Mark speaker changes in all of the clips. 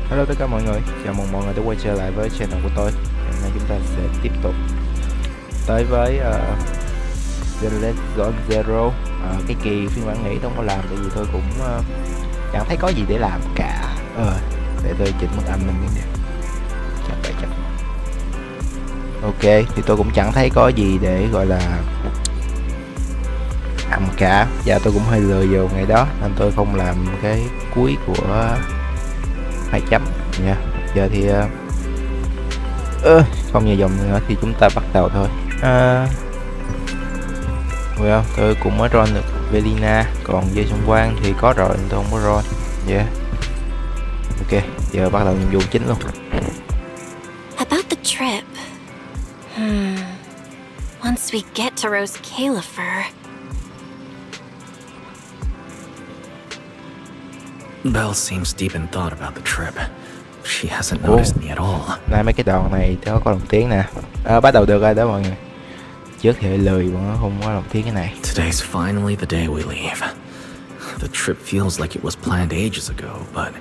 Speaker 1: Hello tất cả mọi người, chào mừng mọi người đã quay trở lại với channel của tôi. Hôm nay chúng ta sẽ tiếp tục tới với Zenless Zone Zero. Cái kỳ phiên bản nghỉ tôi không có làm tại vì tôi cũng chẳng thấy có gì để làm cả. Để tôi chỉnh mức âm mình đi nè. Chắc. Ok, thì tôi cũng chẳng thấy có gì để gọi là làm cả. Và tôi cũng hơi lười vào ngày đó nên tôi không làm cái cuối của 2 chấm nha. Giờ thì không nhiều dòng nữa thì chúng ta bắt đầu thôi. Well, tôi cũng mới ron được Velina, còn dây xung quanh thì có rồi nên tôi không có ron. Ok, giờ bắt đầu nhiệm vụ chính luôn.
Speaker 2: About the trip. Once we get to Rose Califer.
Speaker 3: Belle seems deep in thought about the trip. She hasn't noticed me at all.
Speaker 1: Nay mấy cái đoạn này nó có lồng tiếng nè. Bắt đầu được rồi đó mọi người. Trước thì hơi lười mà nó không có lồng tiếng cái này.
Speaker 3: Today's finally the day we leave. The trip feels like it was planned ages ago, but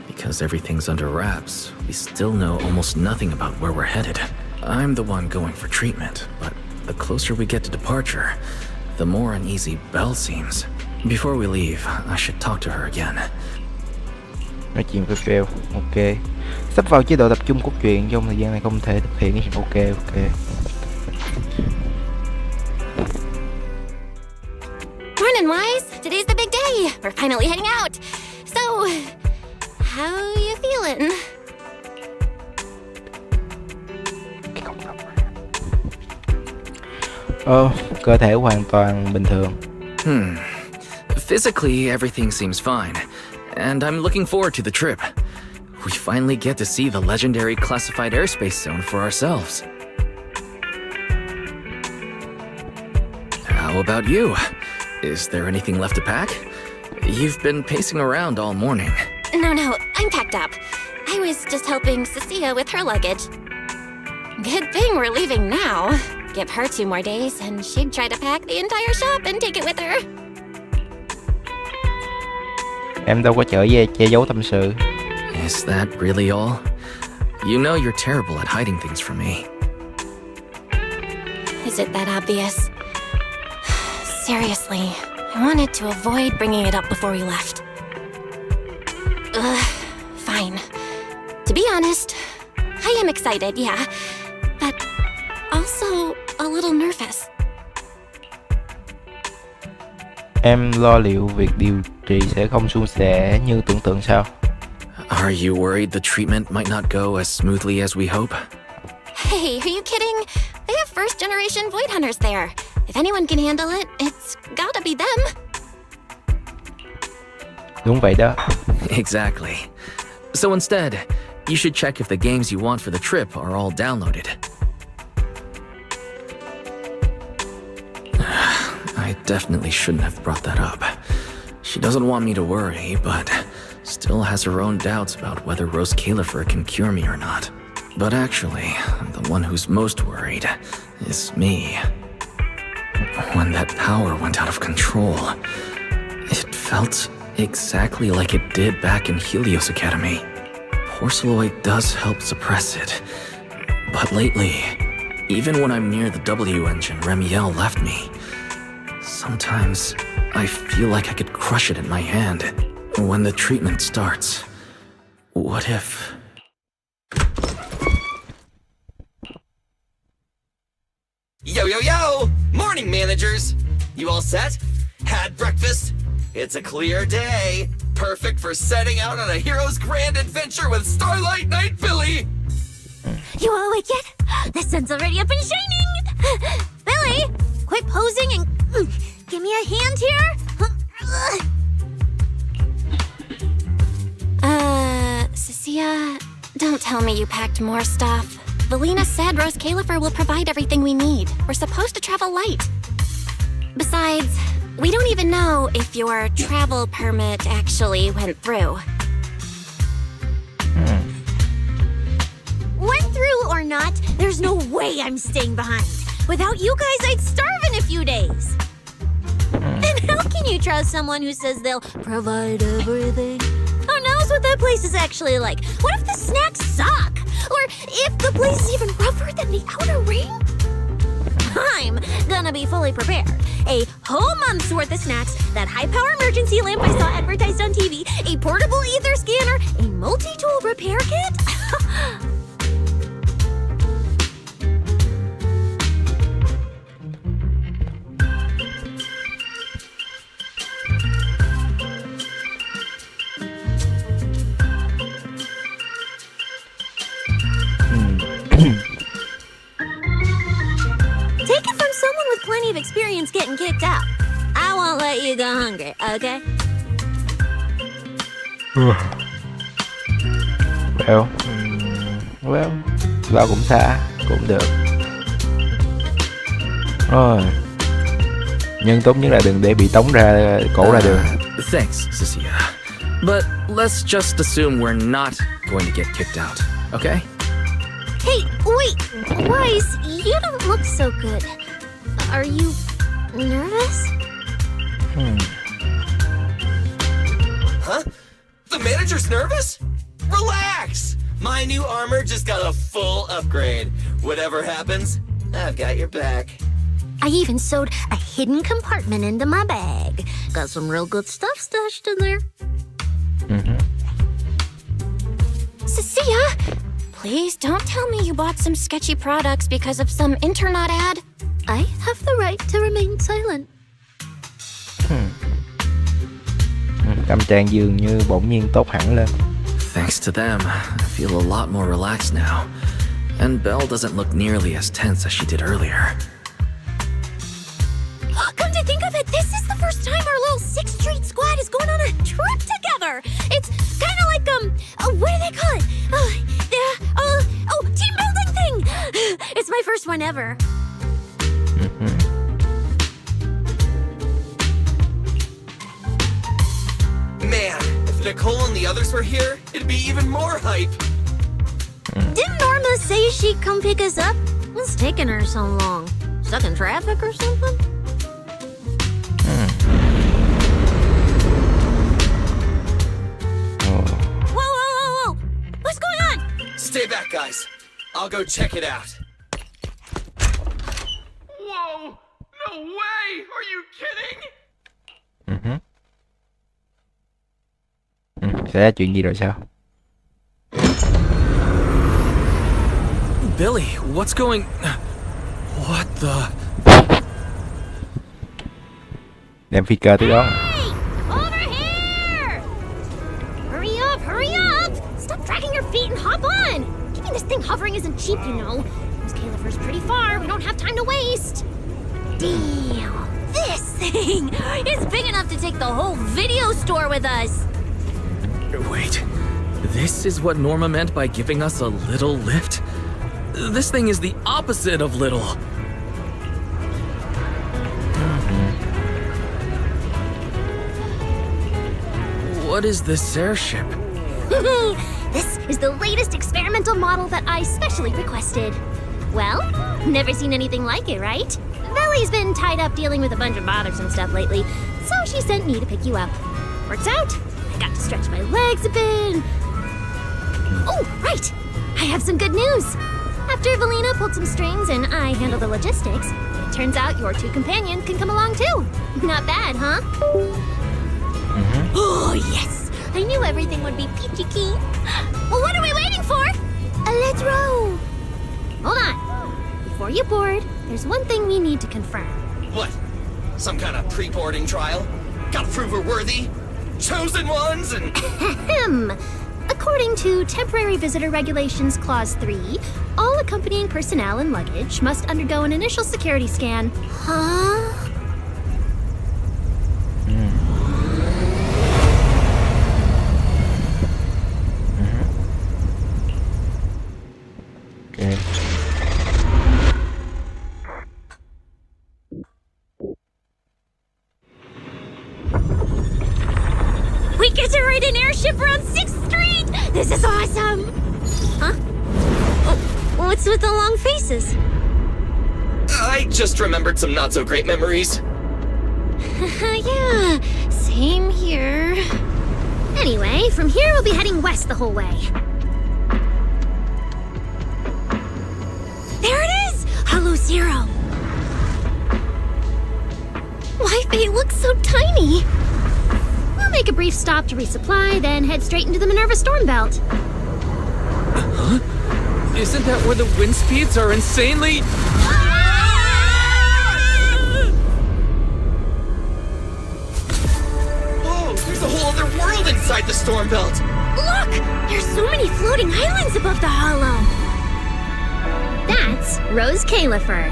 Speaker 3: because everything's under wraps, we still know almost nothing about where we're headed. I'm the one going for treatment, but the closer we get to departure, the more uneasy Belle seems. Before we leave, I should talk to her again.
Speaker 1: Nói chuyện với Phil, ok. Sắp vào chế độ tập trung cốt truyện, trong thời gian này không thể thực hiện cái ok.
Speaker 2: Morning, Wise. Today's the big day. We're finally heading out. So, how you feeling?
Speaker 1: Cơ thể hoàn toàn bình thường.
Speaker 3: Physically, everything seems fine, and I'm looking forward to the trip. We finally get to see the legendary classified airspace zone for ourselves. How about you? Is there anything left to pack? You've been pacing around all morning.
Speaker 2: No, I'm packed up. I was just helping Cecilia with her luggage. Good thing we're leaving now. Give her 2 more days, and she'd try to pack the entire shop and take it with her.
Speaker 1: Em đâu có che giấu tâm sự.
Speaker 3: Is that really all? You know you're terrible at hiding things from me.
Speaker 2: Is it that obvious? Seriously, I wanted to avoid bringing it up before we left. Fine. To be honest, I am excited, yeah, but also a little nervous.
Speaker 1: Em lo liệu việc điều trị sẽ không suôn sẻ như tưởng tượng sao?
Speaker 3: Are you worried the treatment might not go as smoothly as we hope?
Speaker 2: Hey, are you kidding? They have first generation Void Hunters there. If anyone can handle it, it's gotta be them.
Speaker 1: Đúng vậy đó.
Speaker 3: Exactly. So instead, you should check if the games you want for the trip are all downloaded. I definitely shouldn't have brought that up. She doesn't want me to worry, but still has her own doubts about whether Rose Califer can cure me or not. But actually, the one who's most worried is me. When that power went out of control, it felt exactly like it did back in Helios Academy. Porceloid does help suppress it, but lately, even when I'm near the W engine Remiel left me, sometimes I feel like I could crush it in my hand. When the treatment starts, what if...
Speaker 4: Yo! Morning, managers! You all set? Had breakfast? It's a clear day. Perfect for setting out on a hero's grand adventure with Starlight Knight Billy!
Speaker 5: You all awake yet? The sun's already up and shining! Billy, quit posing and give me a hand here!
Speaker 2: Cecilia, don't tell me you packed more stuff. Valina said Rose Califer will provide everything we need. We're supposed to travel light. Besides, we don't even know if your travel permit actually went through.
Speaker 5: Went through or not, there's no way I'm staying behind. Without you guys, I'd starve in a few days. And how can you trust someone who says they'll provide everything? Oh no, knows what that place is actually like? What if the snacks suck? Or if the place is even rougher than the outer ring? I'm gonna be fully prepared. A whole month's worth of snacks, that high-power emergency lamp I saw advertised on TV, a portable ether scanner, a multi-tool repair kit. Take it from someone with plenty of experience getting kicked out. I won't let you go hungry, okay?
Speaker 1: Well, vào cũng xa, cũng được. Rồi. Nhưng tốt nhất là đừng để bị tống ra cổ ra đường.
Speaker 3: Thanks, Cecilia. But let's just assume we're not going to get kicked out, okay?
Speaker 5: Hey, wait, Wise, you don't look so good. Are you nervous?
Speaker 4: Huh? The manager's nervous? Relax! My new armor just got a full upgrade. Whatever happens, I've got your back.
Speaker 5: I even sewed a hidden compartment into my bag. Got some real good stuff stashed in there.
Speaker 2: Cecilia, please don't tell me you bought some sketchy products because of some internet ad.
Speaker 5: I have the right to remain silent.
Speaker 1: Tâm trạng dường như bỗng nhiên tốt hẳn lên.
Speaker 3: Thanks to them, I feel a lot more relaxed now. And Belle doesn't look nearly as tense as she did earlier.
Speaker 5: Come to think of it, this is the first time our little 6th Street squad is going on a trip together. It's kind of like, what do they call it? Team building thing. It's my first one ever.
Speaker 4: Man, if Nicole and the others were here, it'd be even more hype.
Speaker 5: Didn't Norma say she'd come pick us up? What's taking her so long? Stuck in traffic or something? Whoa! What's going on?
Speaker 4: Stay back, guys. I'll go check it out. Whoa! No way! Are you kidding?
Speaker 1: Xảy ra chuyện gì rồi sao?
Speaker 3: Billy, what's going... What the...
Speaker 1: Đem phi cơ tới đó.
Speaker 5: Hey! Over here! Hurry up! Stop dragging your feet and hop on! Keeping this thing hovering isn't cheap, you know. This Califer's pretty far. We don't have time to waste. Damn! This thing is big enough to take the whole video store with us.
Speaker 3: Wait, this is what Norma meant by giving us a little lift? This thing is the opposite of little. What is this airship?
Speaker 5: This is the latest experimental model that I specially requested. Well, never seen anything like it, right? Valley's been tied up dealing with a bunch of bothersome stuff lately, so she sent me to pick you up. Works out. I got to stretch my legs a bit. Oh, right! I have some good news. After Valina pulled some strings and I handled the logistics, it turns out your 2 companions can come along too. Not bad, huh? Oh, yes! I knew everything would be peachy keen. Well, what are we waiting for? Let's row! Hold on. Before you board, there's one thing we need to confirm.
Speaker 4: What? Some kind of pre-boarding trial? Gotta prove we're worthy? Chosen ones and...
Speaker 5: Ahem. According to Temporary Visitor Regulations Clause 3, all accompanying personnel and luggage must undergo an initial security scan. Huh?
Speaker 1: Okay.
Speaker 5: We get to ride an airship around 6th Street! This is awesome! Huh? Oh, what's with the long faces?
Speaker 4: I just remembered some not-so-great memories.
Speaker 2: Yeah, same here.
Speaker 5: Anyway, from here we'll be heading west the whole way. There it is! Hollow Zero. Why, it looks so tiny. We'll make a brief stop to resupply, then head straight into the Minerva storm belt.
Speaker 6: Huh? Isn't that where the wind speeds are insanely...
Speaker 4: Whoa, there's a whole other world inside the storm belt.
Speaker 5: Look! There's so many floating islands above the hollow. That's Rose Califer.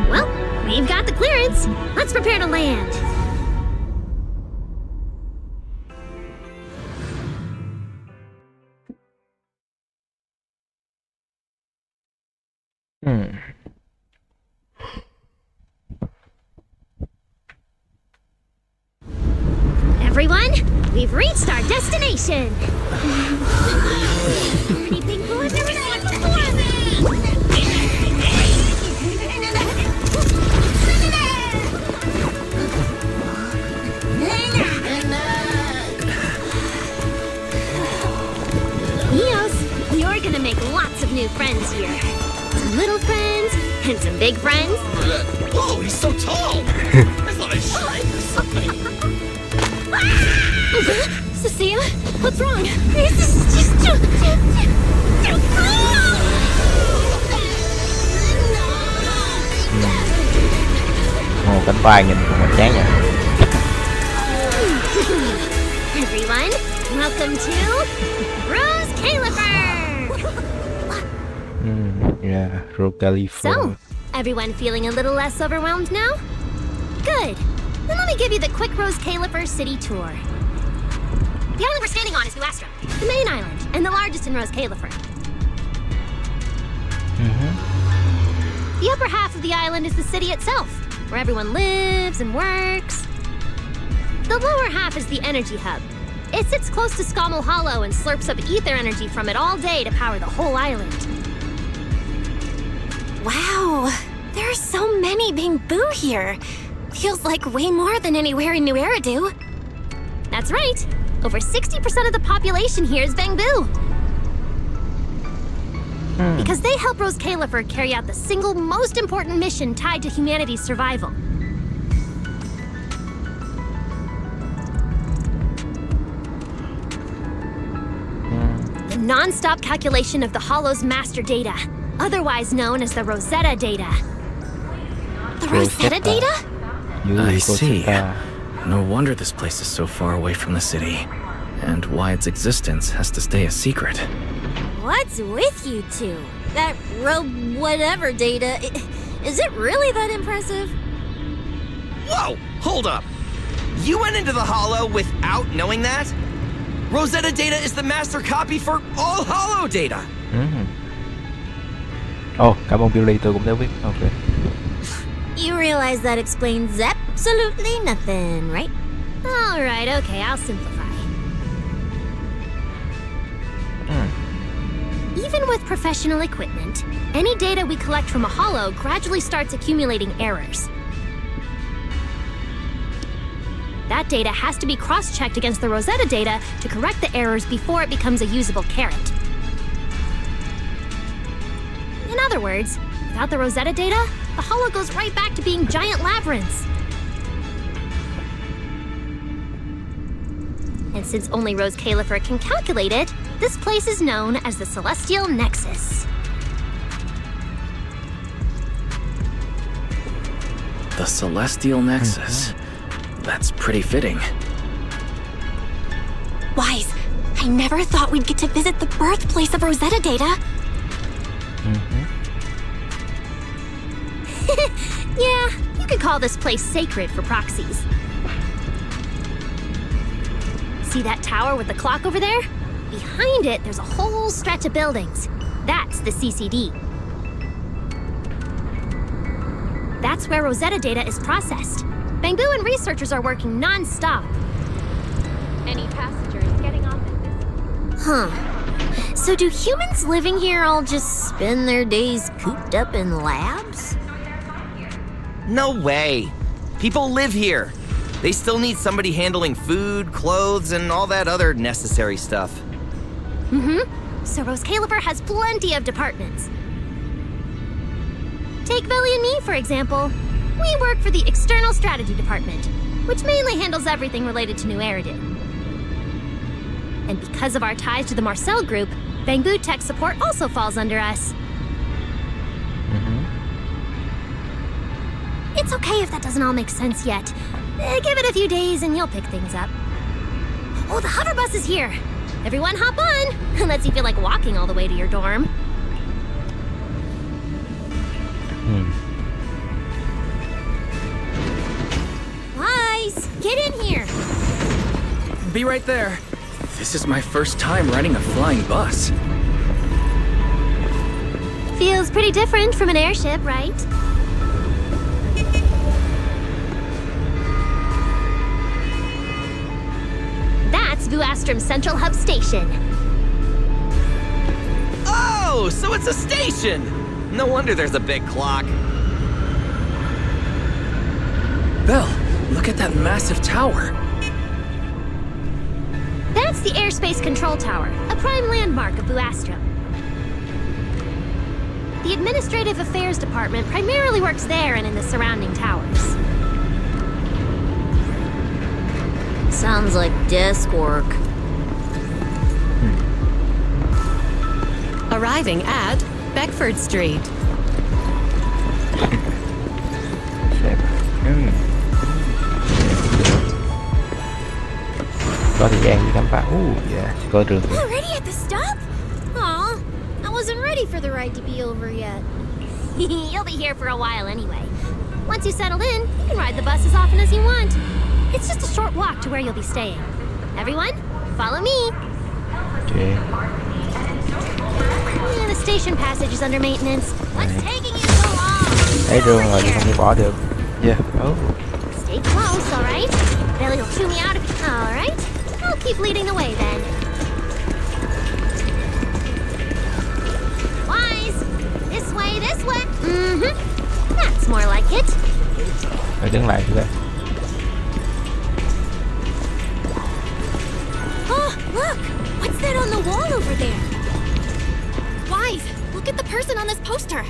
Speaker 5: Well, we've got the clearance. Let's prepare to land. Everyone, we've reached our destination. Pretty pink pool I've never seen before. Eos, you're gonna make lots of new friends here. Some little friends and some big friends.
Speaker 4: Whoa, he's so tall. I thought I shrank or something.
Speaker 5: Cecilia, what's wrong? This is just too cool!
Speaker 1: Ồ, cánh vai nhìn cũng hoành tráng vậy.
Speaker 5: Everyone, welcome to Rose Califer!
Speaker 1: Yeah, Rose Califer.
Speaker 5: So, everyone feeling a little less overwhelmed now? Good. Then let me give you the quick Rose Califer city tour. The island we're standing on is New Astra, the main island, and the largest in Rose Califer. The upper half of the island is the city itself, where everyone lives and works. The lower half is the energy hub. It sits close to Scommel Hollow and slurps up ether energy from it all day to power the whole island.
Speaker 2: Wow, there are so many bamboo here. Feels like way more than anywhere in New Eridu.
Speaker 5: That's right. Over 60% of the population here is bamboo. Because they help Rose Califer carry out the single most important mission tied to humanity's survival. The non-stop calculation of the Hollow's master data, otherwise known as the Rosetta data.
Speaker 2: The Rosetta data?
Speaker 3: I see. No wonder this place is so far away from the city, and why its existence has to stay a secret.
Speaker 7: What's with you two? That whatever data, is it really that impressive?
Speaker 4: Whoa, hold up. You went into the Hollow without knowing that? Rosetta data is the master copy for all Hollow data.
Speaker 1: Ồ, cảm ơn Billy, tôi cũng đã biết. Ok.
Speaker 7: You realize that explains absolutely nothing, right?
Speaker 5: Alright, okay, I'll simplify. Even with professional equipment, any data we collect from a hollow gradually starts accumulating errors. That data has to be cross-checked against the Rosetta data to correct the errors before it becomes a usable carrot. In other words, without the Rosetta data, the hollow goes right back to being giant labyrinths. And since only Rose Califer can calculate it, this place is known as the Celestial Nexus.
Speaker 3: The Celestial Nexus. That's pretty fitting.
Speaker 2: Wise, I never thought we'd get to visit the birthplace of Rosetta data.
Speaker 5: Yeah, you could call this place sacred for proxies. See that tower with the clock over there? Behind it, there's a whole stretch of buildings. That's the CCD. That's where Rosetta data is processed. Bamboo and researchers are working non-stop. Any passengers getting off at this...
Speaker 7: Huh. So do humans living here all just spend their days cooped up in labs?
Speaker 4: No way. People live here. They still need somebody handling food, clothes, and all that other necessary stuff.
Speaker 5: So Rose Califer has plenty of departments. Take Velly and me, for example. We work for the External Strategy Department, which mainly handles everything related to New Eridan. And because of our ties to the Marcel Group, Bamboo Tech Support also falls under us. It's okay if that doesn't all make sense yet. Give it a few days and you'll pick things up. Oh, the hover bus is here. Everyone hop on, unless you feel like walking all the way to your dorm. Wise, get in here.
Speaker 6: Be right there. This is my first time riding a flying bus.
Speaker 5: Feels pretty different from an airship, right? That's Vuastrum's Central Hub Station.
Speaker 4: Oh, so it's a station! No wonder there's a big clock.
Speaker 6: Belle, look at that massive tower.
Speaker 5: That's the Airspace Control Tower, a prime landmark of Vuastrum. The Administrative Affairs Department primarily works there and in the surrounding towers.
Speaker 7: Sounds like desk work.
Speaker 8: Arriving at Beckford Street.
Speaker 1: Có thời gian đi khám phá. Yeah, có trường.
Speaker 5: Already at the stop? Aw, I wasn't ready for the ride to be over yet. You'll be here for a while anyway. Once you settle in, you can ride the bus as often as you want. It's just a short walk to where you'll be staying. Everyone, follow me.
Speaker 1: Okay.
Speaker 5: Yeah, the station passage is under maintenance. What's taking you so long?
Speaker 1: Thấy đường rồi nhưng không đi bỏ được. Yeah. Oh.
Speaker 5: Stay close, all right? Belly will chew me out if you... All right. I'll keep leading the way then. Wise! This way, this way! That's more like it.
Speaker 1: Rồi đứng lại thử coi.
Speaker 5: Oh, look! What's that on the wall over there? Wise, look at the person on this poster.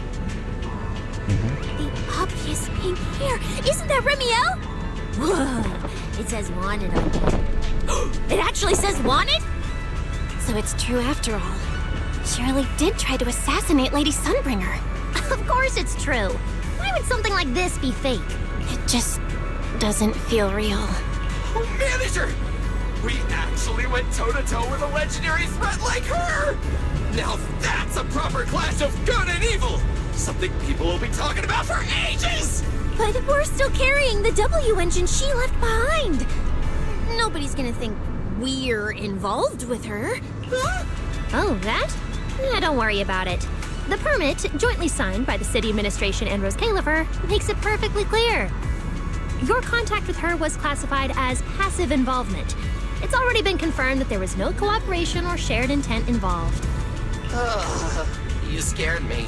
Speaker 5: The obvious pink hair. Isn't that Remiel? Whoa! It says wanted on there. It actually says wanted? So it's true after all. Shirley did try to assassinate Lady Sunbringer. Of course it's true. Why would something like this be fake? It just doesn't feel real.
Speaker 4: Oh, manager! We actually went toe-to-toe with a legendary threat like her! Now that's a proper clash of good and evil! Something people will be talking about for ages!
Speaker 5: But we're still carrying the W engine she left behind. Nobody's gonna think we're involved with her. Huh? Oh, that? Yeah, don't worry about it. The permit, jointly signed by the city administration and Rose Califer, makes it perfectly clear. Your contact with her was classified as passive involvement. It's already been confirmed that there was no cooperation or shared intent involved.
Speaker 4: You scared me.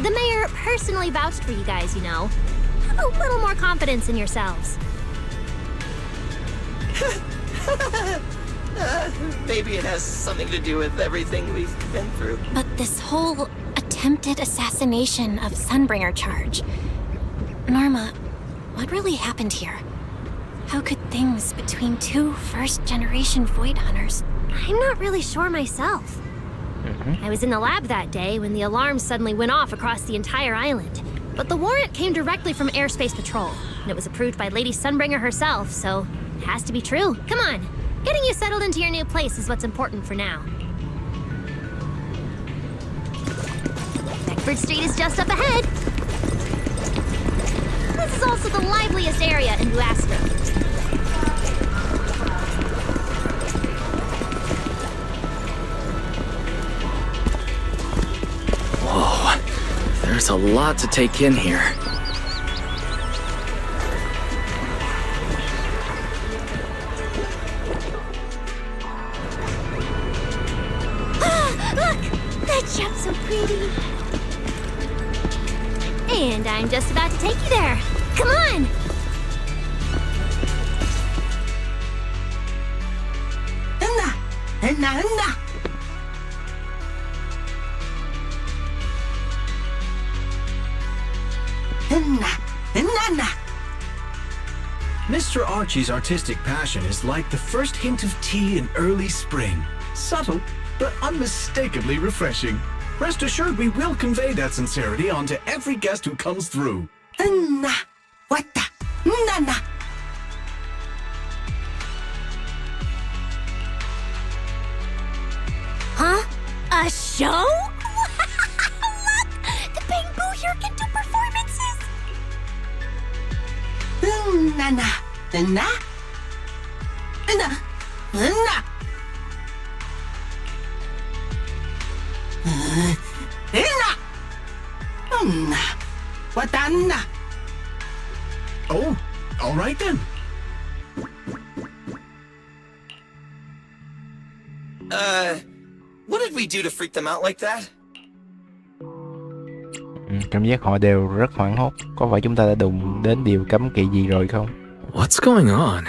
Speaker 5: The mayor personally vouched for you guys, you know. Have a little more confidence in yourselves.
Speaker 4: Maybe it has something to do with everything we've been through.
Speaker 2: But this whole attempted assassination of Sunbringer charge... Norma, what really happened here? How could things between two first-generation Void Hunters...
Speaker 5: I'm not really sure myself. I was in the lab that day when the alarms suddenly went off across the entire island. But the warrant came directly from Airspace Patrol, and it was approved by Lady Sunbringer herself, so it has to be true. Come on. Getting you settled into your new place is what's important for now. Beckford Street is just up ahead. This is also the liveliest area in Vuastrum.
Speaker 3: Whoa, there's a lot to take in here.
Speaker 5: Look! That shop's so pretty. And I'm just about to take you there. Come on!
Speaker 9: Mr. Archie's artistic passion is like the first hint of tea in early spring. Subtle, but unmistakably refreshing. Rest assured we will convey that sincerity onto every guest who comes through.
Speaker 7: Huh? A show? Look! The bamboo here can do performances!
Speaker 9: Oh, all right then.
Speaker 4: What did we do to freak them out like that?
Speaker 1: Cảm giác họ đều rất hoảng hốt. Có phải chúng ta đã đụng đến điều cấm kỵ gì rồi không?
Speaker 3: What's going on?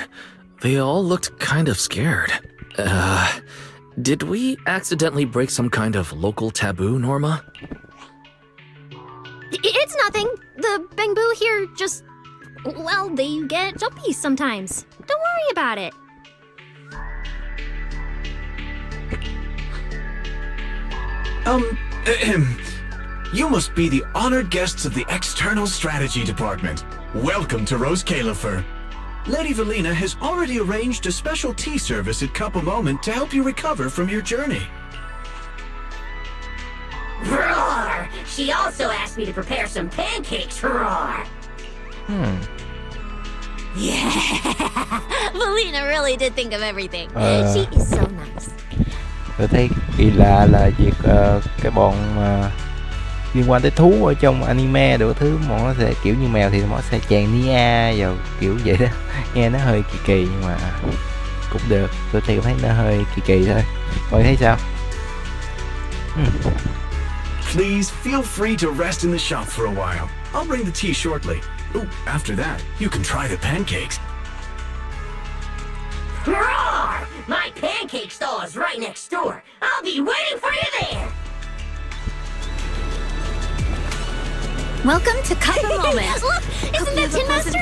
Speaker 3: They all looked kind of scared. Did we accidentally break some kind of local taboo, Norma?
Speaker 5: It's nothing. The bamboo here just... well, they get jumpy sometimes. Don't worry about it.
Speaker 9: You must be the honored guests of the External Strategy Department. Welcome to Rose Califer. Lady Valina has already arranged a special tea service at Cup a Moment to help you recover from your journey.
Speaker 10: Roar! She also asked me to prepare some pancakes, roar!
Speaker 7: Yeah! Valina really did think of everything. She is so nice.
Speaker 1: Tôi thấy kỳ lạ là việc cái bọn liên quan tới thú ở trong anime đủ thứ, mà nó sẽ kiểu như mèo thì nó sẽ chèn nia vào kiểu vậy đó. Nghe nó hơi kỳ kỳ nhưng mà cũng được. Tôi thấy nó hơi kỳ kỳ thôi. Mọi thấy sao?
Speaker 9: Please feel free to rest in the shop for a while. I'll bring the tea shortly. Ooh, after that, you can try the pancakes.
Speaker 10: Roar! My pancake stall is right next door. I'll be waiting for you there!
Speaker 7: Welcome to Cup a Moment.
Speaker 5: Look! Isn't that Tin Master?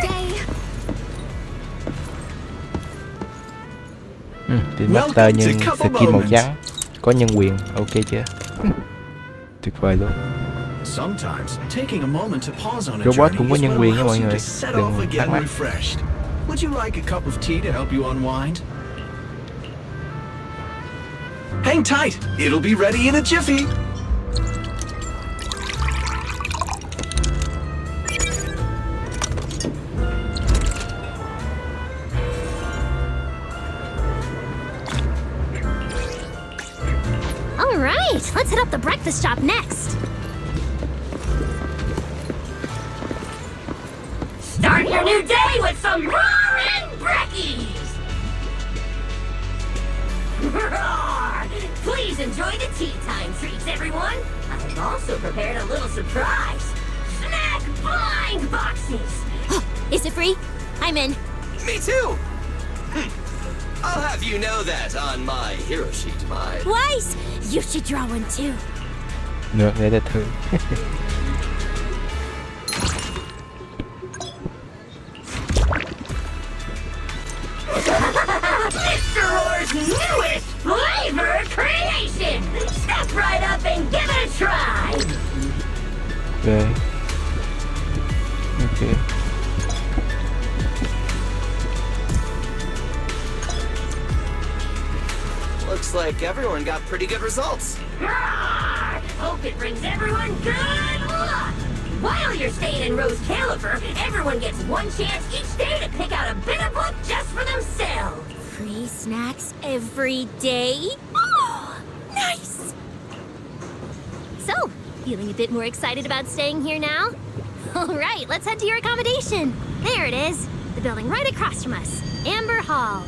Speaker 1: Tin Master nhưng skin màu trắng, có nhân quyền, ok chưa? Tuyệt vời luôn. Robot cũng có nhân quyền nha mọi người, đừng thắc mắc.
Speaker 9: Would you like a cup of tea to help you unwind? Hang tight, it'll be ready in a jiffy.
Speaker 5: All right, let's hit up the breakfast shop next.
Speaker 10: Start your new day with some roaring brekkies! Roar! Please enjoy the tea time treats, everyone! I've also prepared a little surprise! Snack blind boxes!
Speaker 7: Is it free? I'm in.
Speaker 4: Me too! I'll have you know that on my hero sheet, my...
Speaker 7: Weiss! You should draw one too.
Speaker 1: Được, để thử.
Speaker 10: Mr. Roar's newest flavor creation! Step right up and give it a try!
Speaker 1: Ok. Ok.
Speaker 4: Looks like everyone got pretty good results.
Speaker 10: Roar! Hope it brings everyone good luck! While you're staying in Rose Califer, everyone gets one chance each day to pick out a bitter book just for themselves.
Speaker 7: Free snacks every day? Oh, nice!
Speaker 5: So, feeling a bit more excited about staying here now? All right, let's head to your accommodation. There it is, the building right across from us, Amber Hall.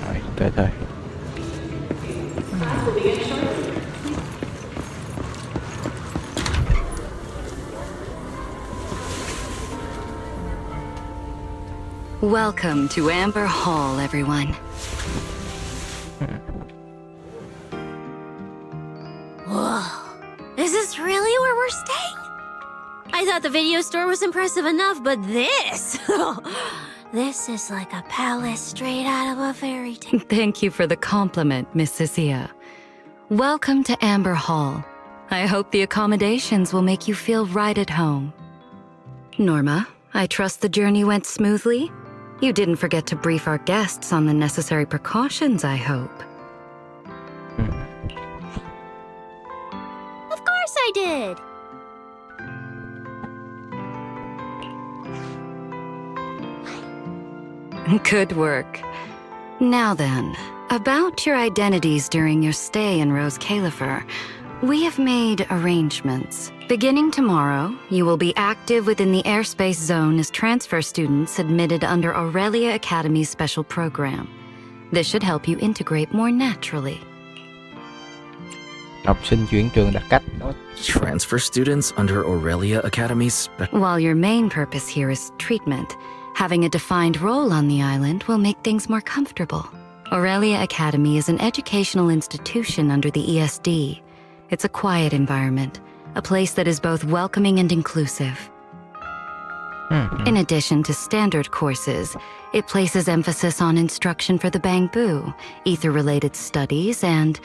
Speaker 1: Rồi, tới thôi.
Speaker 8: Welcome to Amber Hall, everyone.
Speaker 7: this really where we're staying? I thought the video store was impressive enough, but this... this is like a palace straight out of a fairy tale.
Speaker 8: Thank you for the compliment, Miss Cecilia. Welcome to Amber Hall. I hope the accommodations will make you feel right at home. Norma, I trust the journey went smoothly? You didn't forget to brief our guests on the necessary precautions, I hope.
Speaker 5: Of course I did!
Speaker 8: Good work. Now then, about your identities during your stay in Rose Califer, we have made arrangements. Beginning tomorrow, you will be active within the airspace zone as transfer students admitted under Aurelia Academy's special program. This should help you integrate more naturally.
Speaker 1: Học sinh chuyển trường đặc cách.
Speaker 3: Transfer students under Aurelia Academy's
Speaker 8: While your main purpose here is treatment, having a defined role on the island will make things more comfortable. Aurelia Academy is an educational institution under the ESD. It's a quiet environment, a place that is both welcoming and inclusive. In addition to standard courses, it places emphasis on instruction for the Bangbu, ether-related studies, and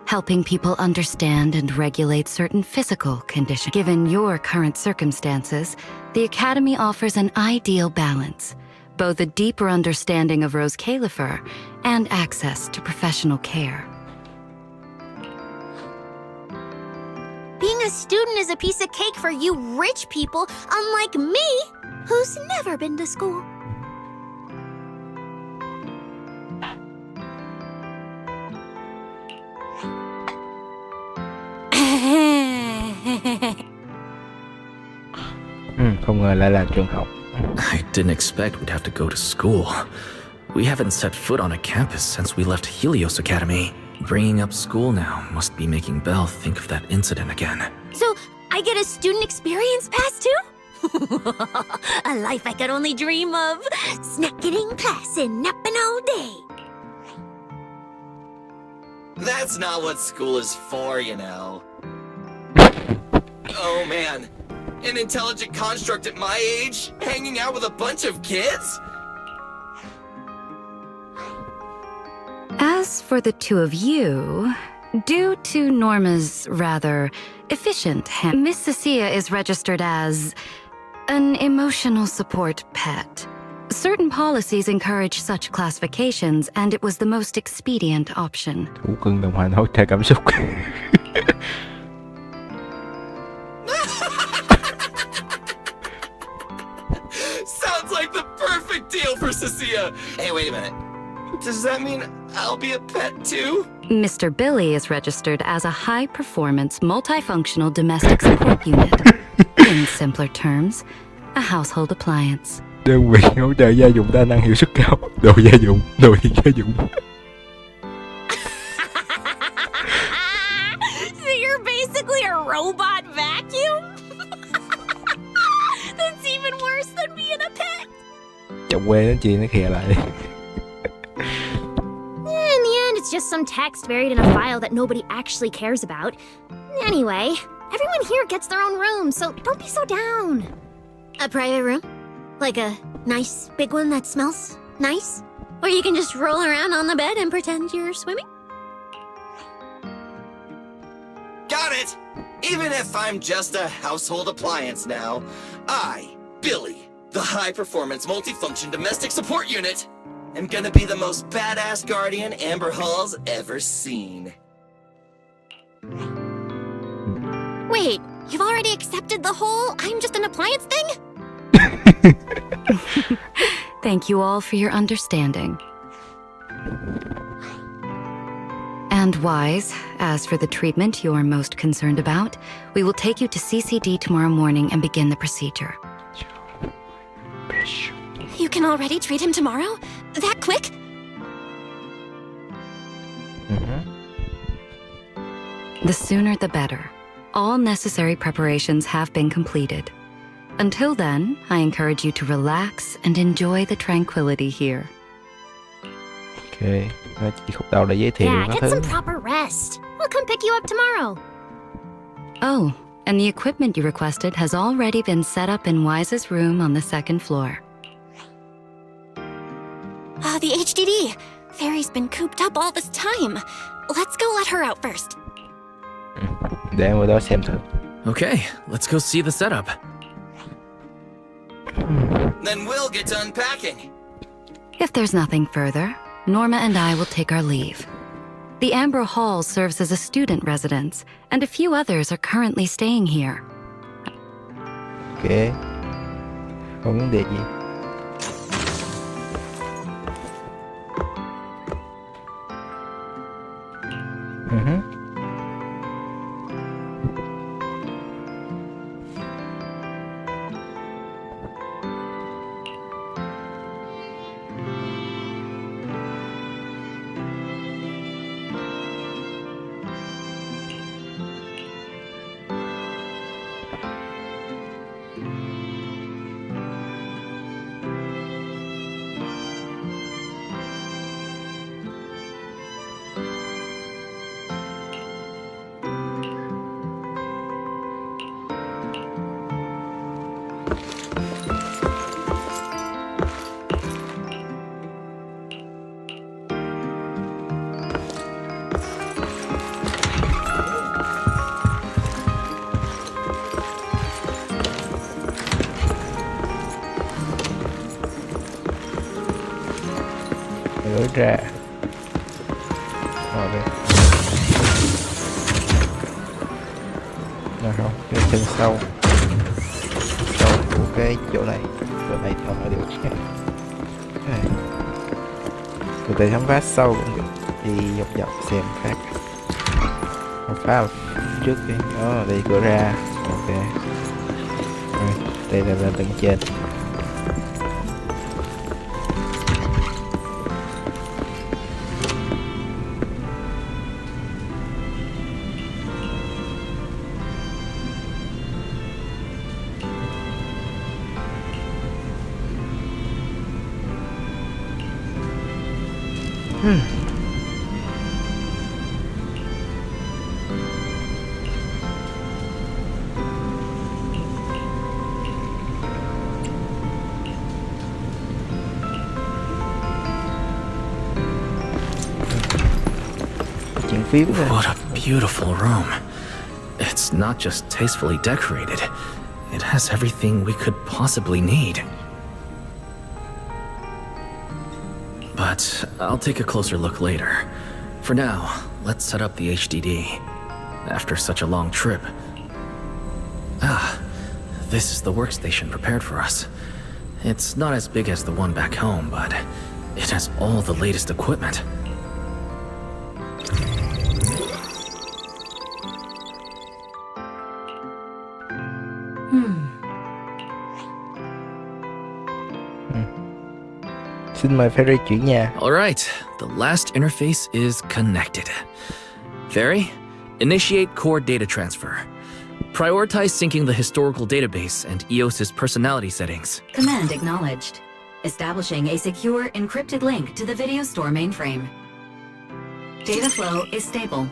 Speaker 8: helping people understand and regulate certain physical conditions. Given your current circumstances, the Academy offers an ideal balance, both a deeper understanding of Rose Califer and access to professional care.
Speaker 5: Being a student is a piece of cake for you rich people, unlike me, who's never been to school.
Speaker 1: Không ngờ lại là trường học.
Speaker 3: I didn't expect we'd have to go to school. We haven't set foot on a campus since we left Helios Academy. Bringing up school now must be making Belle think of that incident again.
Speaker 5: So, I get a student experience pass too? A life I could only dream of. Snacking in class and napping all day.
Speaker 4: That's not what school is for, you know. Oh man, an intelligent construct at my age, hanging out with a bunch of kids?
Speaker 8: As for the two of you, due to Norma's rather efficient Miss Cecilia is registered as an emotional support pet. Certain policies encourage such classifications, and it was the most expedient option.
Speaker 1: Thú cưng đồng hành hỗ trợ cảm xúc.
Speaker 4: Sounds like the perfect deal for Cecilia. Hey, wait a minute. Does that mean I'll be a pet too?
Speaker 8: Mr. Billy is registered as a high-performance, multifunctional domestic support unit. In simpler terms, a household appliance.
Speaker 1: Đơn vị hỗ trợ gia dụng đa năng hiệu suất cao. Đồ gia dụng, đồ gia dụng.
Speaker 7: So you're basically a robot vacuum? That's even worse than being a pet.
Speaker 1: Chồng quê nó chia nó khìa lại đi.
Speaker 5: In the end, it's just some text buried in a file that nobody actually cares about. Anyway, everyone here gets their own room, so don't be so down.
Speaker 7: A private room? Like a nice big one that smells nice? Or you can just roll around on the bed and pretend you're swimming?
Speaker 4: Got it! Even if I'm just a household appliance now, I, Billy, the high-performance multifunction domestic support unit, am gonna be the most badass guardian Amber Hall's ever seen.
Speaker 2: Wait, you've already accepted the whole I'm just an appliance thing?
Speaker 8: Thank you all for your understanding. And Wise, as for the treatment you're most concerned about, we will take you to CCD tomorrow morning and begin the procedure.
Speaker 2: You can already treat him tomorrow? That quick?
Speaker 8: The sooner the better. All necessary preparations have been completed. Until then, I encourage you to relax and enjoy the tranquility here.
Speaker 1: Ok, nó chỉ khúc đầu để giới thiệu
Speaker 5: Yeah,
Speaker 1: các
Speaker 5: get
Speaker 1: thứ.
Speaker 5: some proper rest. We'll come pick you up tomorrow.
Speaker 8: Oh, and the equipment you requested has already been set up in Wise's room on the second floor.
Speaker 2: The HDD. Fairy's been cooped up all this time. Let's go let her out first.
Speaker 1: Để em vào đó xem thử.
Speaker 3: Okay, let's go see the setup.
Speaker 4: Then we'll get to unpacking.
Speaker 8: If there's nothing further, Norma and I will take our leave. The Amber Hall serves as a student residence, and a few others are currently staying here.
Speaker 1: Ok. Không vấn đề gì. Lối ra. Rồi đây. Nào không, cái chân sau của cái chỗ này thông là được nha. Từ từ khám phá sâu cũng được, đi dọc dọc xem phát. Khám phá trước đi. Đó, đây cửa ra. Ok. Rồi, đây là lên tầng trên.
Speaker 3: What a beautiful room. It's not just tastefully decorated, it has everything we could possibly need. But I'll take a closer look later. For now, let's set up the HDD. After such a long trip. This is the workstation prepared for us. It's not as big as the one back home, but it has all the latest equipment.
Speaker 1: Xin mời Fairy chuyển nhà.
Speaker 3: Alright, the last interface is connected. Fairy, initiate core data transfer. Prioritize syncing the historical database and EOS's personality settings.
Speaker 8: Command acknowledged. Establishing a secure, encrypted link to the video store mainframe. Data flow is stable.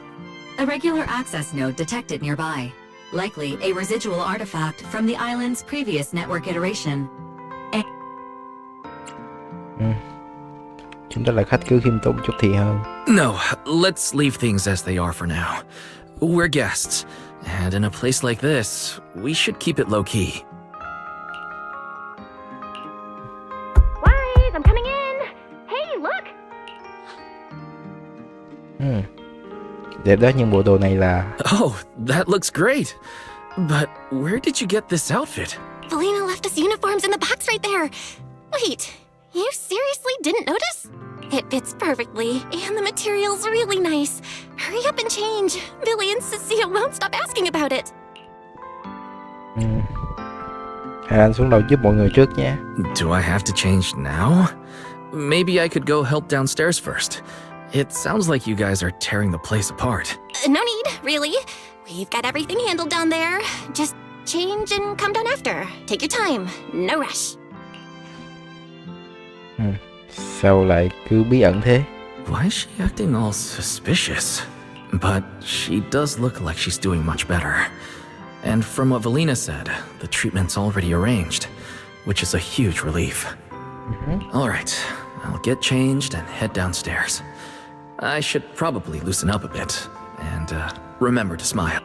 Speaker 8: A regular access node detected nearby. Likely a residual artifact from the island's previous network iteration.
Speaker 1: Chúng ta là khách cứ khiêm tốn chút thì hơn.
Speaker 3: No, let's leave things as they are for now. We're guests, and in a place like this, we should keep it low-key.
Speaker 5: Wise, I'm coming in! Hey, look!
Speaker 1: Đẹp đó, nhưng bộ đồ này là...
Speaker 3: Oh, that looks great! But where did you get this outfit?
Speaker 2: Valina left us uniforms in the box right there. Wait, you seriously didn't notice? It fits perfectly, and the material's really nice. Hurry up and change. Billy and Cecile won't stop asking about it.
Speaker 1: Hai anh xuống đầu giúp mọi người trước nha.
Speaker 3: Do I have to change now? Maybe I could go help downstairs first. It sounds like you guys are tearing the place apart.
Speaker 2: No need, really. We've got everything handled down there. Just change and come down after. Take your time. No rush.
Speaker 1: Sao lại cứ bí ẩn thế?
Speaker 3: Why is she acting all suspicious? But she does look like she's doing much better. And from what Valina said, the treatment's already arranged, which is a huge relief. All right, I'll get changed and head downstairs. I should probably loosen up a bit, and remember to smile.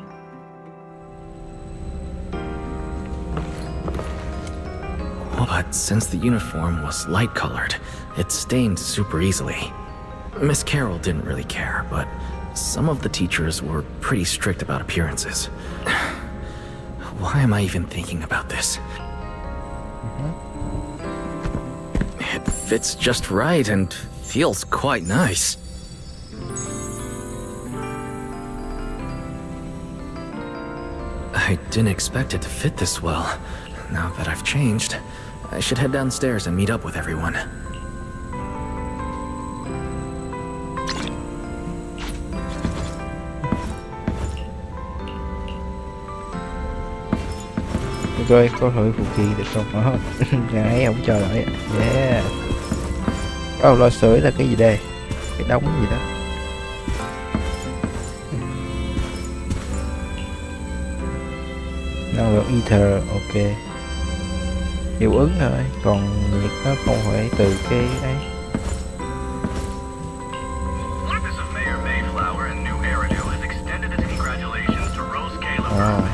Speaker 3: But since the uniform was light-colored, it stained super easily. Miss Carroll didn't really care, but some of the teachers were pretty strict about appearances. Why am I even thinking about this? It fits just right and feels quite nice. I didn't expect it to fit this well. Now that I've changed, I should head downstairs and meet up with everyone.
Speaker 1: Coi có thử phụ kỳ được không? Ngại không cho lại. Yeah. Lò sưởi là cái gì đây? Cái đống gì đó. Năng lượng ether, ok. Hiệu ứng thôi, còn nhiệt nó không phải từ cái đấy.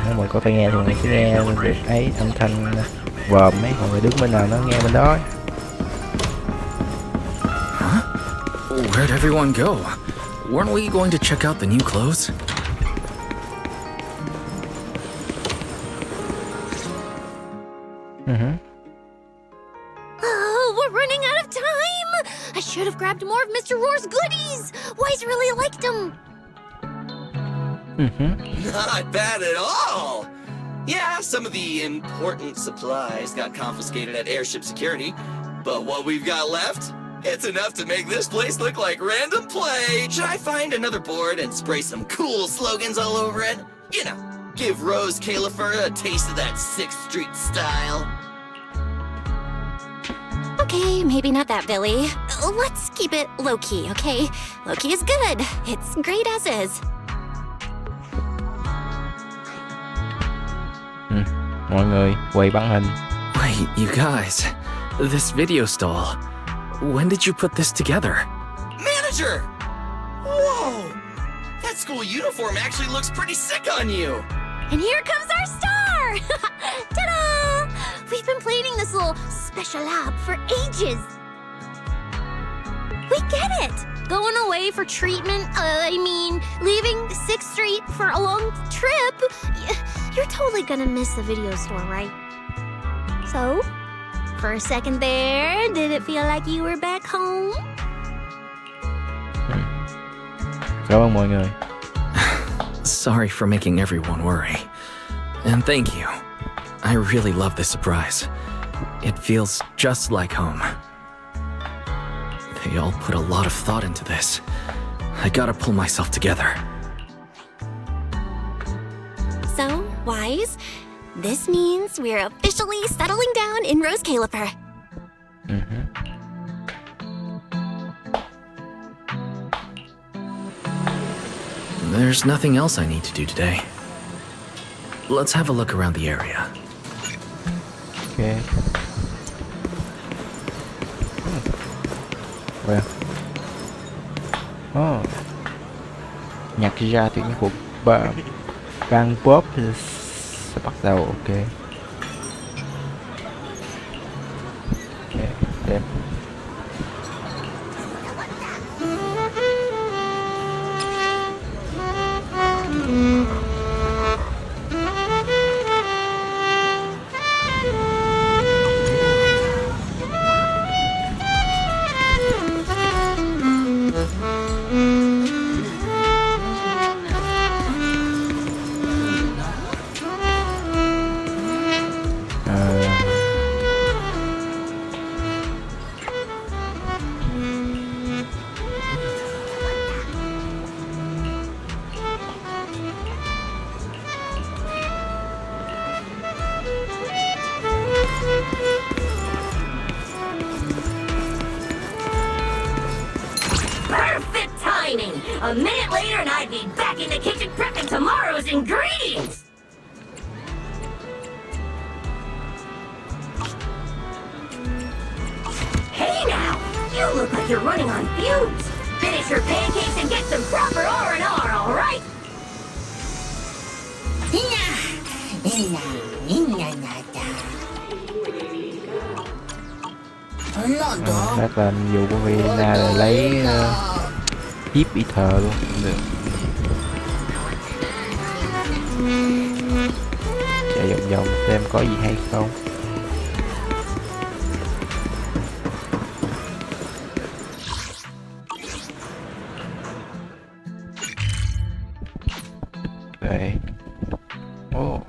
Speaker 1: Nếu mà có tai nghe thì mình sẽ nghe được ấy âm thanh vòm mấy, mọi người đứng bên nào nó nghe bên đó.
Speaker 3: Huh? Where'd everyone go? Weren't we going to check out the new clothes?
Speaker 7: Oh, we're running out of time! I should have grabbed more of Mr. Roar's goodies! Wise really liked them!
Speaker 4: Not bad at all! Yeah, some of the important supplies got confiscated at airship security, but what we've got left, it's enough to make this place look like random play. Should I find another board and spray some cool slogans all over it? You know, give Rose Califer a taste of that 6th Street style.
Speaker 2: Okay, maybe not that, Billy. Let's keep it low-key, okay? Low-key is good. It's great as is.
Speaker 1: Mọi người quay bắn hình.
Speaker 3: Wait, you guys. This video stall. When did you put this together?
Speaker 4: Manager! Whoa! That school uniform actually looks pretty sick on you!
Speaker 7: And here comes our star! Ta-da! We've been planning this little special lab for ages. We get it! Going away for treatment, leaving 6th Street for a long trip. You're totally gonna miss the video store, right? So, for a second there, did it feel like you were back home?
Speaker 1: Cảm ơn mọi người.
Speaker 3: Sorry for making everyone worry. And thank you. I really love this surprise. It feels just like home. They all put a lot of thought into this. I gotta pull myself together.
Speaker 2: So, Wise, this means we're officially settling down in Rose Califer.
Speaker 3: There's nothing else I need to do today. Let's have a look around the area.
Speaker 1: Ok. Well. Oh. Nhạc ra thì những cuộc bang pop sẽ bắt đầu. Ok. Ok, đẹp.
Speaker 10: Perfect timing! A minute later and I'd be back in the kitchen prepping tomorrow's ingredients! like you're running on fumes. Finish your pancakes and get some proper R&R, all right?
Speaker 1: Rất là nhiệm vụ của Verena là lấy tiếp ether luôn. Được. Chạy vòng vòng xem có gì hay không. Đây. Ồ.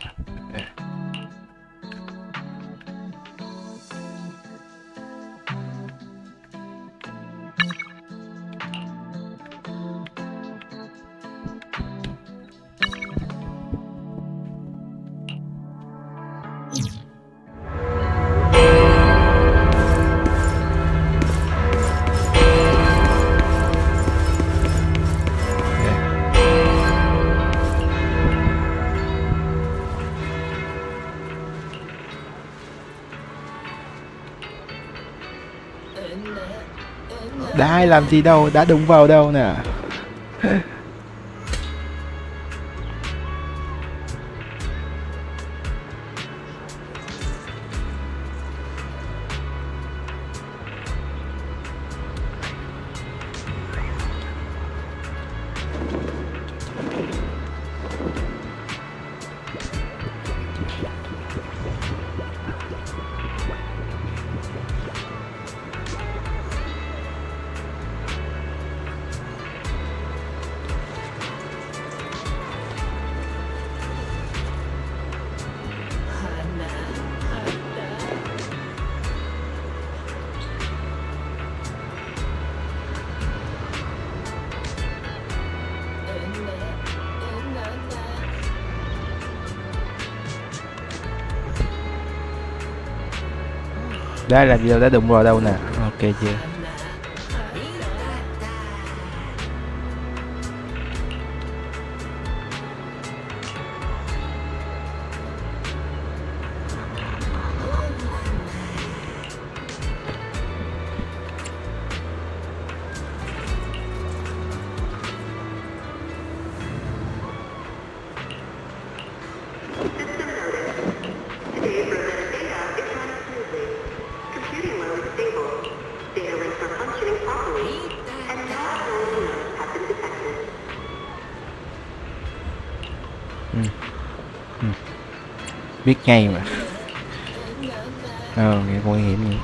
Speaker 1: Đã ai làm gì đâu, đã đụng vào đâu nè. Đã làm gì đâu, đã đụng vào đâu nè. Ok chưa? Biết ngay mà. Nghe nguy hiểm vậy.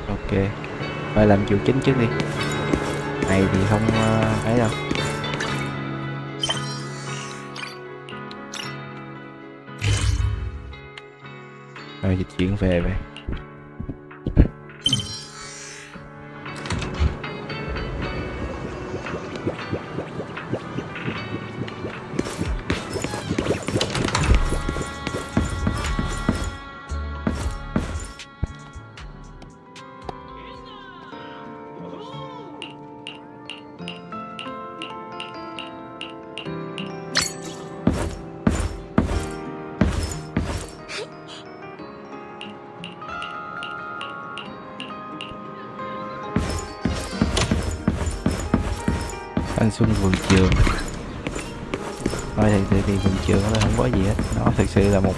Speaker 1: Ok, phải làm chủ chính trước đi. Này thì không ấy đâu. Rồi dịch chuyển về vậy. Thanh xuân vườn trường. Thôi thì vườn trường nó không có gì hết. Nó thực sự là một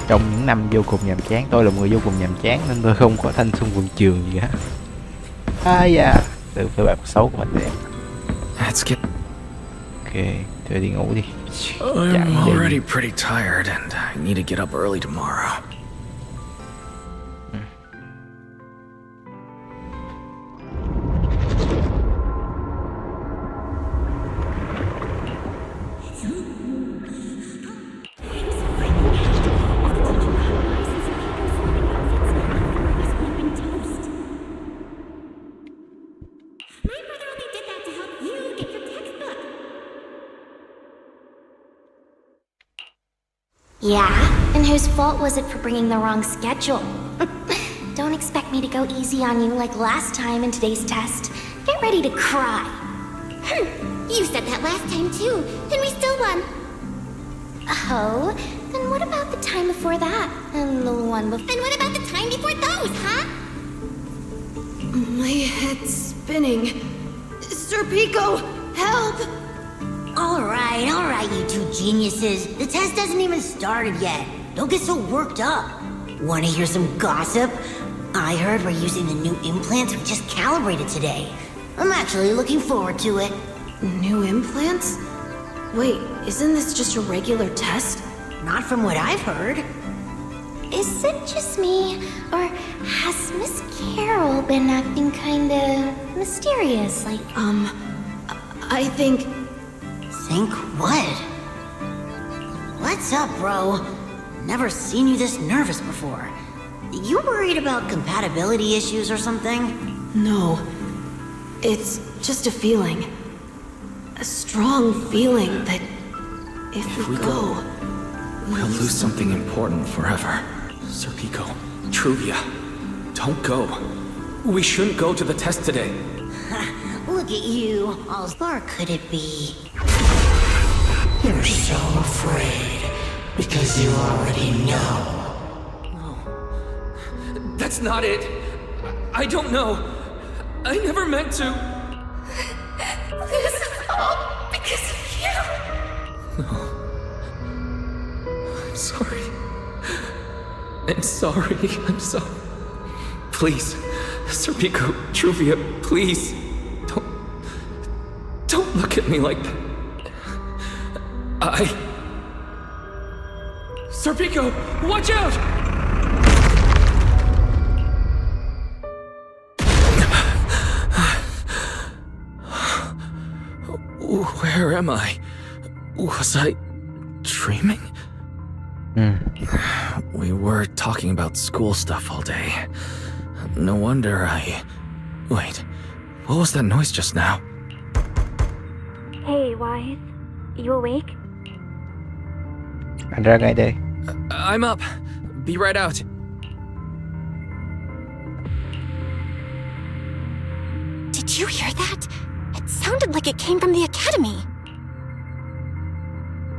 Speaker 1: trong những năm vô cùng nhàm chán. Tôi là một người vô cùng nhàm chán nên tôi không có thanh xuân vườn trường gì hết. Tự phải bạc xấu của mình đi. Ok, tôi đi ngủ đi.
Speaker 3: I'm already pretty tired and I need to get up early tomorrow.
Speaker 5: Yeah? And whose fault was it for bringing the wrong schedule? Don't expect me to go easy on you like last time in today's test. Get ready to cry.
Speaker 2: You said that last time too, and we still won.
Speaker 5: Oh? Then what about the time before that? And the one before?
Speaker 2: Then what about the time before those, huh?
Speaker 7: My head's spinning. Sir Pico, help!
Speaker 10: All right, you two geniuses. The test hasn't even started yet. Don't get so worked up. Want to hear some gossip? I heard we're using the new implants we just calibrated today. I'm actually looking forward to it.
Speaker 7: New implants? Wait, isn't this just a regular test?
Speaker 10: Not from what I've heard.
Speaker 5: Is it just me, or has Miss Carol been acting kinda mysterious? Like,
Speaker 7: I think...
Speaker 10: Think what? What's up, bro? Never seen you this nervous before. You worried about compatibility issues or something?
Speaker 7: No. It's just a feeling. A strong feeling that if we go...
Speaker 3: We'll lose something important forever. Sir Pico, Truvia, don't go. We shouldn't go to the test today.
Speaker 10: Look at you. All far could it be?
Speaker 11: You're so afraid because you already know.
Speaker 6: No. That's not it. I don't know. I never meant to.
Speaker 7: This is all because of you.
Speaker 6: No. I'm sorry. I'm sorry. I'm sorry. Please, Sir Pico, Truvia, please. Don't look at me like that. Sir Pico, watch out! Where am I? Was I dreaming? We were talking about school stuff all day. No wonder Wait, what was that noise just now?
Speaker 5: hey, Wise, you awake?
Speaker 1: Anh ra ngay đây.
Speaker 6: I'm up. Be right out.
Speaker 2: Did you hear that? It sounded like it came from the academy.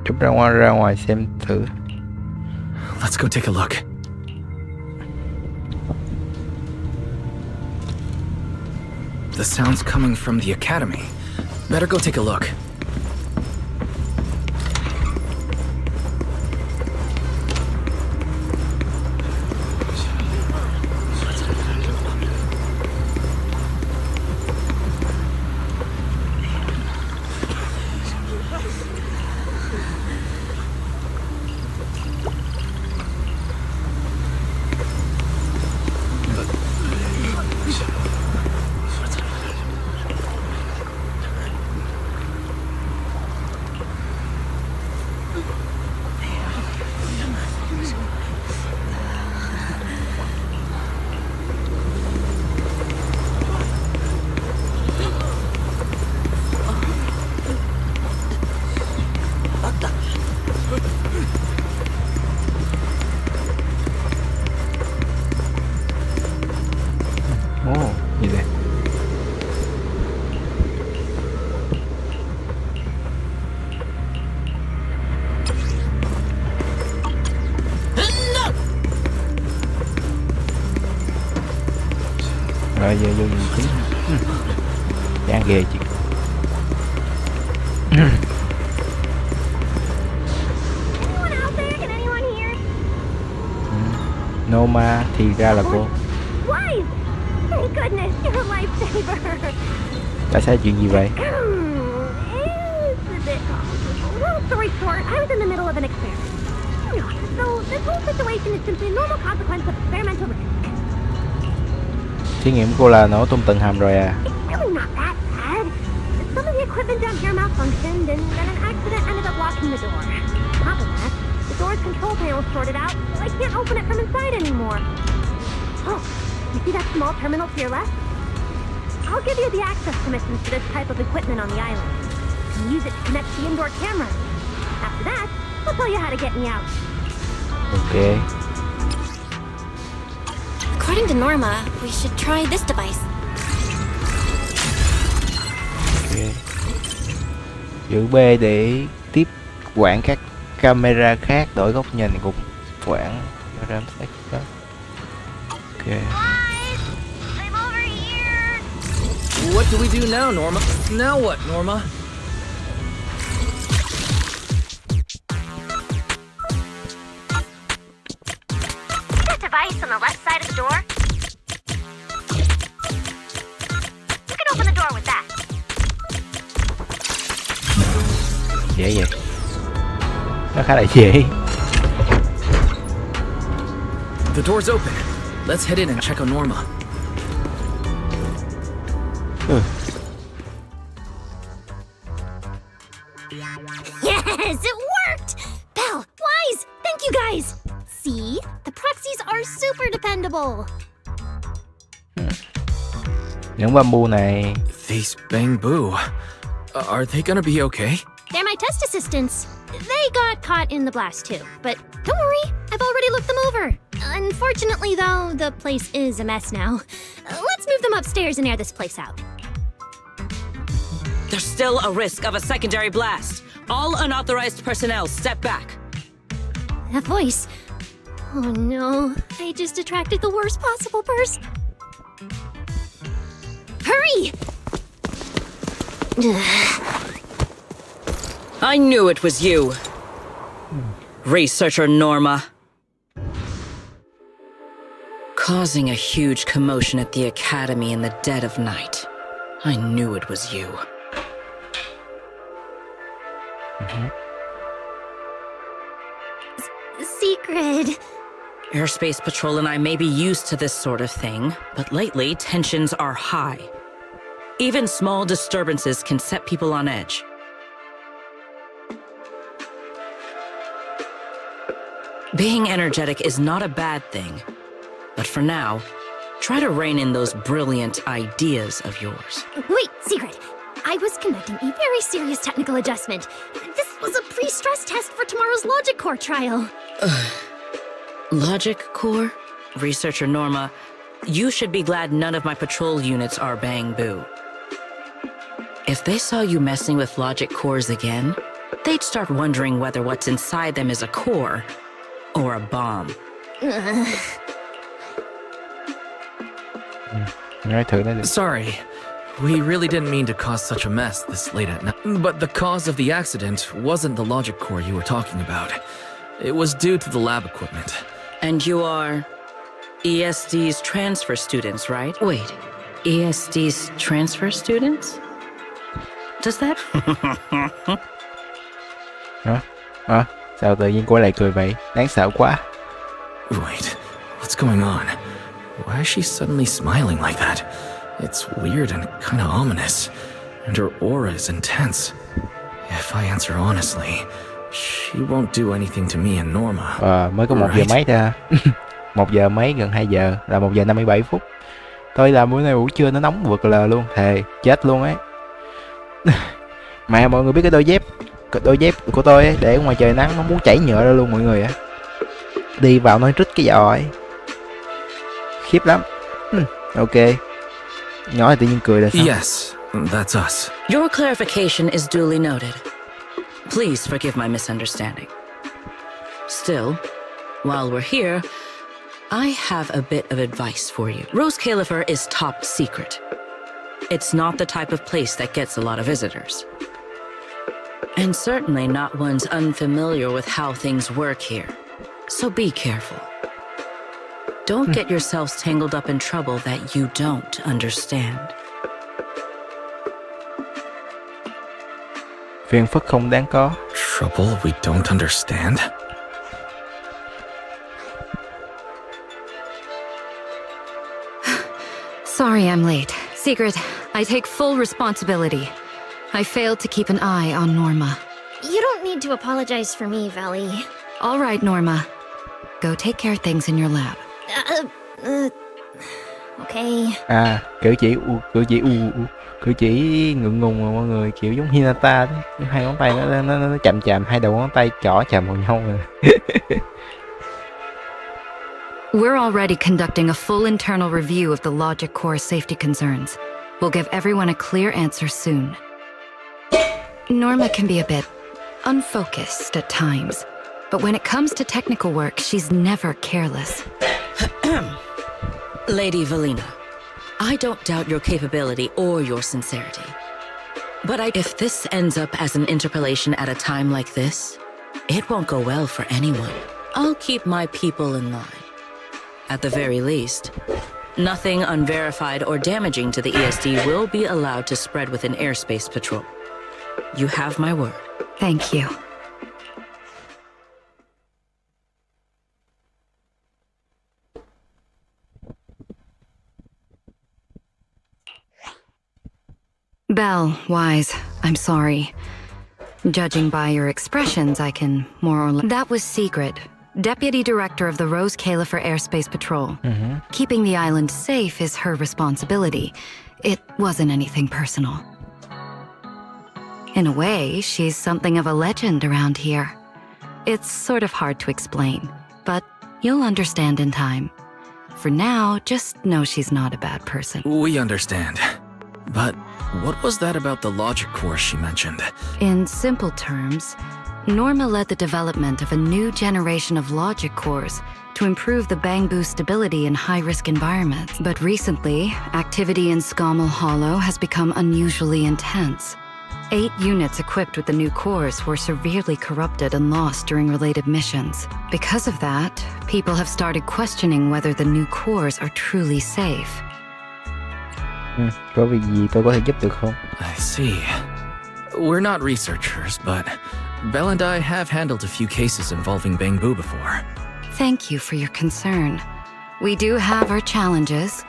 Speaker 1: Chúng ra ngoài xem thử.
Speaker 3: Let's go take a look. The sound's coming from the academy. Better go take a look.
Speaker 1: Gì đây? Rồi giờ vô nhìn chính. Chán ghê chị. Noma thì ra là cô.
Speaker 5: Wise! Thank goodness, you're a lifesaver!
Speaker 1: Tại sao chuyện gì vậy?
Speaker 5: It's a bit complicated. Long story short, I was in the middle of an experiment. So, this whole situation is simply a normal consequence of experimental risk.
Speaker 1: Thí nghiệm cô là nổ tung tầng hầm rồi à?
Speaker 5: It's really not that bad. Some of the equipment down here malfunctioned, and then an accident ended up locking the door. On top of that, the door's control panel sorted out, so I can't open it from inside anymore. Oh, you see that small terminal to your left? I'll give you the access permissions for this type of equipment on the island. You can use it to connect the indoor cameras. After that, I'll tell you how to get me out.
Speaker 1: Ok.
Speaker 2: According to Norma, we should try this device.
Speaker 1: Ok. Giữ B để tiếp quản các camera khác, đổi góc nhìn cũng quản RAM đó. Ok.
Speaker 5: I'm over here!
Speaker 3: What do we do now, Norma? Now what, Norma?
Speaker 5: That device on the left side of the door? You can open the door with that.
Speaker 1: Dễ vậy. Nó khá là dễ.
Speaker 3: The door's open. Let's head in and check on Norma.
Speaker 5: Yes, it worked! Belle, Wise, thank you guys! See? The proxies are super dependable.
Speaker 1: Những bamboo này.
Speaker 3: These bamboo. Are they gonna be okay?
Speaker 5: They're my test assistants. They got caught in the blast too, but don't worry, I've already looked them over. Unfortunately though, the place is a mess now. Let's move them upstairs and air this place out.
Speaker 12: There's still a risk of a secondary blast. All unauthorized personnel step back.
Speaker 5: That voice. Oh no, I just attracted the worst possible person. Hurry!
Speaker 12: I knew it was you. Researcher Norma. Causing a huge commotion at the academy in the dead of night. I knew it was you.
Speaker 5: Secret.
Speaker 12: Airspace Patrol and I may be used to this sort of thing, but lately tensions are high. Even small disturbances can set people on edge. Being energetic is not a bad thing, but for now, try to rein in those brilliant ideas of yours.
Speaker 5: Wait, Secret. I was conducting a very serious technical adjustment. This was a pre-stress test for tomorrow's Logic Core trial.
Speaker 12: Logic Core? Researcher Norma, you should be glad none of my patrol units are bang-boo. If they saw you messing with Logic Cores again, they'd start wondering whether what's inside them is a core or a bomb.
Speaker 3: Sorry. We really didn't mean to cause such a mess this late at night. But the cause of the accident wasn't the logic core you were talking about. It was due to the lab equipment.
Speaker 12: And you are ESD's transfer students, right? Wait, ESD's transfer students? Does that...
Speaker 1: Hả? Sao tự nhiên cô lại cười vậy? Đáng sợ quá.
Speaker 3: Wait, what's going on? Why is she suddenly smiling like that? It's weird and kind of ominous, and her aura is intense. If I answer honestly, she won't do anything to me and Norma.
Speaker 1: Mới có 1 giờ mấy ta. 1 giờ mấy, gần 2 giờ, là 1 giờ 57 phút. Tôi làm bữa nay buổi trưa nó nóng vượt lờ luôn, thề, chết luôn ấy. Mà mọi người biết cái đôi dép của tôi ấy, để ngoài trời nắng nó muốn chảy nhựa ra luôn mọi người á. Đi vào nó rít cái giò ấy. Khiếp lắm. Ok. Nhỏ thì tự nhiên cười là sao?
Speaker 3: Yes, that's us.
Speaker 12: Your clarification is duly noted. Please forgive my misunderstanding. Still, while we're here, I have a bit of advice for you. Rose Califer is top secret. It's not the type of place that gets a lot of visitors. And certainly not ones unfamiliar with how things work here. So be careful. Don't get yourselves tangled up in trouble that you don't understand.
Speaker 1: Phiền phức không đáng có.
Speaker 3: Trouble we don't understand?
Speaker 8: Sorry I'm late. Secret, I take full responsibility. I failed to keep an eye on Norma.
Speaker 5: You don't need to apologize for me, Valley.
Speaker 8: All right, Norma. Go take care of things in your lab.
Speaker 5: Okay.
Speaker 1: Cử chỉ ngượng ngùng mà mọi người, kiểu giống Hinata đấy. Hai ngón tay nó chạm, hai đầu ngón tay trỏ chạm vào nhau rồi.
Speaker 8: We're already conducting a full internal review of the logic core safety concerns. We'll give everyone a clear answer soon. Norma can be a bit unfocused at times, but when it comes to technical work, she's never careless.
Speaker 12: Lady Valina, I don't doubt your capability or your sincerity. But if this ends up as an interpolation at a time like this, it won't go well for anyone. I'll keep my people in line. At the very least, nothing unverified or damaging to the ESD will be allowed to spread within airspace patrol. You have my word.
Speaker 8: Thank you. Belle, Wise, I'm sorry. Judging by your expressions, I can more or less... That was Secret, Deputy Director of the Rose Califer Airspace Patrol. Keeping the island safe is her responsibility. It wasn't anything personal. In a way, she's something of a legend around here. It's sort of hard to explain, but you'll understand in time. For now, just know she's not a bad person.
Speaker 3: We understand. But what was that about the logic course she mentioned?
Speaker 8: In simple terms, Norma led the development of a new generation of logic cores to improve the Bangbu stability in high-risk environments. But recently, activity in Scommel Hollow has become unusually intense. 8 units equipped with the new cores were severely corrupted and lost during related missions. Because of that, people have started questioning whether the new cores are truly safe.
Speaker 1: Có việc gì tôi có thể giúp được không?
Speaker 3: I see. We're not researchers, but Belle and I have handled a few cases involving Bangbu before.
Speaker 8: Thank you for your concern. We do have our challenges,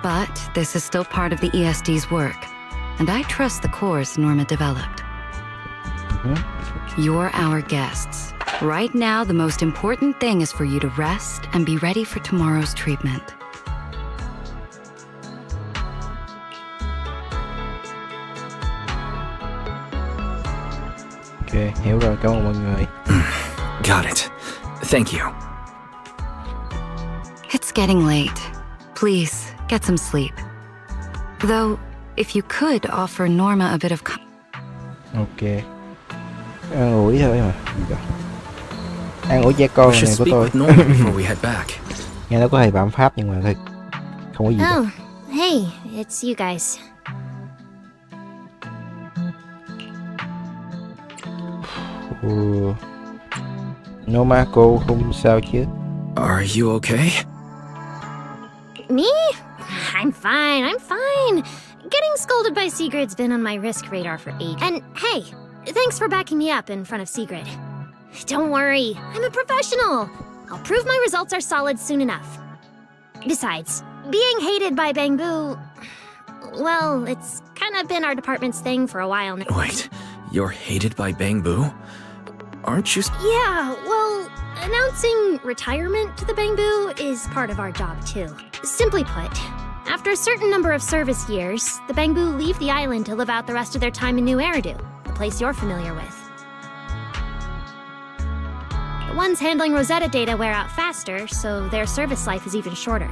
Speaker 8: but this is still part of the ESD's work, and I trust the cores Norma developed. You're our guests. Right now, the most important thing is for you to rest and be ready for tomorrow's treatment.
Speaker 1: Ok, hiểu rồi, cảm ơn mọi người.
Speaker 3: Got it. Thank you.
Speaker 8: It's getting late. Please, get some sleep. Though, if you could offer Norma a bit of...
Speaker 1: Ok. An ủi thôi mà. An ủi cha con này của tôi. Nghe nó có hơi phạm pháp nhưng mà thôi. Không có gì đâu.
Speaker 5: Oh, hey, it's you guys.
Speaker 1: Norma, cô không sao chứ?
Speaker 3: Are you okay?
Speaker 5: Me? I'm fine. Getting scolded by Sigrid's been on my risk radar for ages. And hey, thanks for backing me up in front of Sigrid. Don't worry, I'm a professional. I'll prove my results are solid soon enough. Besides, being hated by Bangbu, well, it's kind of been our department's thing for a while now.
Speaker 3: Wait, you're hated by Bangbu? Aren't you?
Speaker 5: Yeah, well, announcing retirement to the Bangbu is part of our job too. Simply put, after a certain number of service years, the Bangbu leave the island to live out the rest of their time in New Eridu, the place you're familiar with. The ones handling Rosetta data wear out faster, so their service life is even shorter.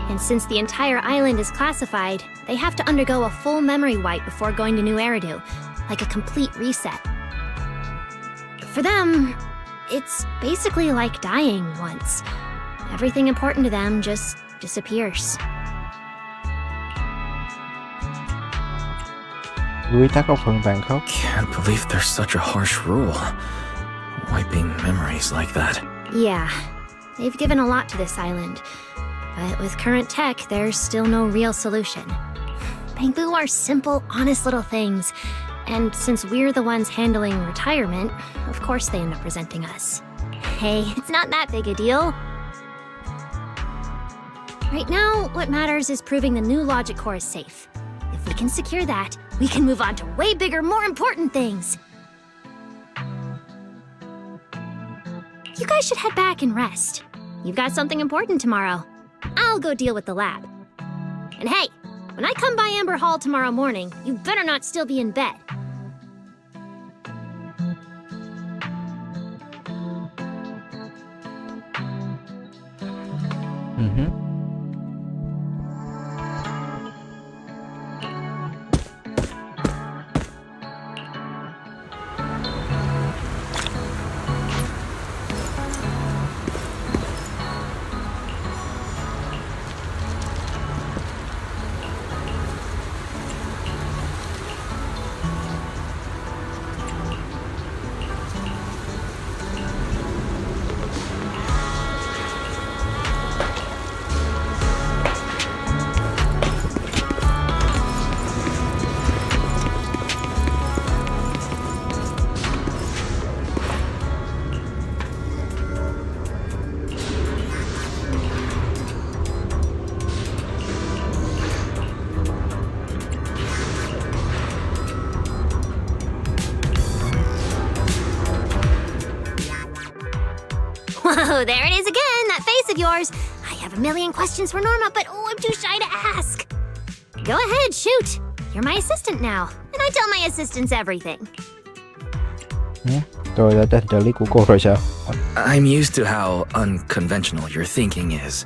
Speaker 5: And since the entire island is classified, they have to undergo a full memory wipe before going to New Eridu, like a complete reset. For them, it's basically like dying once. Everything important to them just disappears.
Speaker 1: Quy tắc có phần tàn khốc.
Speaker 3: Can't believe there's such a harsh rule. Wiping memories like that.
Speaker 5: Yeah, they've given a lot to this island. But with current tech, there's still no real solution. Bangbu are simple, honest little things. And since we're the ones handling retirement, of course they end up resenting us. Hey, it's not that big a deal. Right now, what matters is proving the new logic core is safe. If we can secure that, we can move on to way bigger, more important things. You guys should head back and rest. You've got something important tomorrow. I'll go deal with the lab. And hey, when I come by Amber Hall tomorrow morning, you better not still be in bed. Oh, there it is again, that face of yours. I have a million questions for Norma, but I'm too shy to ask. Go ahead, shoot. You're my assistant now, and I tell my assistants everything.
Speaker 1: Tôi đã tên trợ lý của cô rồi sao?
Speaker 3: I'm used to how unconventional your thinking is,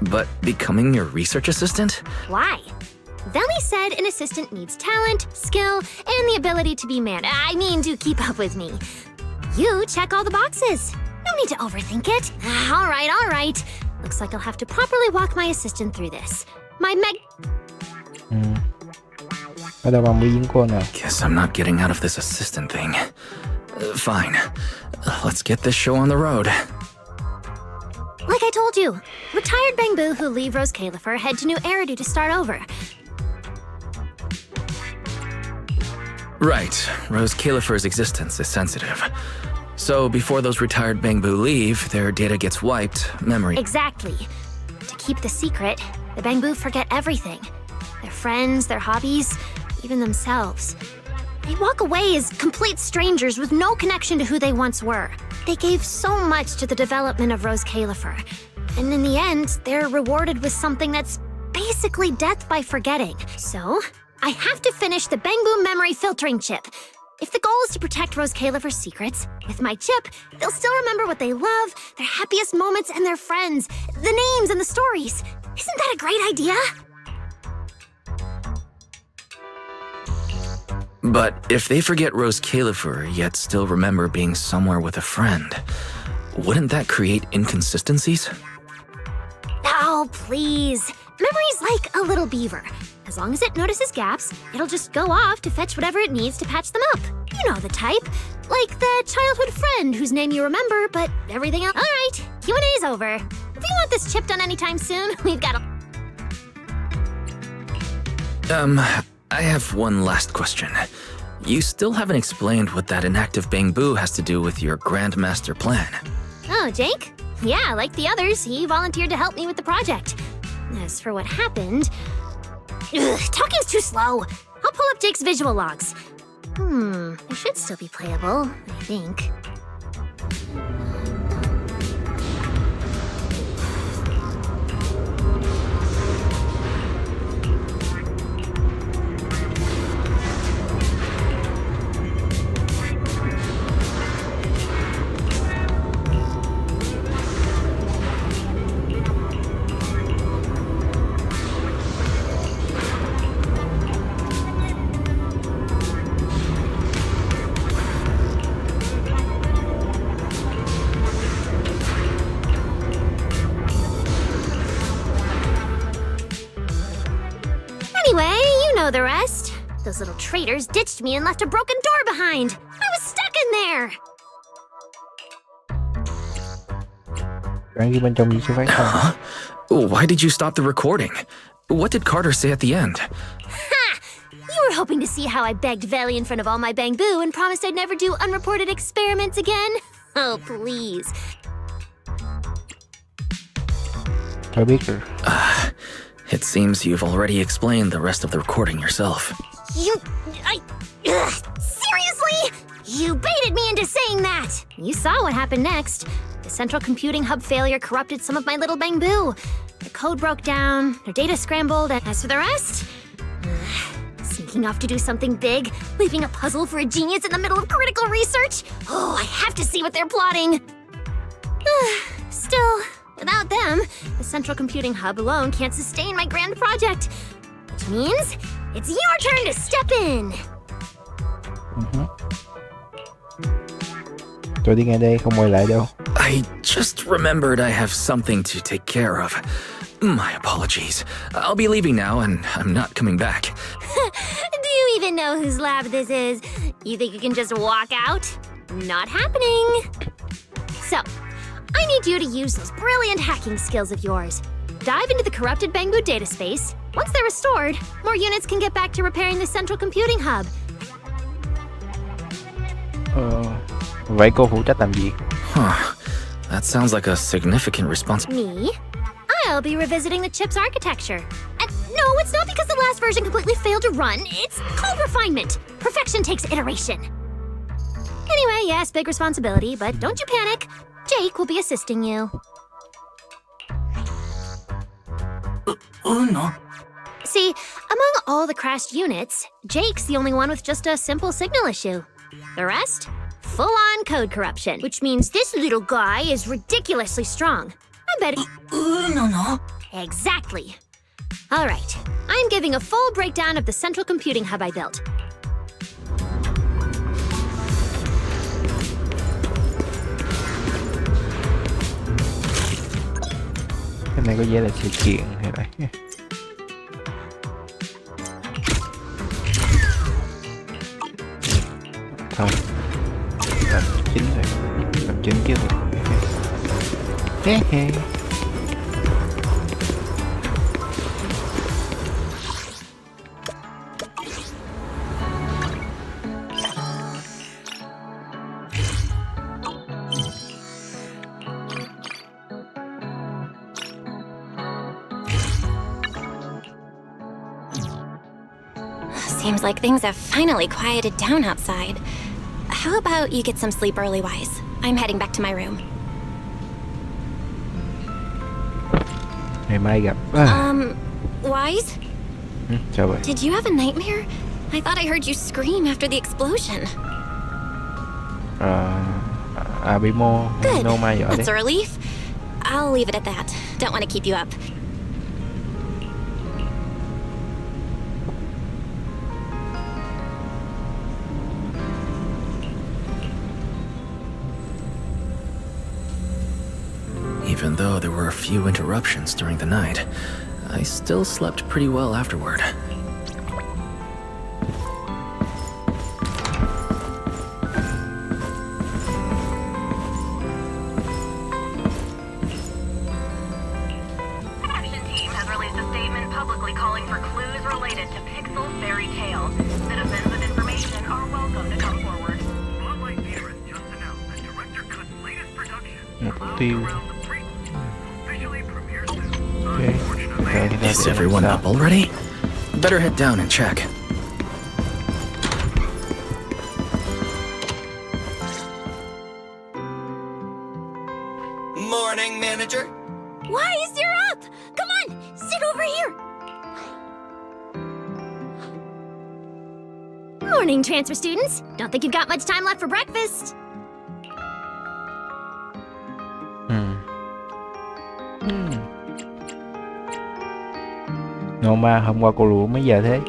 Speaker 3: but becoming your research assistant?
Speaker 5: Why? Veli said an assistant needs talent, skill, and the ability to be to keep up with me. You check all the boxes. No need to overthink it. All right. Looks like I'll have to properly walk my assistant through this.
Speaker 1: Bắt đầu bằng biến cô nào.
Speaker 3: Guess I'm not getting out of this assistant thing. Fine. Let's get this show on the road.
Speaker 5: Like I told you, retired Bangbu who leave Rose Califer head to New Eridu to start over.
Speaker 3: Right. Rose Califer's existence is sensitive. So before those retired Bangbu leave, their data gets wiped, memory...
Speaker 5: Exactly. To keep the secret, the Bangbu forget everything. Their friends, their hobbies, even themselves. They walk away as complete strangers with no connection to who they once were. They gave so much to the development of Rose Califer. And in the end, they're rewarded with something that's basically death by forgetting. So, I have to finish the Bangbu memory filtering chip. If the goal is to protect Rose Califer's secrets, with my chip, they'll still remember what they love, their happiest moments and their friends, the names and the stories. Isn't that a great idea?
Speaker 3: But if they forget Rose Califer, yet still remember being somewhere with a friend, wouldn't that create inconsistencies?
Speaker 5: Oh, please. Memory's like a little beaver. As long as it notices gaps, it'll just go off to fetch whatever it needs to patch them up. You know the type. Like the childhood friend whose name you remember, but everything else... All right, Q&A's over. If you want this chip done anytime soon, we've got
Speaker 3: I have one last question. You still haven't explained what that inactive Bangbu has to do with your Grandmaster plan.
Speaker 5: Oh, Jake? Yeah, like the others, he volunteered to help me with the project. As for what happened... talking's too slow. I'll pull up Jake's visual logs. It should still be playable, I think. Anyway, you know the rest. Those little traitors ditched me and left a broken door behind. I was stuck in there.
Speaker 3: Why did you stop the recording? What did Carter say at the end?
Speaker 5: Ha! You were hoping to see how I begged Veli in front of all my Bangbu and promised I'd never do unreported experiments again? Oh, please.
Speaker 3: It seems you've already explained the rest of the recording yourself.
Speaker 5: Seriously? You baited me into saying that! You saw what happened next. The central computing hub failure corrupted some of my little Bangbu. Their code broke down, their data scrambled, and as for the rest... sneaking off to do something big, leaving a puzzle for a genius in the middle of critical research? Oh, I have to see what they're plotting! Still... without them, the central computing hub alone can't sustain my grand project. Which means, it's your turn to step in!
Speaker 1: Tôi đi ngay đây, không quay lại đâu.
Speaker 3: I just remembered I have something to take care of. My apologies. I'll be leaving now, and I'm not coming back.
Speaker 5: Do you even know whose lab this is? You think you can just walk out? Not happening! So, I need you to use those brilliant hacking skills of yours. Dive into the corrupted Bangbu data space. Once they're restored, more units can get back to repairing the central computing hub.
Speaker 1: Vậy cô phụ trách làm gì?
Speaker 3: That sounds like a significant responsibility.
Speaker 5: Me? I'll be revisiting the chip's architecture. And no, it's not because the last version completely failed to run. It's called refinement. Perfection takes iteration. Anyway, yes, big responsibility, but don't you panic. Jake will be assisting you.
Speaker 9: No.
Speaker 5: See, among all the crashed units, Jake's the only one with just a simple signal issue. The rest? Full-on code corruption, which means this little guy is ridiculously strong. I bet
Speaker 10: No.
Speaker 5: Exactly. All right, I'm giving a full breakdown of the central computing hub I built.
Speaker 1: Cái này có vẻ là sự kiện hay vậy. Thôi, làm chính rồi, làm chính trước rồi. He he.
Speaker 2: Seems like things have finally quieted down outside. How about you get some sleep early, Wise? I'm heading back to my room.
Speaker 1: Ngày mai gặp.
Speaker 2: Wise?
Speaker 1: Chào bạn.
Speaker 2: Did you have a nightmare? I thought I heard you scream after the explosion.
Speaker 1: Bị
Speaker 2: Good.
Speaker 1: nô mai giỏi đấy.
Speaker 2: That's a relief. I'll leave it at that. Don't want to keep you up.
Speaker 3: Even though there were a few interruptions during the night, I still slept pretty well afterward.
Speaker 13: Action team has released a statement publicly calling for clues related to Pixel's fairy tale. Citizens with information are welcome to come forward. Spotlight Viewers just announced that Director Cut's latest production,
Speaker 1: Mục tiêu.
Speaker 3: Is everyone up already? Better head down and check.
Speaker 4: Morning, manager.
Speaker 5: Wise, you're up! Come on, sit over here! Morning, transfer students. Don't think you've got much time left for breakfast.
Speaker 1: Nô ma, hôm qua cô lũ mấy giờ thế?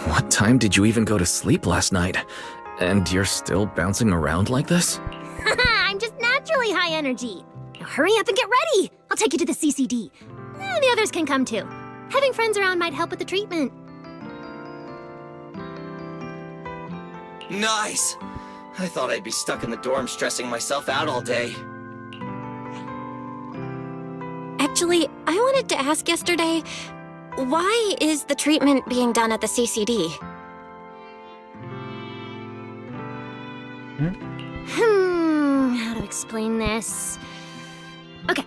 Speaker 3: What time did you even go to sleep last night? And you're still bouncing around like this?
Speaker 5: I'm just naturally high energy. Now hurry up and get ready. I'll take you to the CCD. The others can come too. Having friends around might help with the treatment.
Speaker 4: Nice. I thought I'd be stuck in the dorm stressing myself out all day.
Speaker 2: Actually, I wanted to ask yesterday, why is the treatment being done at the CCD?
Speaker 5: How to explain this? Okay,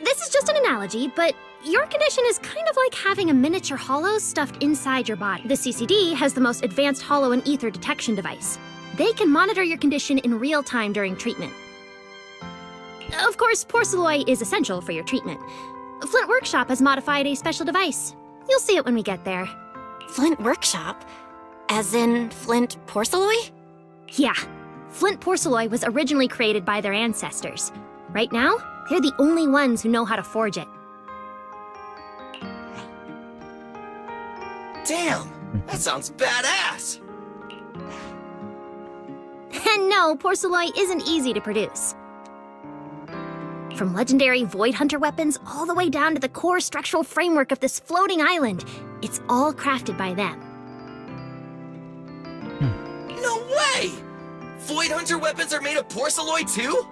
Speaker 5: this is just an analogy, but your condition is kind of like having a miniature hollow stuffed inside your body. The CCD has the most advanced hollow and ether detection device. They can monitor your condition in real time during treatment. Of course, porcelloi is essential for your treatment. Flint Workshop has modified a special device. You'll see it when we get there.
Speaker 2: Flint Workshop? As in Flint Porcelloi?
Speaker 5: Yeah. Flint porcelloi was originally created by their ancestors. Right now, they're the only ones who know how to forge it.
Speaker 4: Damn, that sounds badass.
Speaker 5: And no, porcelloi isn't easy to produce. From legendary Void Hunter weapons all the way down to the core structural framework of this floating island, it's all crafted by them.
Speaker 4: No way! Void Hunter weapons are made of porcelloi too?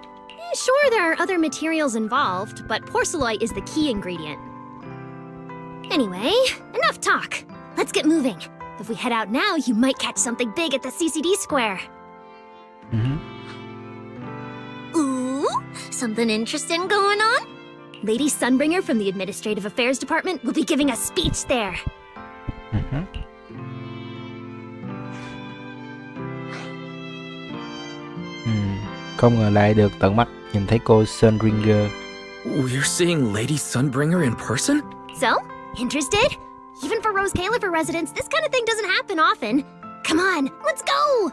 Speaker 5: Sure, there are other materials involved, but porcelloi is the key ingredient. Anyway, enough talk. Let's get moving. If we head out now, you might catch something big at the CCD square.
Speaker 7: Ooh, something interesting going on?
Speaker 5: Lady Sunbringer from the Administrative Affairs Department will be giving a speech there.
Speaker 1: Không ngờ lại được tận mắt nhìn thấy cô Sunbringer.
Speaker 3: We're seeing Lady Sunbringer in person?
Speaker 5: So, interested? Even for Rose Califer residents, this kind of thing doesn't happen often. Come on, let's go!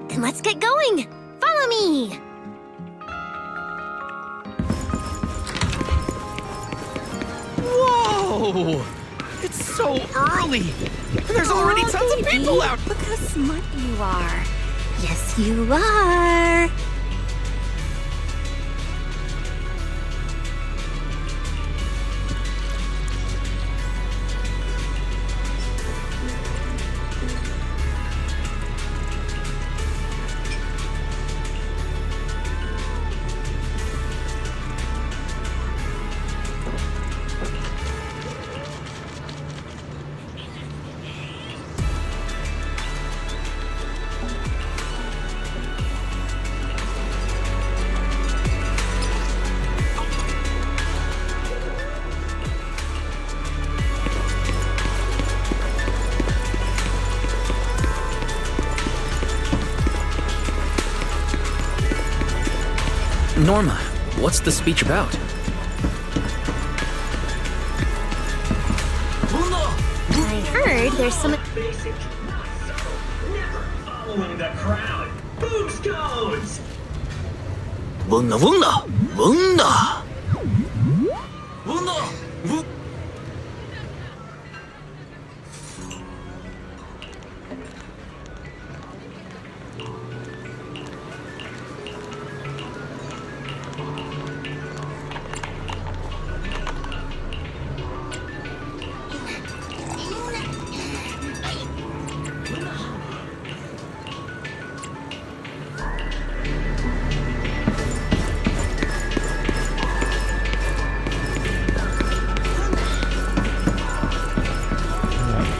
Speaker 5: Then let's get going! Follow me!
Speaker 4: Whoa! It's so early! There's already tons of people out!
Speaker 5: Look how smart you are. Yes, you are.
Speaker 3: Norma, what's the speech about?
Speaker 5: I heard there's some...
Speaker 11: Following the crowd. Boobs goes!
Speaker 6: Wunda, wunda, wunda.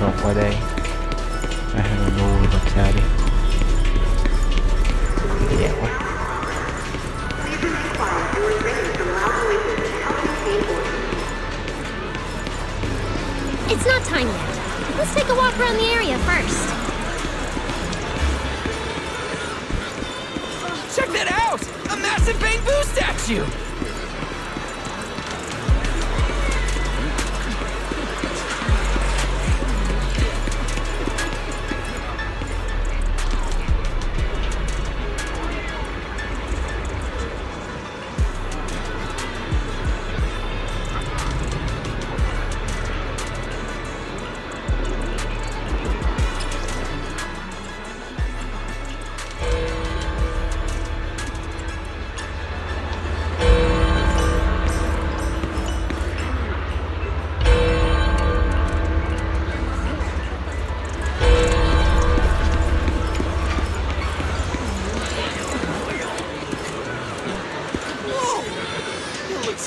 Speaker 1: Vòng qua đây. Ngu làm sao đi. Dạ quá.
Speaker 5: It's not time yet. Let's take a walk around the area first.
Speaker 4: Check that out! A massive bamboo statue!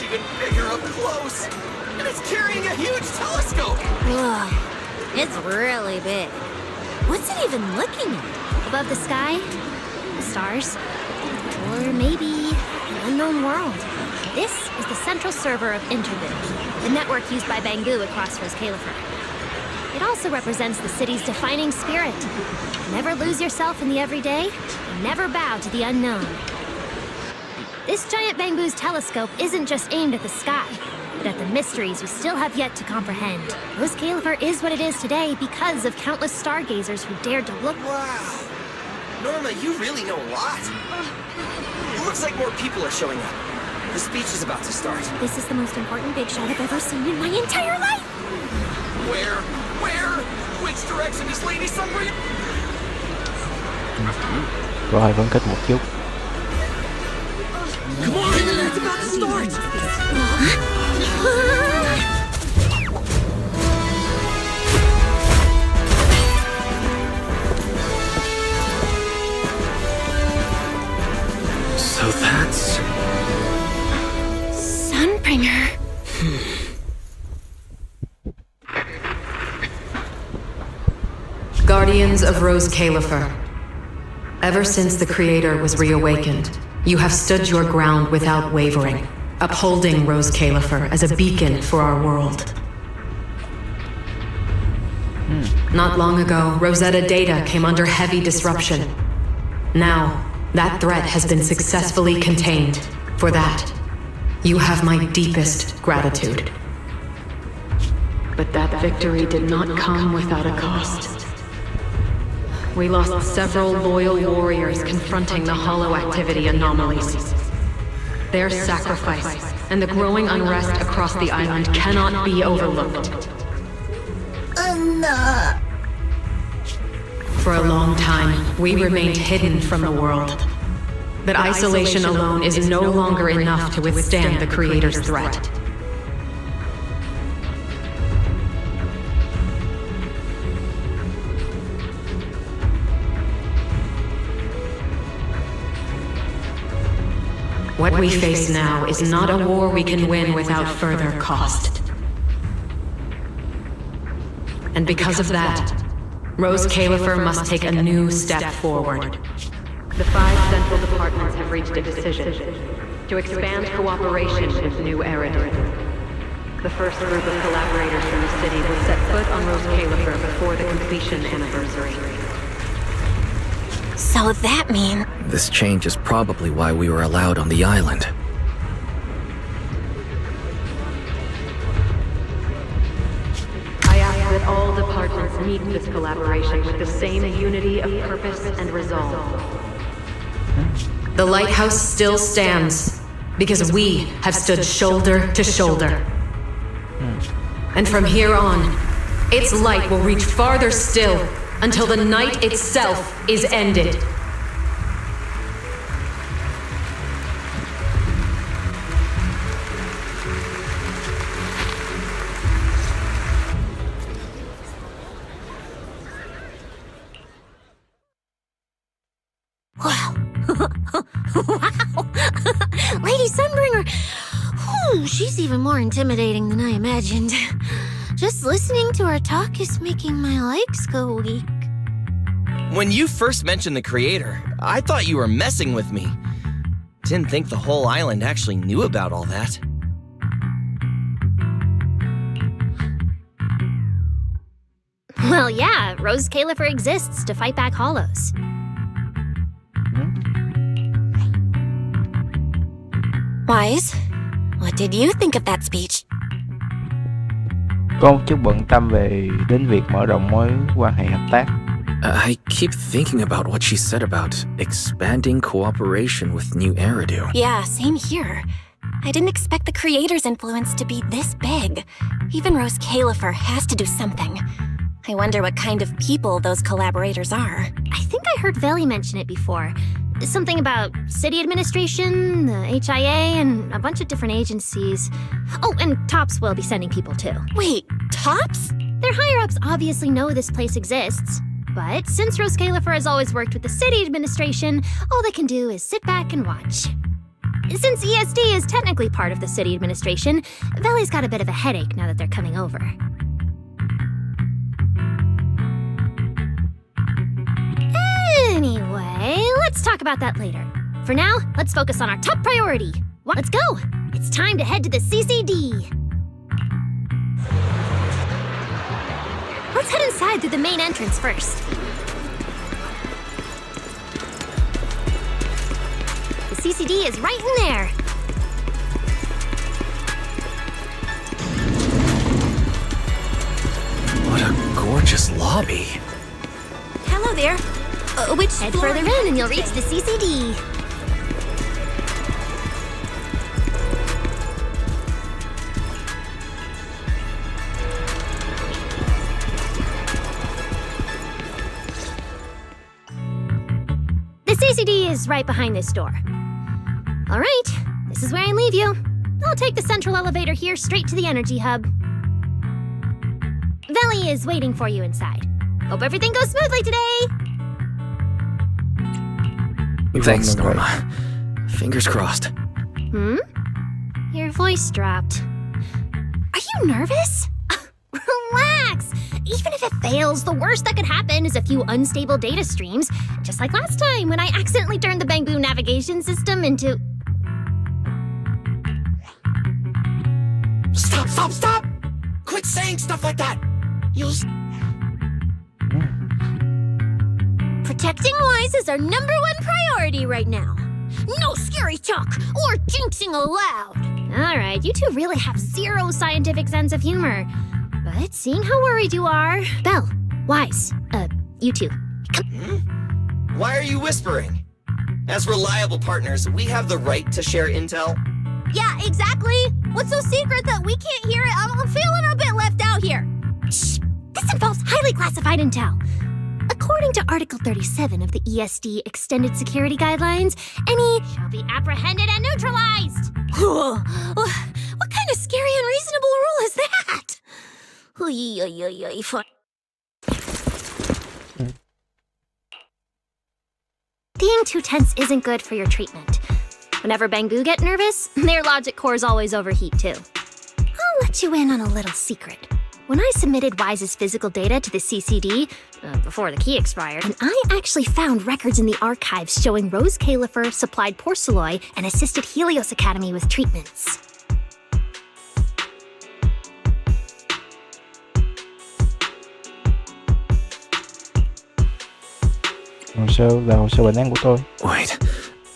Speaker 4: Even bigger up close! And it's carrying a huge telescope!
Speaker 5: Ugh, it's really big. What's it even looking at? Above the sky? The stars? Or maybe an unknown world? This is the central server of Interbid, the network used by Bangu across Rose Califer. It also represents the city's defining spirit. Never lose yourself in the everyday, and never bow to the unknown. This giant Bangu's telescope isn't just aimed at the sky, but at the mysteries we still have yet to comprehend. Rose Califer is what it is today because of countless stargazers who dared to look...
Speaker 4: Wow! Norma, you really know a lot. It looks like more people are showing up. The speech is about to start.
Speaker 5: This is the most important big shot I've ever seen in my entire life!
Speaker 4: Where? Which direction is Lady Sunbringer?
Speaker 1: Có hơi phân cách một chút.
Speaker 4: Come on! It's about to start!
Speaker 3: So that's...
Speaker 2: Sunbringer.
Speaker 14: Guardians of Rose Califer. Ever since the Creator was reawakened, you have stood your ground without wavering, upholding Rose Califer as a beacon for our world. Not long ago, Rosetta data came under heavy disruption. Now, that threat has been successfully contained. For that, you have my deepest gratitude. But that victory did not come without a cost. We lost several loyal warriors confronting the hollow activity anomalies. Their sacrifice and the growing unrest across the island cannot be overlooked. For a long time, we remained hidden from the world. But isolation alone is no longer enough to withstand the Creator's threat. What we face now is not a war we can win without further cost. And because of that, Rose Califer must take a new step forward. The 5 central departments have reached a decision to expand cooperation with New Eridu. The first group of collaborators from the city will set foot on Rose Califer before the completion anniversary.
Speaker 2: So that means...
Speaker 3: This change is probably why we were allowed on the island.
Speaker 14: I ask that all departments meet this collaboration with the same unity of purpose and resolve. The lighthouse still stands because we have stood shoulder to shoulder. And from here on, its light will reach farther still until the night itself is ended.
Speaker 7: Wow. Wow. Lady Sunbringer. Whew, she's even more intimidating than I imagined. Just listening to her talk is making my legs go weak.
Speaker 15: When you first mentioned the Creator, I thought you were messing with me. Didn't think the whole island actually knew about all that.
Speaker 5: Well, yeah, Rose Califer exists to fight back hollows.
Speaker 2: Wise, what did you think of that speech?
Speaker 1: Có một chút bận tâm về đến việc mở rộng mối quan hệ hợp tác.
Speaker 3: I keep thinking about what she said about expanding cooperation with New Eridu.
Speaker 2: Yeah, same here. I didn't expect the Creator's influence to be this big. Even Rose Califer has to do something. I wonder what kind of people those collaborators are.
Speaker 5: I think I heard Veli mention it before. Something about city administration, the HIA, and a bunch of different agencies. Oh, and TOPS will be sending people too.
Speaker 2: Wait, TOPS?
Speaker 5: Their higher-ups obviously know this place exists. But since Rose Califer has always worked with the city administration, all they can do is sit back and watch. Since ESD is technically part of the city administration, Veli's got a bit of a headache now that they're coming over. Anyway, let's talk about that later. For now, let's focus on our top priority. Let's go! It's time to head to the CCD. Let's head inside through the main entrance first. The CCD is right in there.
Speaker 3: What a gorgeous lobby.
Speaker 2: Hello there. Which
Speaker 5: Head
Speaker 2: floor
Speaker 5: further in and you'll reach the CCD. The CCD is right behind this door. All right, this is where I leave you. I'll take the central elevator here straight to the energy hub. Veli is waiting for you inside. Hope everything goes smoothly today.
Speaker 3: Thanks, Norma. Fingers crossed.
Speaker 5: Your voice dropped. Are you nervous? Relax! Even if it fails, the worst that could happen is a few unstable data streams, just like last time when I accidentally turned the Bangbu navigation system into...
Speaker 4: Stop! Quit saying stuff like that!
Speaker 7: Protecting Wise is our #1 priority right now. No scary talk or jinxing allowed. All right, you two really have zero scientific sense of humor. But seeing how worried you are... Belle, Wise, you two.
Speaker 15: Why are you whispering? As reliable partners, we have the right to share intel.
Speaker 7: Yeah, exactly. What's so secret that we can't hear it? I'm feeling a bit left out here. Shh! This involves highly classified intel. According to Article 37 of the ESD Extended Security Guidelines, any shall be apprehended and neutralized. What kind of scary, unreasonable rule is that? Being too tense isn't good for your treatment. Whenever Bangbu get nervous, their logic cores always overheat too. I'll let you in on a little secret. When I submitted Wise's physical data to the CCD, before the key expired, and I actually found records in the archives showing Rose Califer supplied Porceloy and assisted Helios Academy with treatments.
Speaker 1: Hồ sơ là hồ sơ bệnh án của tôi.
Speaker 3: Wait,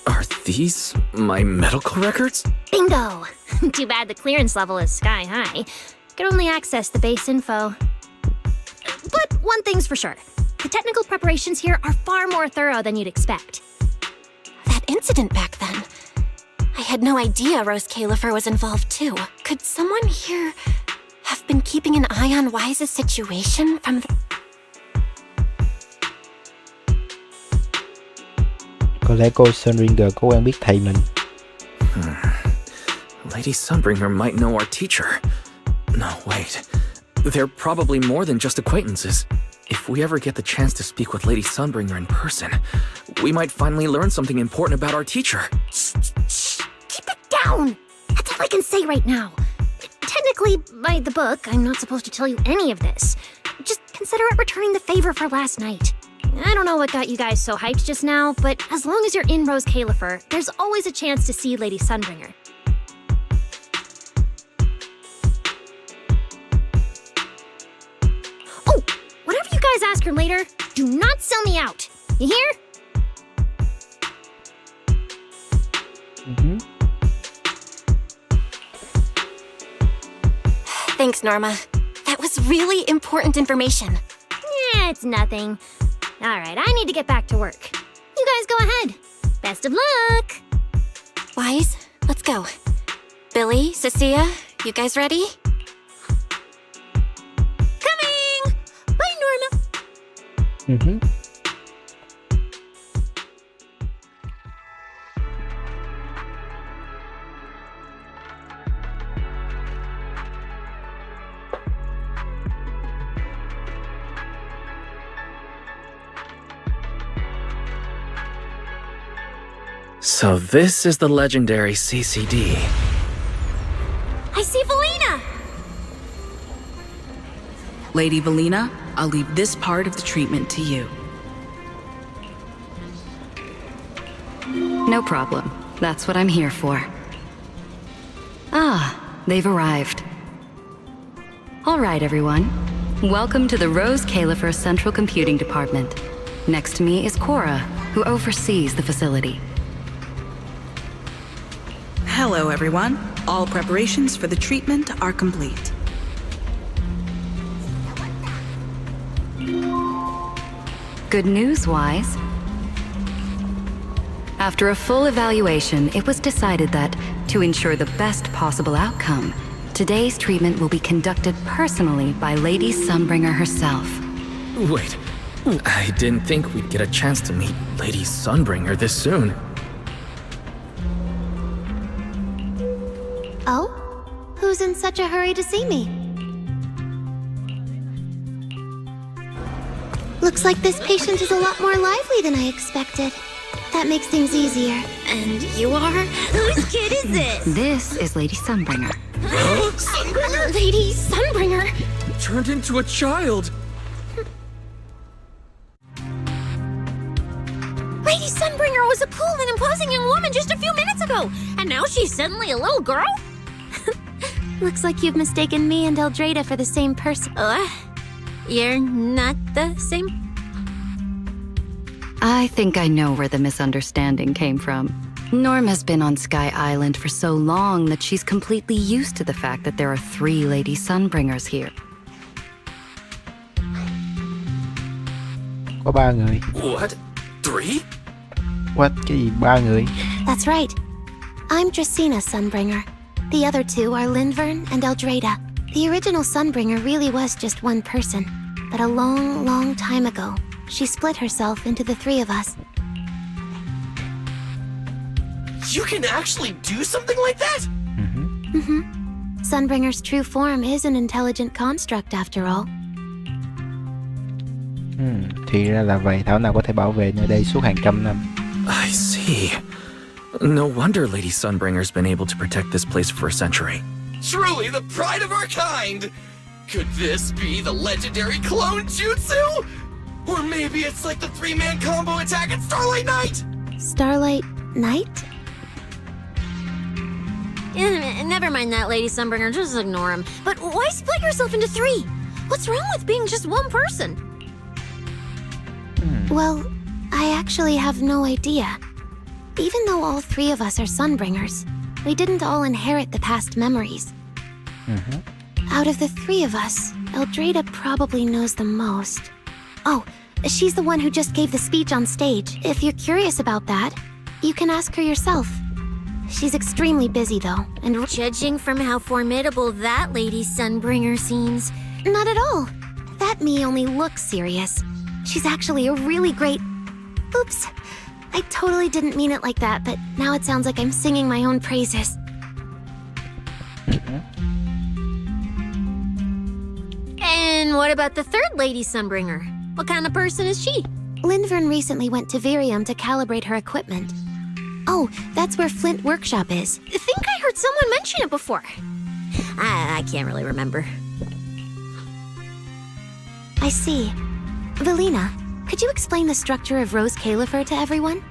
Speaker 3: are these my medical records?
Speaker 7: Bingo! Too bad the clearance level is sky high. Could only access the base info. But one thing's for sure. The technical preparations here are far more thorough than you'd expect.
Speaker 2: That incident back then. I had no idea Rose Califer was involved too. Could someone here have been keeping an eye on Wise's situation from the...
Speaker 1: Có lẽ cô Sunringer có quen biết thầy mình.
Speaker 3: Lady Sunbringer might know our teacher. No, wait. They're probably more than just acquaintances. If we ever get the chance to speak with Lady Sunbringer in person, we might finally learn something important about our teacher.
Speaker 7: Shh! Keep it down! That's all I can say right now. Technically, by the book, I'm not supposed to tell you any of this. Just consider it returning the favor for last night. I don't know what got you guys so hyped just now, but as long as you're in Rose Califer, there's always a chance to see Lady Sunbringer. Oh, whatever you guys ask her later, do not sell me out. You hear?
Speaker 2: Thanks, Norma. That was really important information.
Speaker 7: Yeah, it's nothing. All right, I need to get back to work. You guys go ahead. Best of luck.
Speaker 2: Wise, let's go. Billy, Cecilia, you guys ready?
Speaker 7: Coming! Bye, Norma.
Speaker 3: So this is the legendary CCD.
Speaker 7: I see Valina!
Speaker 12: Lady Valina, I'll leave this part of the treatment to you.
Speaker 8: No problem. That's what I'm here for. Ah, they've arrived. All right, everyone. Welcome to the Rose Califer Central Computing Department. Next to me is Cora, who oversees the facility.
Speaker 16: Hello, everyone. All preparations for the treatment are complete.
Speaker 8: Good news, Wise. After a full evaluation, it was decided that, to ensure the best possible outcome, today's treatment will be conducted personally by Lady Sunbringer herself.
Speaker 3: Wait, I didn't think we'd get a chance to meet Lady Sunbringer this soon.
Speaker 5: Oh? Who's in such a hurry to see me? Looks like this patient is a lot more lively than I expected. That makes things easier.
Speaker 2: And you are?
Speaker 7: Whose kid is this?
Speaker 8: This is Lady Sunbringer.
Speaker 2: Sunbringer? Lady Sunbringer?
Speaker 3: Turned into a child.
Speaker 7: Lady Sunbringer was a cool and imposing young woman just a few minutes ago, and now she's suddenly a little girl?
Speaker 5: Looks like you've mistaken me and Eldrada for the same person.
Speaker 7: You're not the same?
Speaker 8: I think I know where the misunderstanding came from. Norm has been on Sky Island for so long that she's completely used to the fact that there are 3 Lady Sunbringers here.
Speaker 1: Có 3 người.
Speaker 6: What? 3?
Speaker 1: What? Cái gì 3 người?
Speaker 7: That's right. I'm Dracaena Sunbringer. The other 2 are Linvern and Eldrada. The original Sunbringer really was just one person, but a long, long time ago, she split herself into the 3 of us.
Speaker 4: You can actually do something like that?
Speaker 7: Sunbringer's true form is an intelligent construct after all.
Speaker 1: Thì ra là vậy, thảo nào có thể bảo vệ nơi đây suốt hàng trăm năm.
Speaker 6: I see. No wonder Lady Sunbringer's been able to protect this place for a century.
Speaker 4: Truly the pride of our kind! Could this be the legendary clone jutsu? Or maybe it's like the 3-man combo attack at Starlight Night?
Speaker 7: Starlight Night? Never mind that, Lady Sunbringer, just ignore him. But why split yourself into 3? What's wrong with being just one person? Well, I actually have no idea. Even though all 3 of us are Sunbringers, we didn't all inherit the past memories. Out of the 3 of us, Eldrada probably knows the most. Oh, she's the one who just gave the speech on stage. If you're curious about that, you can ask her yourself. She's extremely busy though, and judging from how formidable that Lady Sunbringer seems, not at all. That me only looks serious. She's actually a really great... Oops. I totally didn't mean it like that, but now it sounds like I'm singing my own praises. And what about the 3rd Lady Sunbringer? What kind of person is she? Linvern recently went to Virium to calibrate her equipment. Oh, that's where Flint Workshop is. I think I heard someone mention it before. I can't really remember. I see. Valina, could you explain the structure of Rose Califer to everyone?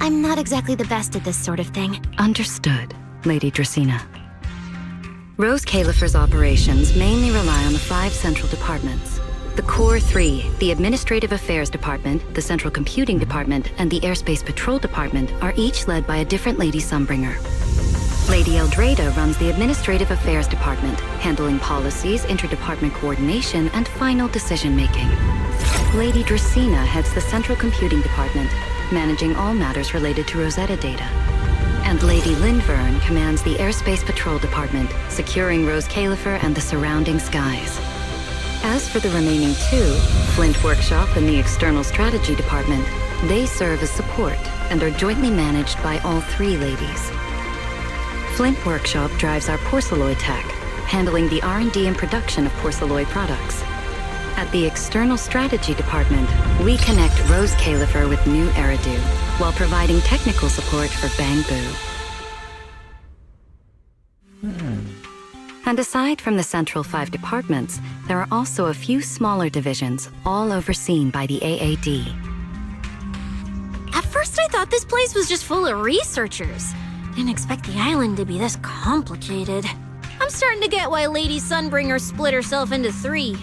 Speaker 7: I'm not exactly the best at this sort of thing.
Speaker 8: Understood, Lady Dracaena. Rose Califer's operations mainly rely on the 5 central departments. The Core 3, the Administrative Affairs Department, the Central Computing Department, and the Airspace Patrol Department are each led by a different Lady Sunbringer. Lady Eldrada runs the Administrative Affairs Department, handling policies, interdepartment coordination, and final decision-making. Lady Dracaena heads the Central Computing Department, managing all matters related to Rosetta data. And Lady Linvern commands the Airspace Patrol Department, securing Rose Califer and the surrounding skies. As for the remaining 2, Flint Workshop and the External Strategy Department, they serve as support and are jointly managed by all 3 ladies. Flint Workshop drives our porcelloid tech, handling the R&D and production of porcelloid products. At the External Strategy Department, we connect Rose Califer with new Eridu, while providing technical support for Bangbu. And aside from the central 5 departments, there are also a few smaller divisions, all overseen by the AAD.
Speaker 7: At first I thought this place was just full of researchers. Didn't expect the island to be this complicated. I'm starting to get why Lady Sunbringer split herself into 3.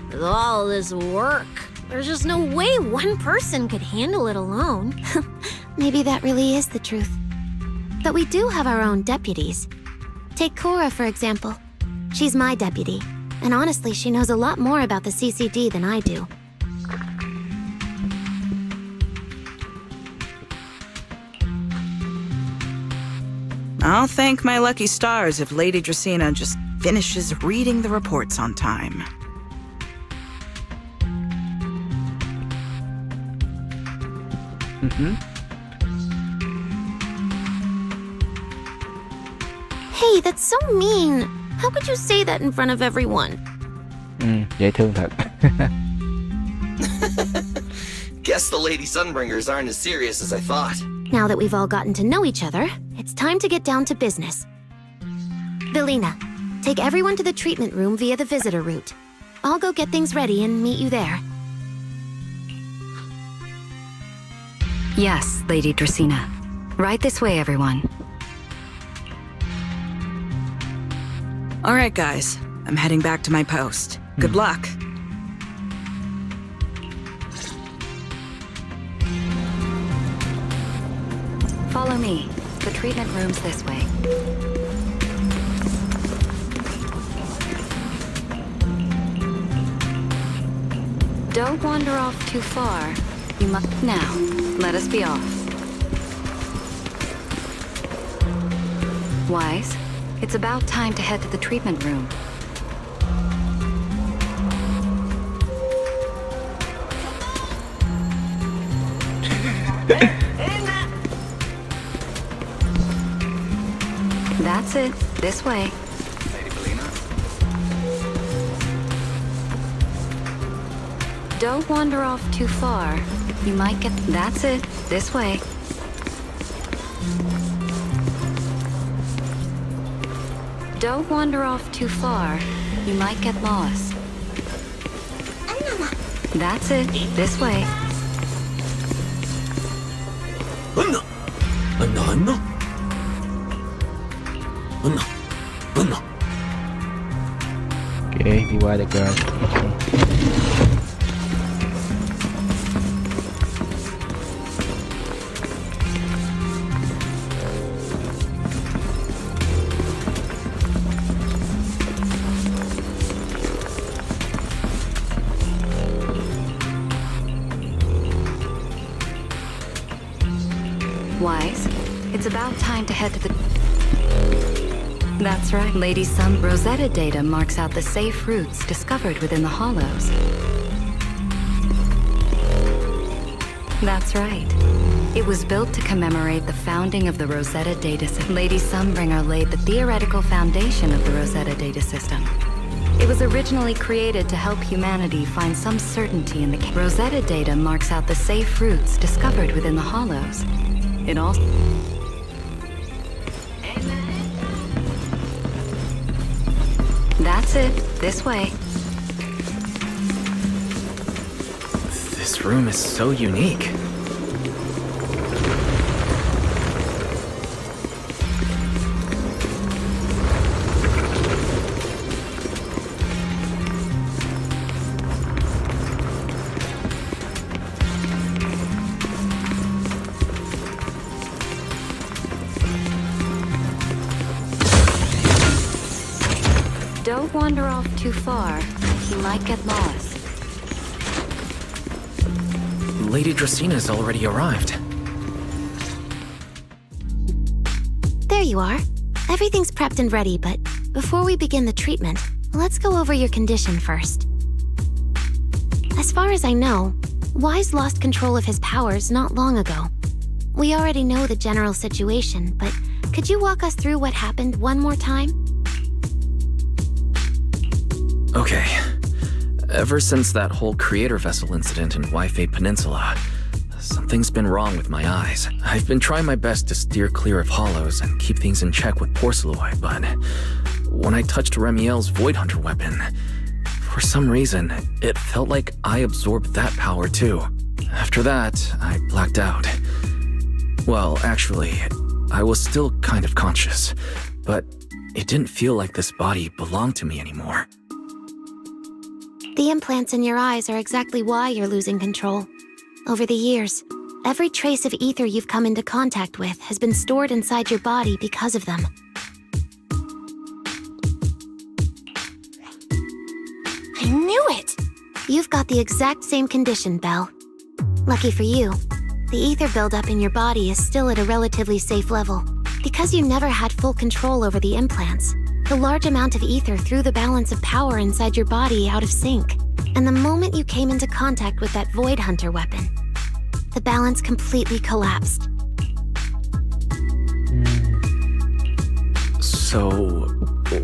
Speaker 7: With all this work, there's just no way one person could handle it alone. Maybe that really is the truth. But we do have our own deputies. Take Cora, for example. She's my deputy, and honestly, she knows a lot more about the CCD than I do.
Speaker 16: I'll thank my lucky stars if Lady Dracaena just finishes reading the reports on time.
Speaker 7: Hey, that's so mean. How could you say that in front of everyone?
Speaker 1: Dễ thương thật.
Speaker 4: Guess the Lady Sunbringers aren't as serious as I thought.
Speaker 7: Now that we've all gotten to know each other, it's time to get down to business. Valina, take everyone to the treatment room via the visitor route. I'll go get things ready and meet you there.
Speaker 8: Yes, Lady Dracaena. Right this way, everyone.
Speaker 16: All right, guys. I'm heading back to my post. Good luck.
Speaker 8: Follow me. The treatment room's this way. Don't wander off too far. You must... Now, let us be off. Wise, it's about time to head to the treatment room. That's it. This way. Don't wander off too far. You might get... That's it. This way. Don't wander off too far. You might get lost. That's it. This way.
Speaker 1: Ok, đi qua được rồi.
Speaker 8: Wise, it's about time to head to the... That's right. Lady Sun Rosetta data marks out the safe routes discovered within the hollows. That's right. It was built to commemorate the founding of the Rosetta data system. Lady Sunbringer laid the theoretical foundation of the Rosetta data system. It was originally created to help humanity find some certainty in the... Rosetta data marks out the safe routes discovered within the hollows. It also... That's it. This way.
Speaker 3: This room is so unique.
Speaker 8: Don't wander off too far. You might get lost.
Speaker 3: Lady Dracena's already arrived.
Speaker 2: There you are. Everything's prepped and ready, but before we begin the treatment, let's go over your condition first. As far as I know, Wise lost control of his powers not long ago. We already know the general situation, but could you walk us through what happened one more time?
Speaker 3: Okay. Ever since that whole creator vessel incident in Wi-Fi Peninsula, something's been wrong with my eyes. I've been trying my best to steer clear of hollows and keep things in check with Porcelloy, but when I touched Remiel's Void Hunter weapon, for some reason, it felt like I absorbed that power too. After that, I blacked out. Well, actually, I was still kind of conscious, but it didn't feel like this body belonged to me anymore.
Speaker 2: The implants in your eyes are exactly why you're losing control. Over the years, every trace of ether you've come into contact with has been stored inside your body because of them. I knew it! You've got the exact same condition, Belle. Lucky for you, the ether buildup in your body is still at a relatively safe level. Because you never had full control over the implants, the large amount of ether threw the balance of power inside your body out of sync. And the moment you came into contact with that Void Hunter weapon, the balance completely collapsed.
Speaker 3: So,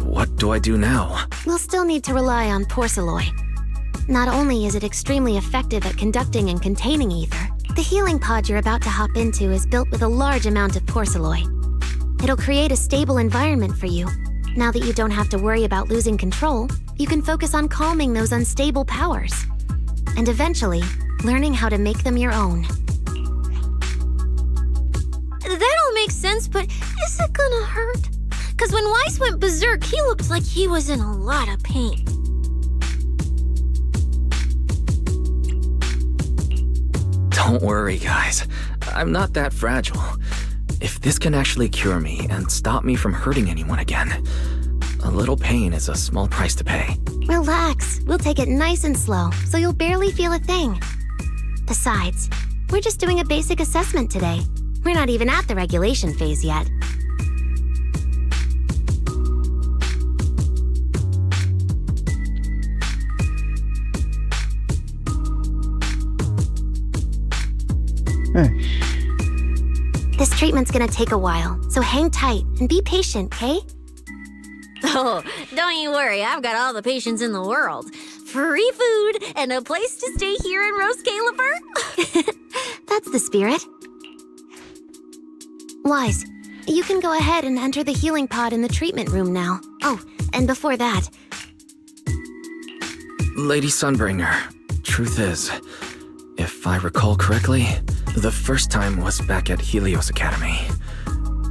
Speaker 3: what do I do now?
Speaker 2: We'll still need to rely on Porcelloy. Not only is it extremely effective at conducting and containing ether, the healing pod you're about to hop into is built with a large amount of Porcelloy. It'll create a stable environment for you. Now that you don't have to worry about losing control, you can focus on calming those unstable powers. And eventually, learning how to make them your own.
Speaker 7: That all makes sense, but is it gonna hurt? Because when Wise went berserk, he looked like he was in a lot of pain.
Speaker 3: Don't worry, guys. I'm not that fragile. If this can actually cure me and stop me from hurting anyone again, a little pain is a small price to pay.
Speaker 2: Relax. We'll take it nice and slow, so you'll barely feel a thing. Besides, we're just doing a basic assessment today. We're not even at the regulation phase yet. This treatment's gonna take a while, so hang tight and be patient, okay?
Speaker 7: Oh, don't you worry, I've got all the patience in the world. Free food and a place to stay here in Rose Califer.
Speaker 2: That's the spirit. Wise, you can go ahead and enter the healing pod in the treatment room now. Oh, and before that...
Speaker 3: Lady Sunbringer, truth is, if I recall correctly, the first time was back at Helios Academy.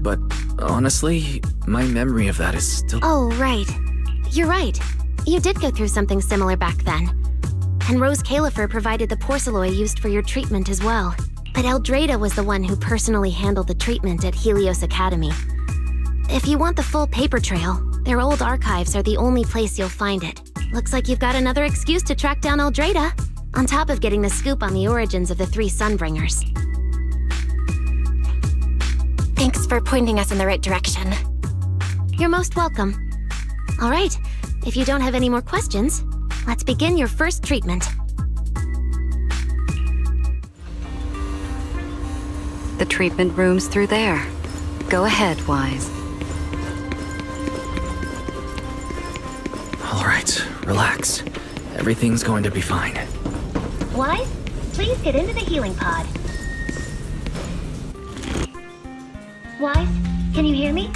Speaker 3: But honestly, my memory of that is still...
Speaker 2: Oh, right. You're right. You did go through something similar back then. And Rose Califer provided the porcelloi used for your treatment as well. But Eldrada was the one who personally handled the treatment at Helios Academy. If you want the full paper trail, their old archives are the only place you'll find it. Looks like you've got another excuse to track down Eldrada, on top of getting the scoop on the origins of the 3 Sunbringers. Thanks for pointing us in the right direction. You're most welcome. All right, if you don't have any more questions, let's begin your first treatment.
Speaker 8: The treatment room's through there. Go ahead, Wise.
Speaker 3: All right, relax. Everything's going to be fine.
Speaker 2: Wise, please get into the healing pod. Wise, can you hear me?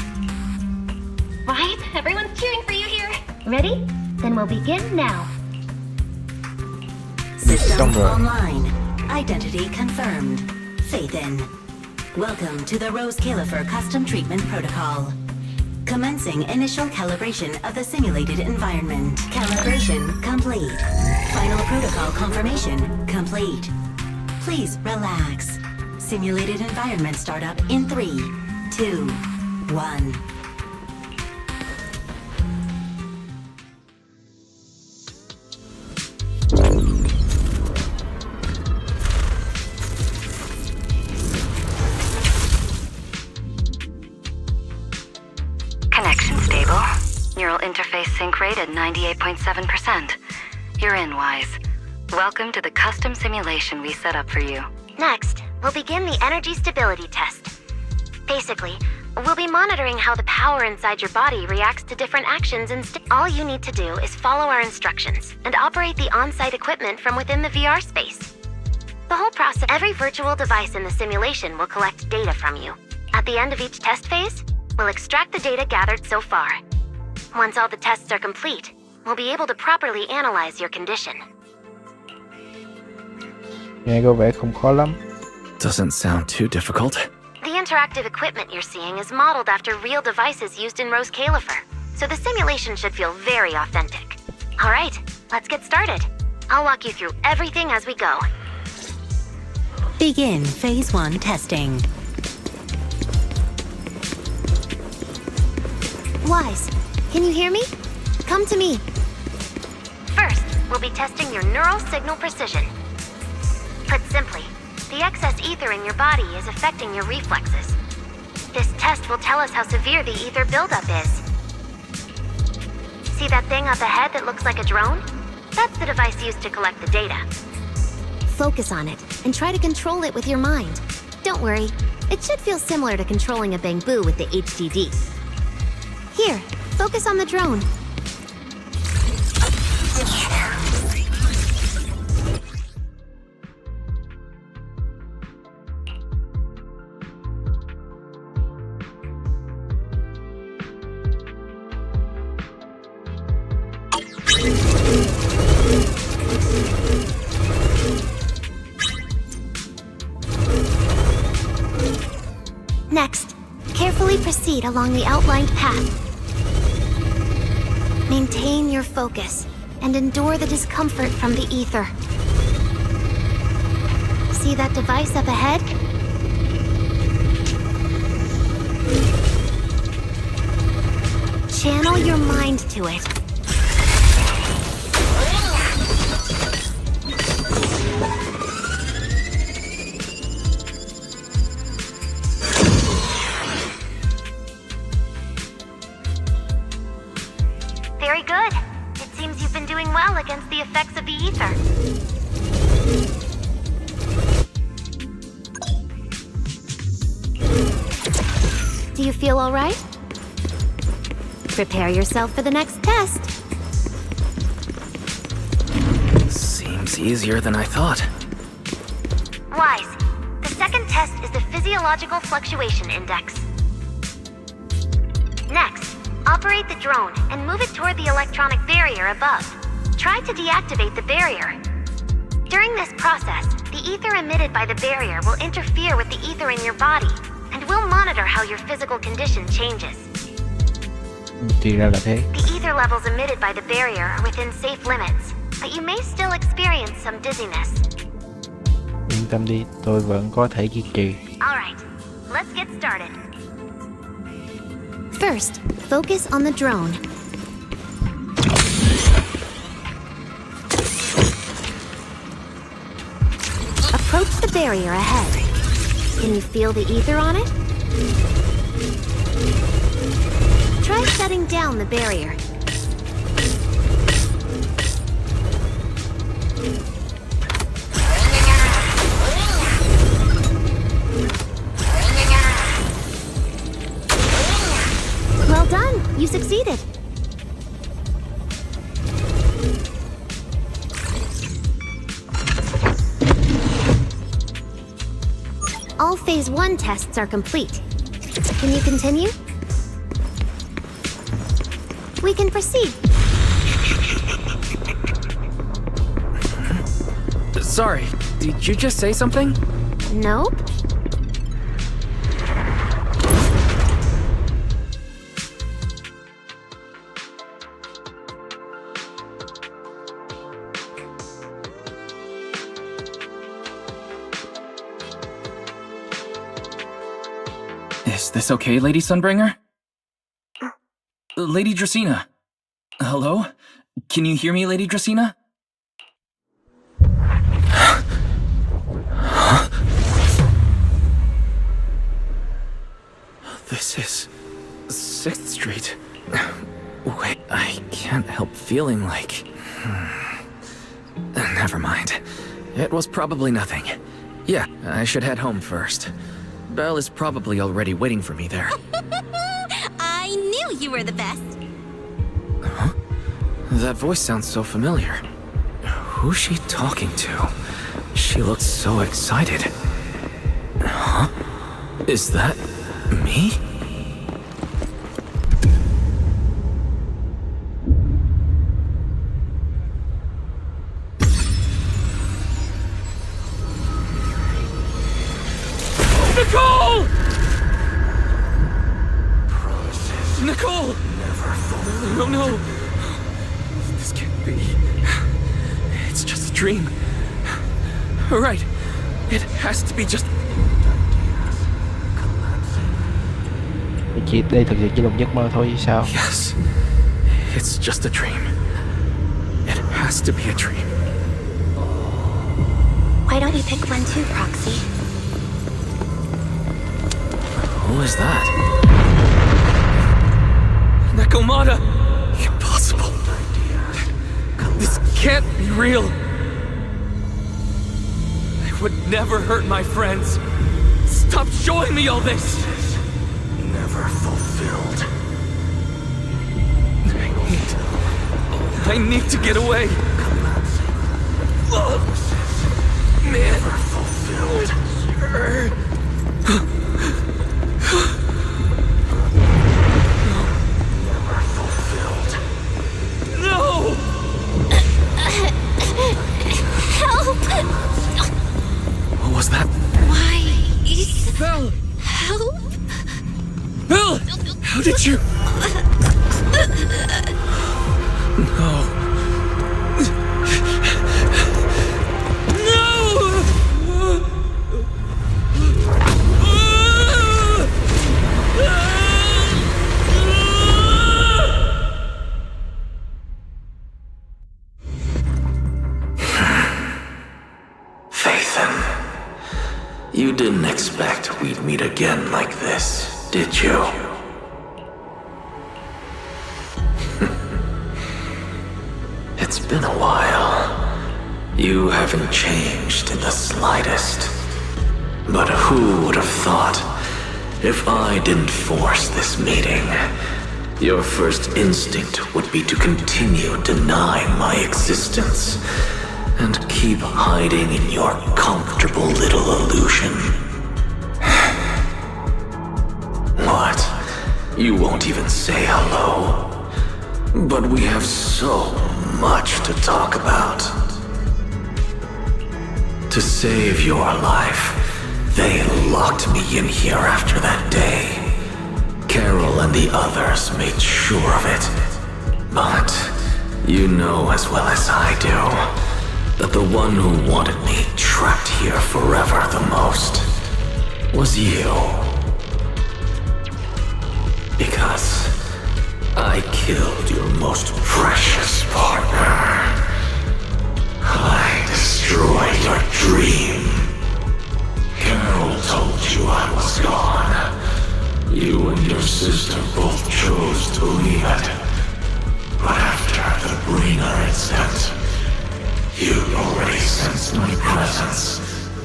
Speaker 2: Right, everyone's cheering for you here. Ready? Then we'll begin now.
Speaker 10: Systems online. Identity confirmed. Faith in. Welcome to the Rose Califer Custom Treatment Protocol. Commencing initial calibration of the simulated environment. Calibration complete. Final protocol confirmation complete. Please relax. Simulated environment startup in 3, 2, 1.
Speaker 8: Connection stable. Neural interface sync rate at 98.7%. You're in, Wise. Welcome to the custom simulation we set up for you.
Speaker 2: Next, we'll begin the energy stability test. Basically, we'll be monitoring how the power inside your body reacts to different actions and all you need to do is follow our instructions and operate the on-site equipment from within the VR space. The whole process, every virtual device in the simulation will collect data from you. At the end of each test phase, we'll extract the data gathered so far. Once all the tests are complete, we'll be able to properly analyze your condition.
Speaker 1: Nghe có vẻ không khó lắm.
Speaker 3: Doesn't sound too difficult.
Speaker 2: The interactive equipment you're seeing is modeled after real devices used in Rose Califer, so the simulation should feel very authentic. All right, let's get started. I'll walk you through everything as we go.
Speaker 10: Begin Phase 1 testing.
Speaker 2: Wise, can you hear me? Come to me. First, we'll be testing your neural signal precision. Put simply, the excess ether in your body is affecting your reflexes. This test will tell us how severe the ether buildup is. See that thing up ahead that looks like a drone? That's the device used to collect the data. Focus on it and try to control it with your mind. Don't worry, it should feel similar to controlling a bamboo with the HDD. Here, focus on the drone. Next, carefully proceed along the outlined path. Maintain your focus and endure the discomfort from the ether. See that device up ahead?
Speaker 5: Channel your mind to it.
Speaker 2: Very good. It seems you've been doing well against the effects of the ether.
Speaker 5: Do you feel all right? Prepare yourself for the next test.
Speaker 3: Seems easier than I thought.
Speaker 2: Wise. The second test is the physiological fluctuation index. Next, operate the drone and move it toward the electronic barrier above. Try to deactivate the barrier. During this process, the ether emitted by the barrier will interfere with the ether in your body, and we'll monitor how your physical condition changes.
Speaker 1: Thì ra là thế.
Speaker 2: The ether levels emitted by the barrier are within safe limits, but you may still experience some dizziness.
Speaker 1: Yên tâm đi, tôi vẫn có thể kiên trì.
Speaker 2: Alright, let's get started.
Speaker 5: First, focus on the drone. Approach the barrier ahead. Can you feel the ether on it? Try shutting down the barrier. Well done, you succeeded. All Phase 1 tests are complete. Can you continue? We can proceed.
Speaker 3: Sorry, did you just say something?
Speaker 5: Nope.
Speaker 3: Is this okay, Lady Sunbringer? Lady Dracaena? Hello? Can you hear me, Lady Dracaena? This is 6th Street. Wait, I can't help feeling like... Never mind. It was probably nothing. Yeah, I should head home first. Belle is probably already waiting for me there.
Speaker 5: I knew you were the best.
Speaker 3: Huh? That voice sounds so familiar. Who's she talking to? She looks so excited. Huh? Is that me? Nicole! Nicole! No, no. This can't be. It's just a dream. Right. It has to be just...
Speaker 1: Đây thực sự chỉ là một giấc mơ thôi chứ sao?
Speaker 3: Yes. It's just a dream. It has to be a dream.
Speaker 2: Why don't you pick one too, Proxy?
Speaker 3: Who is that? Nakomata! Impossible. This can't be real. I would never hurt my friends. Stop showing me all this.
Speaker 9: Never fulfilled.
Speaker 3: I need to get away. Man.
Speaker 9: Never fulfilled.
Speaker 3: No!
Speaker 5: Help!
Speaker 3: What was that?
Speaker 5: Why?
Speaker 3: Belle!
Speaker 5: Help!
Speaker 3: Belle! How did you... No. No! You didn't expect we'd meet again like this, did you? It's been a while. You haven't changed in the slightest. But who would have thought, if I didn't force this meeting, your first instinct would be to continue denying my existence and keep hiding in your comfortable little illusion. What? You won't even say hello? But we have so much to talk about. To save your life, they locked me in here after that day. Carol and the others made sure of it. But you know as well as I do that the one who wanted me trapped here forever the most was you. Because I killed your most precious partner. I destroyed your dream. Carol told you I was gone. You and your sister both chose to leave it. But after the bringer incident, you already sensed my presence,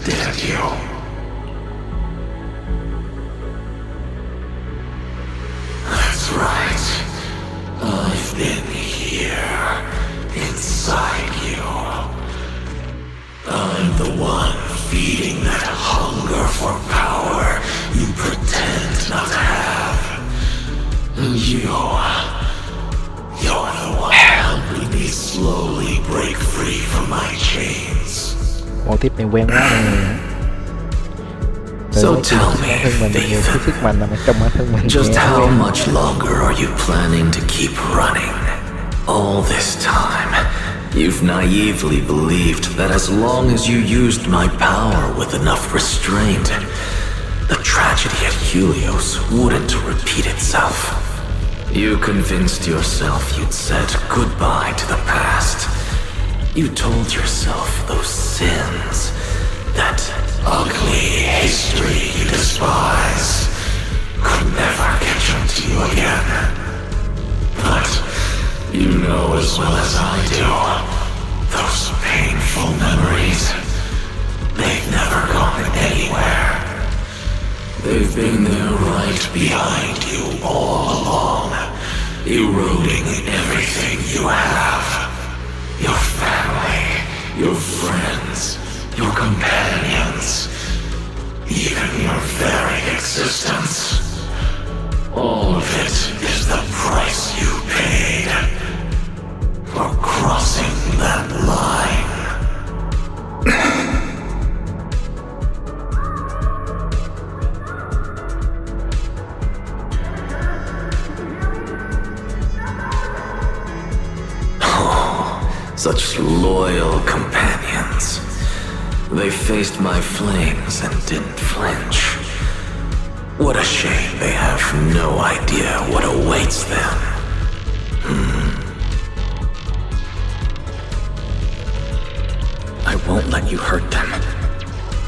Speaker 3: didn't you? That's right. I've been here, inside you. I'm the one feeding that hunger for power you pretend not to have. And you're the one helping me slowly break free from my chains.
Speaker 1: Mô tiếp này quen quá này.
Speaker 3: So tell me, just how much longer are you planning to keep running? All this time, you've naively believed that as long as you used my power with enough restraint, the tragedy at Helios wouldn't repeat itself. You convinced yourself you'd said goodbye to the past. You told yourself those sins, that ugly history you despise, could never catch up to you again. But you know as well as I do, those painful memories, they've never gone anywhere. They've been there right behind you all along, eroding everything you have. Your family, your friends, your companions, even your very existence. All of it is the price you paid for crossing that line. Such loyal companions. They faced my flames and didn't flinch. What a shame they have no idea what awaits them.
Speaker 6: I won't let you hurt them.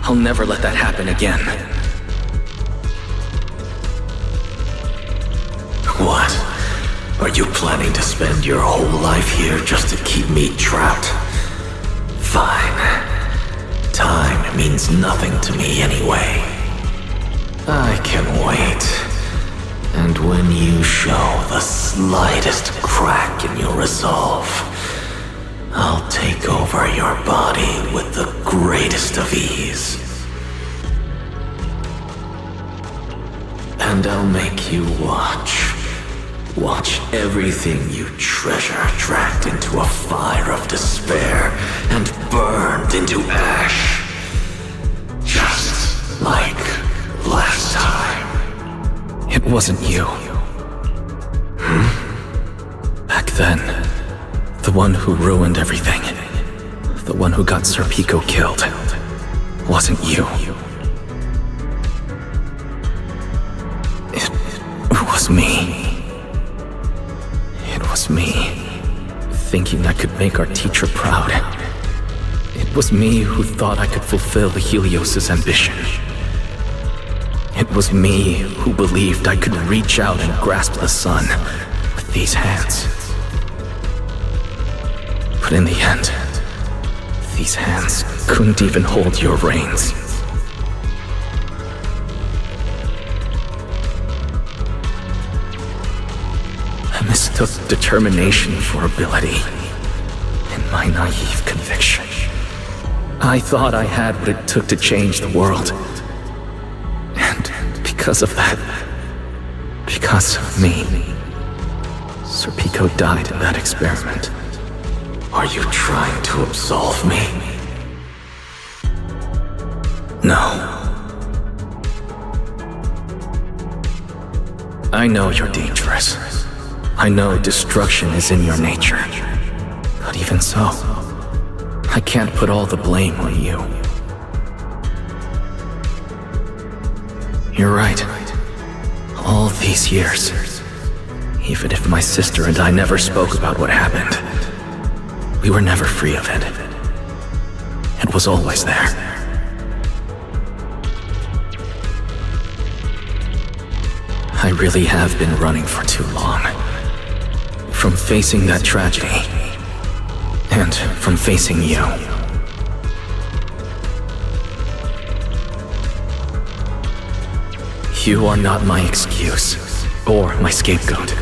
Speaker 6: I'll never let that happen again.
Speaker 3: What? Are you planning to spend your whole life here just to keep me trapped? Fine. Time means nothing to me anyway. I can wait. And when you show the slightest crack in your resolve, I'll take over your body with the greatest of ease. And I'll make you watch. Watch everything you treasure dragged into a fire of despair and burned into ash. Just like last time.
Speaker 6: It wasn't you. Back then, the one who ruined everything, the one who got Sir Pico killed, wasn't you. It was me. It was me, thinking I could make our teacher proud. It was me who thought I could fulfill Helios's ambition. It was me who believed I could reach out and grasp the sun with these hands. But in the end, these hands couldn't even hold your reins. I mistook determination for ability in my naive conviction. I thought I had what it took to change the world. And because of that, because of me, Serpico died in that experiment. Are you trying to absolve me? No. I know you're dangerous. I know destruction is in your nature. But even so, I can't put all the blame on you. You're right. All these years, even if my sister and I never spoke about what happened, we were never free of it. It was always there. I really have been running for too long. From facing that tragedy, and from facing you. You are not my excuse, or my scapegoat.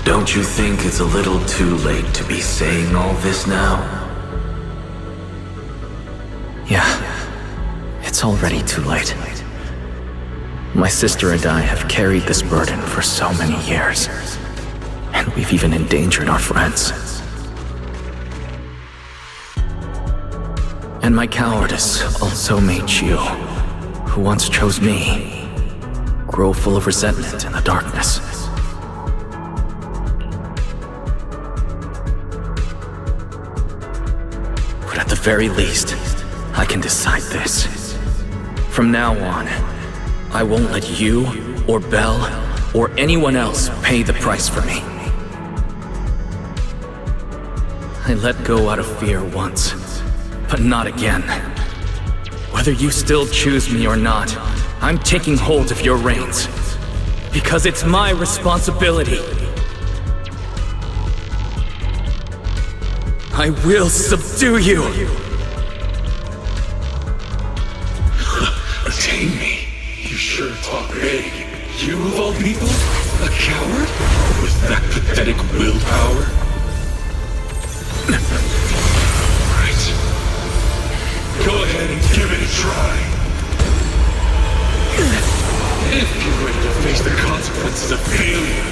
Speaker 6: Don't you think it's a little too late to be saying all this now? Yeah, it's already too late. My sister and I have carried this burden for so many years, and we've even endangered our friends. And my cowardice also made you, who once chose me, grow full of resentment in the darkness. But at the very least, I can decide this. From now on, I won't let you, or Belle, or anyone else pay the price for me. I let go out of fear once, but not again. Whether you still choose me or not, I'm taking hold of your reins. Because it's my responsibility. I will subdue you!
Speaker 4: Attain me? You sure talk big. You of all people? A coward? With that pathetic willpower? Right. Go ahead and give it a try. If you're ready to face the consequences of failure.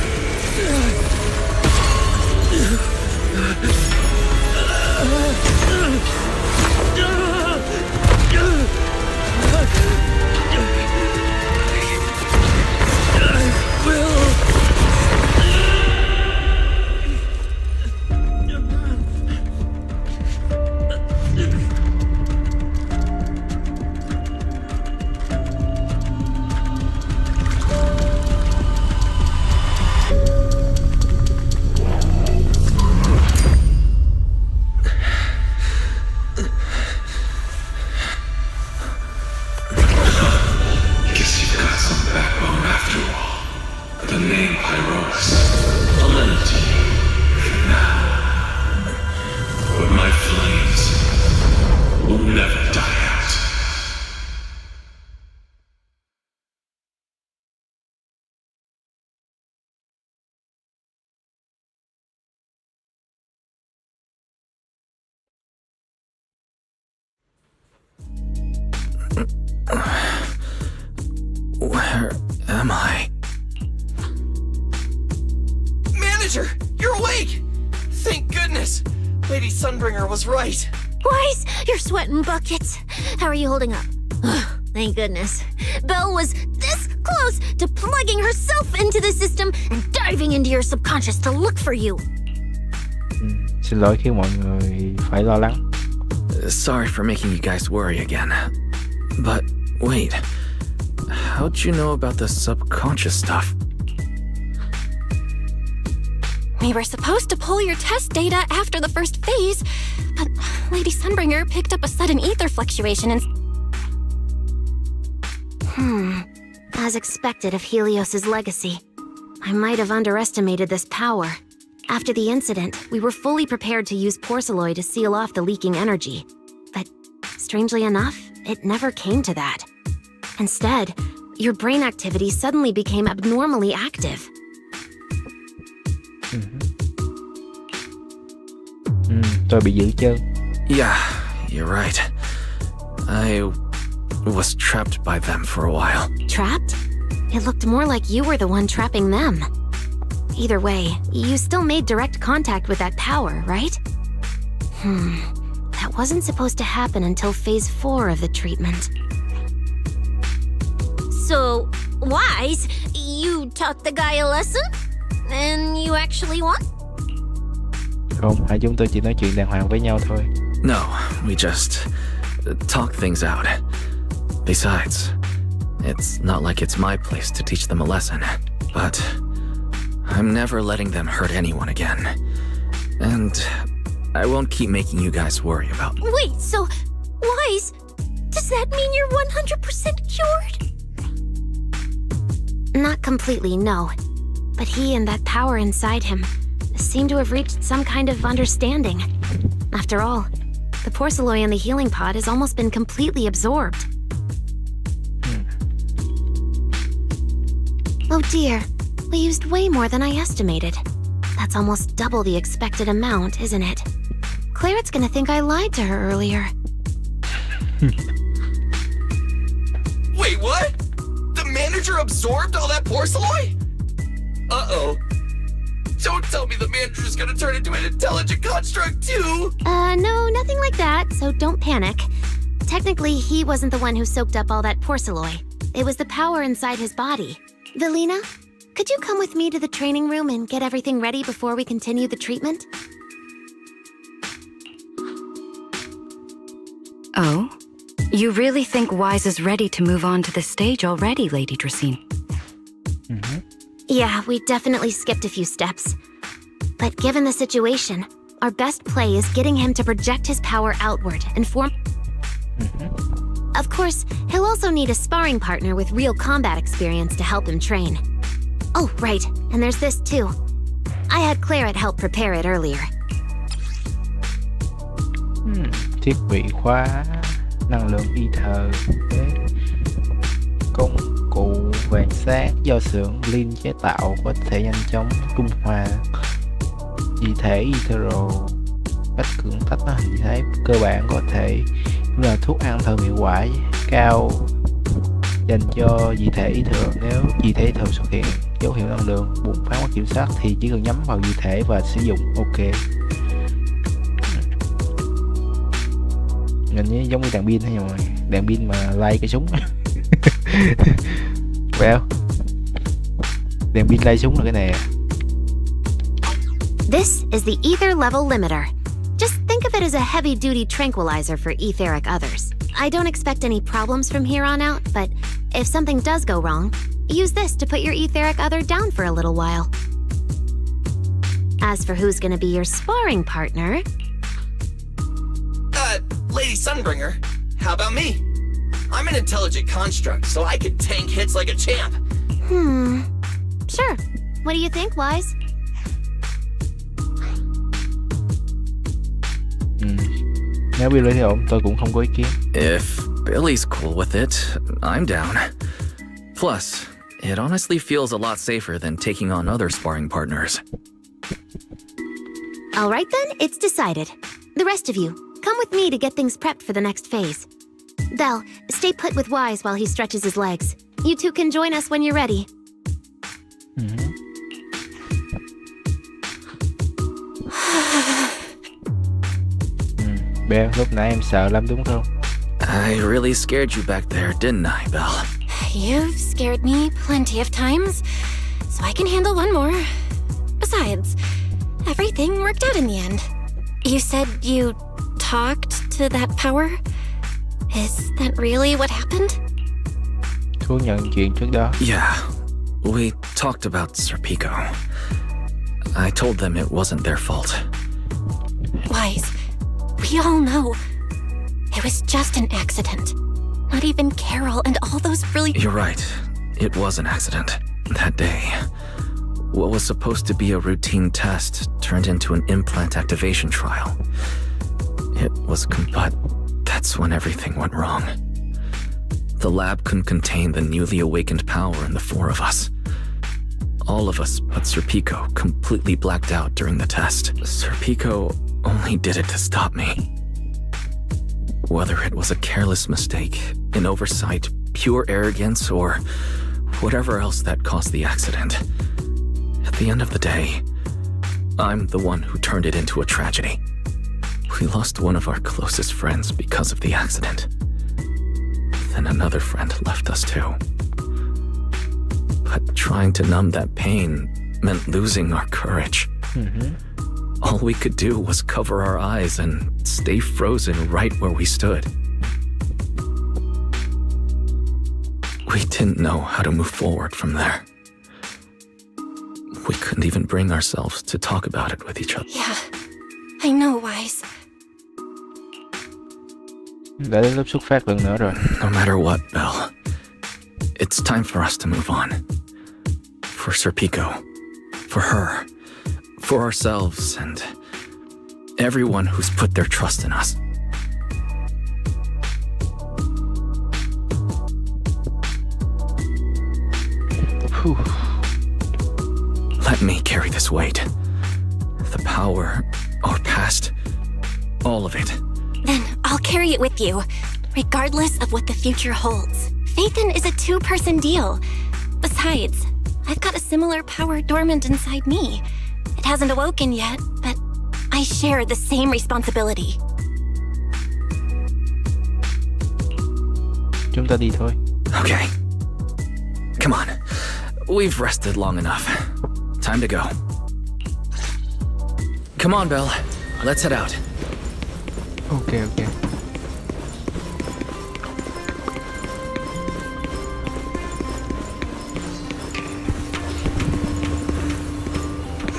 Speaker 6: Where am I?
Speaker 15: Manager, you're awake! Thank goodness! Lady Sunbringer was right.
Speaker 5: Weiss, you're sweating buckets. How are you holding up? Thank goodness. Belle was this close to plugging herself into the system and diving into your subconscious to look for you.
Speaker 1: Xin lỗi khi mọi người phải lo lắng.
Speaker 6: Sorry for making you guys worry again. But wait, how'd you know about the subconscious stuff?
Speaker 2: We were supposed to pull your test data after the first phase, but Lady Sunbringer picked up a sudden ether fluctuation and...
Speaker 5: As expected of Helios's legacy, I might have underestimated this power. After the incident, we were fully prepared to use porcelain to seal off the leaking energy. But strangely enough, it never came to that. Instead, your brain activity suddenly became abnormally active.
Speaker 1: Tôi bị giữ chân.
Speaker 3: Yeah, you're right. I was trapped by them for a while.
Speaker 5: Trapped? It looked more like you were the one trapping them. Either way, you still made direct contact with that power, right? That wasn't supposed to happen until phase 4 of the treatment.
Speaker 7: So, Wise, you taught the guy a lesson? And you actually won?
Speaker 1: Không, hai chúng tôi chỉ nói chuyện đàng hoàng với nhau thôi.
Speaker 3: No, we just talk things out. Besides, it's not like it's my place to teach them a lesson. But I'm never letting them hurt anyone again. And I won't keep making you guys worry about...
Speaker 7: Wait, so, Wise, does that mean you're 100% cured?
Speaker 5: Not completely, no. But he and that power inside him seem to have reached some kind of understanding. After all, the porcelain in the healing pod has almost been completely absorbed. Oh dear, we used way more than I estimated. That's almost double the expected amount, isn't it? Claret's gonna think I lied to her earlier.
Speaker 4: Wait, what? The manager absorbed all that porcelain? Uh-oh. Don't tell me the manager's gonna turn into an intelligent construct too!
Speaker 5: No, nothing like that, so don't panic. Technically, he wasn't the one who soaked up all that porcelain. It was the power inside his body. Velina, could you come with me to the training room and get everything ready before we continue the treatment?
Speaker 8: Oh? You really think Wise is ready to move on to the stage already, Lady Dracene?
Speaker 5: Yeah, we definitely skipped a few steps. But given the situation, our best play is getting him to project his power outward and form... Of course, he'll also need a sparring partner with real combat experience to help him train. Oh, right, and there's this too. I had Claret help prepare it earlier.
Speaker 1: Thiết bị khóa năng lượng ether. Công cụ vàng sát do xưởng Lin chế tạo có thể nhanh chóng trung hòa dị thể ethereal. Cách cưỡng tách nó hình thái cơ bản có thể là thuốc an thần hiệu quả cao dành cho dị thể ethereal. Nếu dị thể ethereal xuất hiện dấu hiệu năng lượng bùng phát mất kiểm soát thì chỉ cần nhắm vào dị thể và sử dụng. Ok. Nhìn như giống như đèn pin hay rồi, đèn pin mà lay cái súng. Well, đèn pin lay súng là cái này.
Speaker 5: This is the ether level limiter. Just think of it as a heavy-duty tranquilizer for etheric others. I don't expect any problems from here on out, but if something does go wrong, use this to put your etheric other down for a little while. As for who's gonna be your sparring partner...
Speaker 4: Lady Sunbringer, how about me? I'm an intelligent construct, so I could tank hits like a champ.
Speaker 5: Sure. What do you think, Wise?
Speaker 1: Nếu Billy thấy ổn, tôi cũng không có ý kiến.
Speaker 3: If Billy's cool with it, I'm down. Plus, it honestly feels a lot safer than taking on other sparring partners.
Speaker 5: All right then, it's decided. The rest of you, come with me to get things prepped for the next phase. Belle, stay put with Wise while he stretches his legs. You two can join us when you're ready.
Speaker 1: Belle, lúc nãy em sợ lắm đúng không?
Speaker 3: I really scared you back there, didn't I, Belle?
Speaker 2: You've scared me plenty of times, so I can handle one more. Besides, everything worked out in the end. You said you talked to that power? Is that really what happened?
Speaker 1: Thú nhận chuyện trước đó.
Speaker 3: Yeah, we talked about Serpico. I told them it wasn't their fault.
Speaker 2: Wise, we all know it was just an accident. Not even Carol and all those brilliant...
Speaker 3: You're right. It was an accident. That day, what was supposed to be a routine test turned into an implant activation trial. But that's when everything went wrong. The lab couldn't contain the newly awakened power in the four of us. All of us but Serpico completely blacked out during the test. Serpico only did it to stop me. Whether it was a careless mistake, an oversight, pure arrogance, or whatever else that caused the accident, at the end of the day, I'm the one who turned it into a tragedy. We lost one of our closest friends because of the accident. Then another friend left us too. But trying to numb that pain meant losing our courage. All we could do was cover our eyes and stay frozen right where we stood. We didn't know how to move forward from there. We couldn't even bring ourselves to talk about it with each other.
Speaker 2: Yeah, I know, Wise.
Speaker 1: Đã đến lúc xuất phát lần nữa rồi.
Speaker 3: No matter what, Belle, it's time for us to move on. For Serpico, for her, for ourselves, and everyone who's put their trust in us.
Speaker 1: Whew.
Speaker 3: Let me carry this weight. The power, our past, all of it.
Speaker 2: Then I'll carry it with you, regardless of what the future holds. Phaethon is a two-person deal. Besides, I've got a similar power dormant inside me. It hasn't awoken yet, but I share the same responsibility.
Speaker 1: Chúng ta đi thôi.
Speaker 3: Okay. Come on. We've rested long enough. Time to go. Come on, Belle. Let's head out.
Speaker 1: Okay.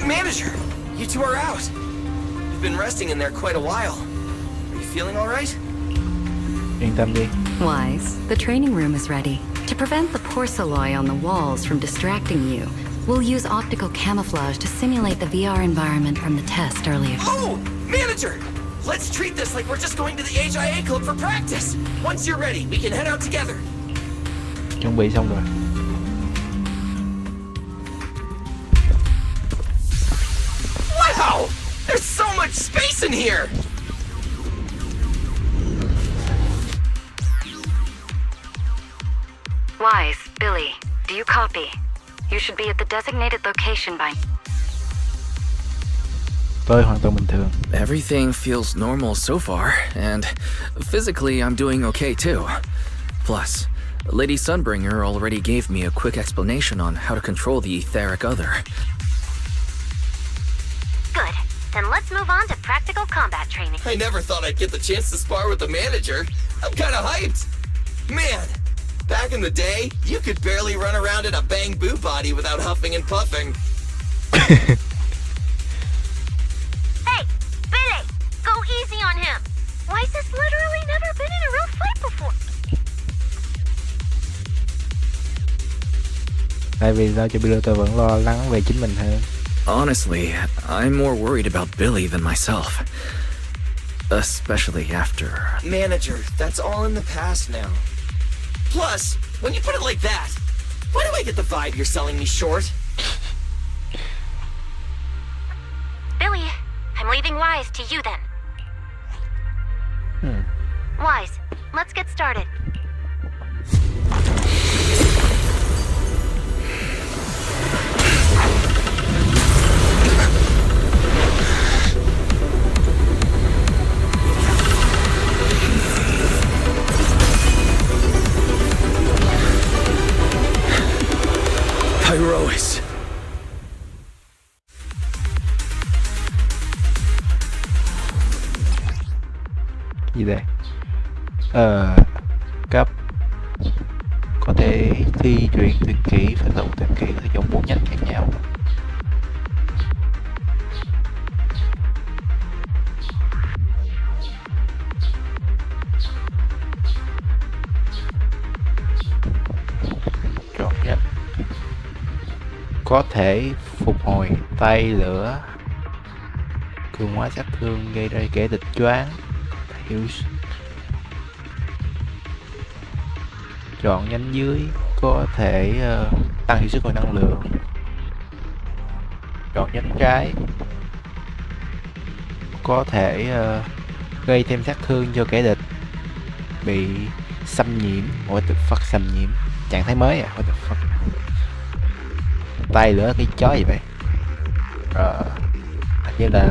Speaker 15: Manager, you two are out. You've been resting in there quite a while. Are you feeling all right?
Speaker 1: Yên tâm đi.
Speaker 8: Wise, the training room is ready. To prevent the porcelain on the walls from distracting you, we'll use optical camouflage to simulate the VR environment from the test earlier.
Speaker 15: Oh, Manager! Let's treat this like we're just going to the HIA club for practice. Once you're ready, we can head out together.
Speaker 1: Chuẩn bị xong rồi.
Speaker 15: Wow! There's so much space in here!
Speaker 8: Wise, Billy, do you copy? You should be at the designated location by...
Speaker 1: Tôi hoàn toàn bình thường.
Speaker 3: Everything feels normal so far, and physically I'm doing okay too. Plus, Lady Sunbringer already gave me a quick explanation on how to control the etheric other.
Speaker 5: Good. Then let's move on to practical combat training.
Speaker 15: I never thought I'd get the chance to spar with the manager. I'm kinda hyped. Man, back in the day, you could barely run around in a bang-boo body without huffing and puffing.
Speaker 5: Hey, Billy! Go easy on him! Wise has literally never been in a real fight before.
Speaker 1: Tại vì lo cho Billy tôi vẫn lo lắng về chính mình hơn.
Speaker 3: Honestly, I'm more worried about Billy than myself. Especially after...
Speaker 15: Manager, that's all in the past now. Plus, when you put it like that, why do I get the vibe you're selling me short?
Speaker 2: Billy, I'm leaving Wise to you then.
Speaker 5: Wise, let's get started.
Speaker 3: Pyrois.
Speaker 1: Gì đây? Cấp có thể thi truyền tuyệt kỹ, phát động tuyệt kỹ sử dụng 4 nhánh khác nhau. có thể phục hồi tay lửa, cường hóa sát thương gây ra kẻ địch choáng. Chọn nhánh dưới, có thể tăng hiệu suất hồi năng lượng. Chọn nhánh trái, có thể gây thêm sát thương cho kẻ địch bị xâm nhiễm. What the fuck, xâm nhiễm trạng thái mới à? What the fuck, tay lửa cái chó gì vậy? Hình như là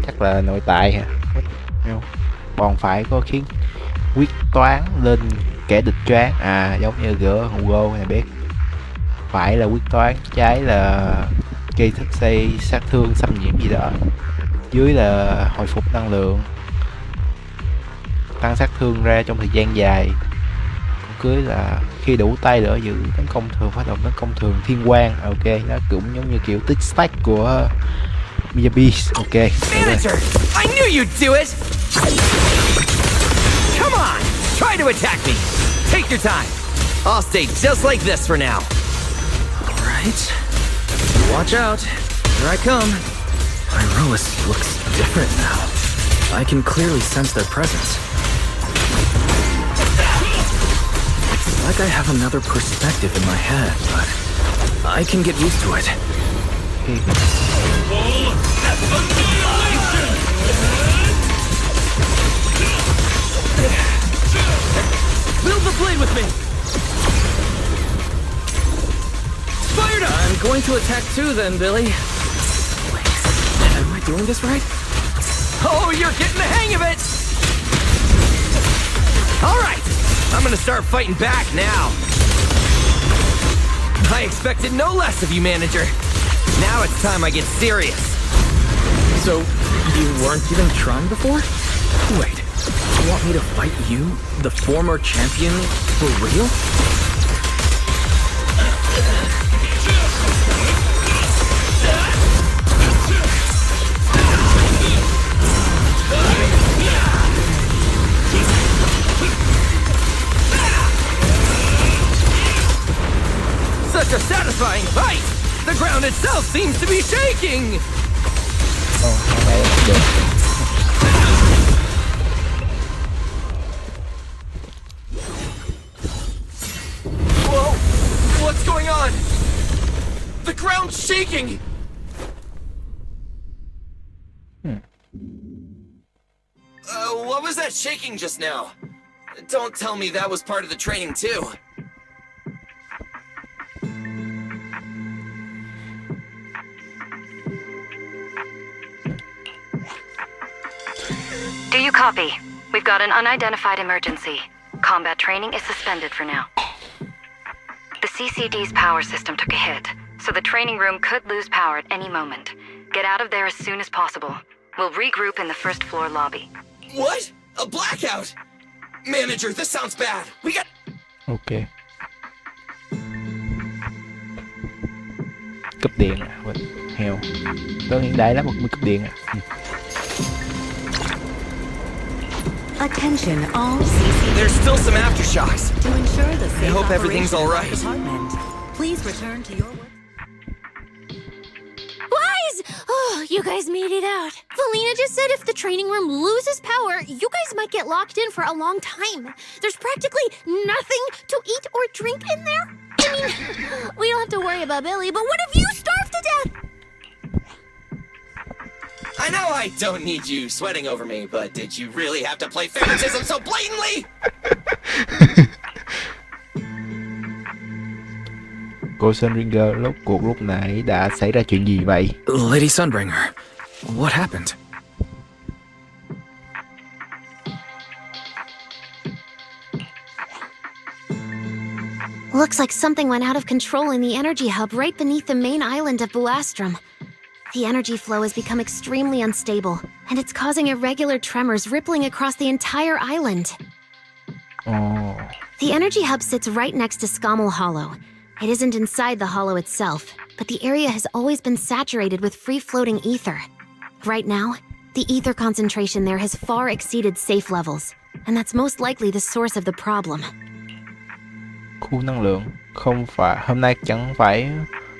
Speaker 1: chắc là nội tại hả? Còn phải có khiến quyết toán lên kẻ địch choáng, giống như gỡ Hugo này biết. Phải là quyết toán, trái là gây thức xây sát thương xâm nhiễm gì đó, dưới là hồi phục năng lượng, tăng sát thương ra trong thời gian dài. Còn cưới là khi đủ tay lửa giữ tấn công thường, phát động tấn công thường thiên quang. Ok, nó cũng giống như kiểu tích stack của Mia Beast. Ok.
Speaker 4: Manager, I knew you'd do it. Come on, try to attack me. Take your time. I'll stay just like this for now.
Speaker 3: All right. Watch out. Here I come. Iroas looks different now. I can clearly sense their presence. It's like I have another perspective in my head, but I can get used to it.
Speaker 4: Build the blade with me. Fired up.
Speaker 3: I'm going to attack too then, Billy. Wait, am I doing this right?
Speaker 4: Oh, you're getting the hang of it. All right, I'm gonna start fighting back now. I expected no less of you, manager. Now it's time I get serious.
Speaker 3: So, you weren't even trying before? Wait, you want me to fight you, the former champion, for real?
Speaker 4: Such a satisfying fight! The ground itself seems to be shaking! Whoa! What's going on? The ground's shaking! What was that shaking just now? Don't tell me that was part of the training too.
Speaker 8: Do you copy? We've got an unidentified emergency. Combat training is suspended for now. The CCD's power system took a hit, so the training room could lose power at any moment. Get out of there as soon as possible. We'll regroup in the first floor lobby.
Speaker 4: What? A blackout? Manager, this sounds bad. We got...
Speaker 1: Ok. Cúp điện à? Heo. Tớ hiện đại lắm mà mới cúp điện à.
Speaker 8: Attention all CCD.
Speaker 4: There's still some aftershocks.
Speaker 8: To ensure the safe
Speaker 4: I hope everything's all
Speaker 8: operation of
Speaker 4: right.
Speaker 8: the department, please return to your work.
Speaker 7: Wise! Oh, you guys made it out. Valina just said if the training room loses power, you guys might get locked in for a long time. There's practically nothing to eat or drink in there. I mean, we don't have to worry about Billy, but what if you starve to death?
Speaker 4: I know I don't need you sweating over me, but did you really have to play favoritism so blatantly?
Speaker 1: Cô Sunringer lúc nãy đã xảy ra chuyện gì vậy?
Speaker 3: Lady Sunbringer, what happened?
Speaker 7: Looks like something went out of control in the energy hub right beneath the main island of Buastrum. The energy flow has become extremely unstable, and it's causing irregular tremors rippling across the entire island.
Speaker 1: Oh.
Speaker 7: The energy hub sits right next to Scommel Hollow. It isn't inside the hollow itself, but the area has always been saturated with free-floating ether. Right now, the ether concentration there has far exceeded safe levels, and that's most likely the source of the problem.
Speaker 1: Khu năng lượng. Không phải, hôm nay chẳng phải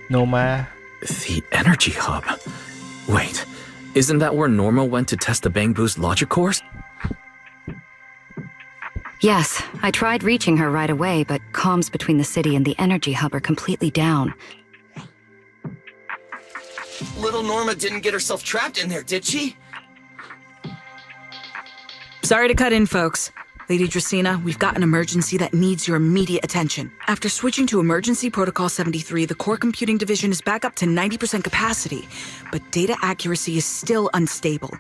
Speaker 1: Norma.
Speaker 3: The energy hub. Wait, isn't that where Norma went to test the Bangbu's logic cores?
Speaker 8: Yes, I tried reaching her right away, but comms between the city and the energy hub are completely down.
Speaker 15: Little Norma didn't get herself trapped in there, did she?
Speaker 16: Sorry to cut in, folks. Lady Dracaena, we've got an emergency that needs your immediate attention. After switching to Emergency Protocol 73, the core computing division is back up to 90% capacity, but data accuracy is still unstable.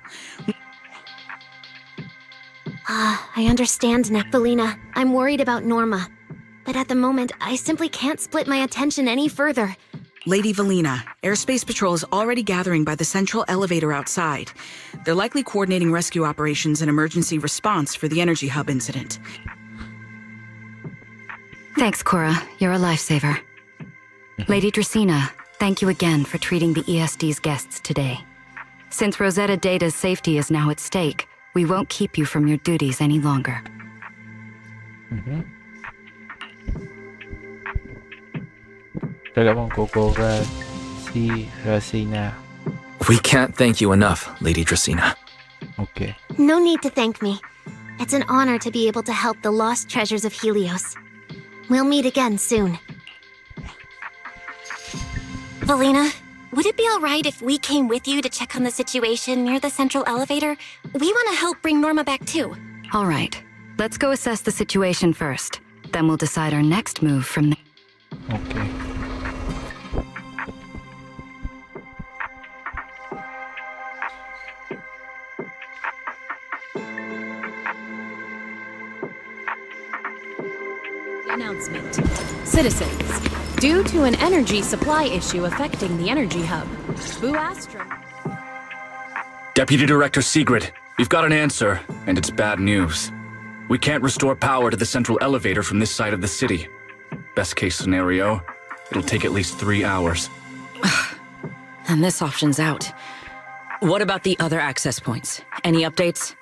Speaker 5: I understand, Nekvalina. I'm worried about Norma. But at the moment, I simply can't split my attention any further.
Speaker 16: Lady Valina, Airspace Patrol is already gathering by the central elevator outside. They're likely coordinating rescue operations and emergency response for the energy hub incident.
Speaker 8: Thanks, Cora. You're a lifesaver. Lady Dracaena, thank you again for treating the ESD's guests today. Since Rosetta Data's safety is now at stake, we won't keep you from your duties any longer.
Speaker 1: Rất cảm ơn cô Dracaena.
Speaker 3: We can't thank you enough, Lady Dracaena.
Speaker 1: Okay.
Speaker 5: No need to thank me. It's an honor to be able to help the lost treasures of Helios. We'll meet again soon.
Speaker 2: Valina, would it be alright if we came with you to check on the situation near the central elevator? We want to help bring Norma back too.
Speaker 8: All right. Let's go assess the situation first. Then we'll decide our next move from there.
Speaker 1: Okay.
Speaker 17: Announcement. Citizens, due to an energy supply issue affecting the energy hub, Buastrom...
Speaker 18: Deputy Director Sigrid, we've got an answer, and it's bad news. We can't restore power to the central elevator from this side of the city. Best case scenario, it'll take at least 3 hours.
Speaker 12: And this option's out. What about the other access points? Any updates?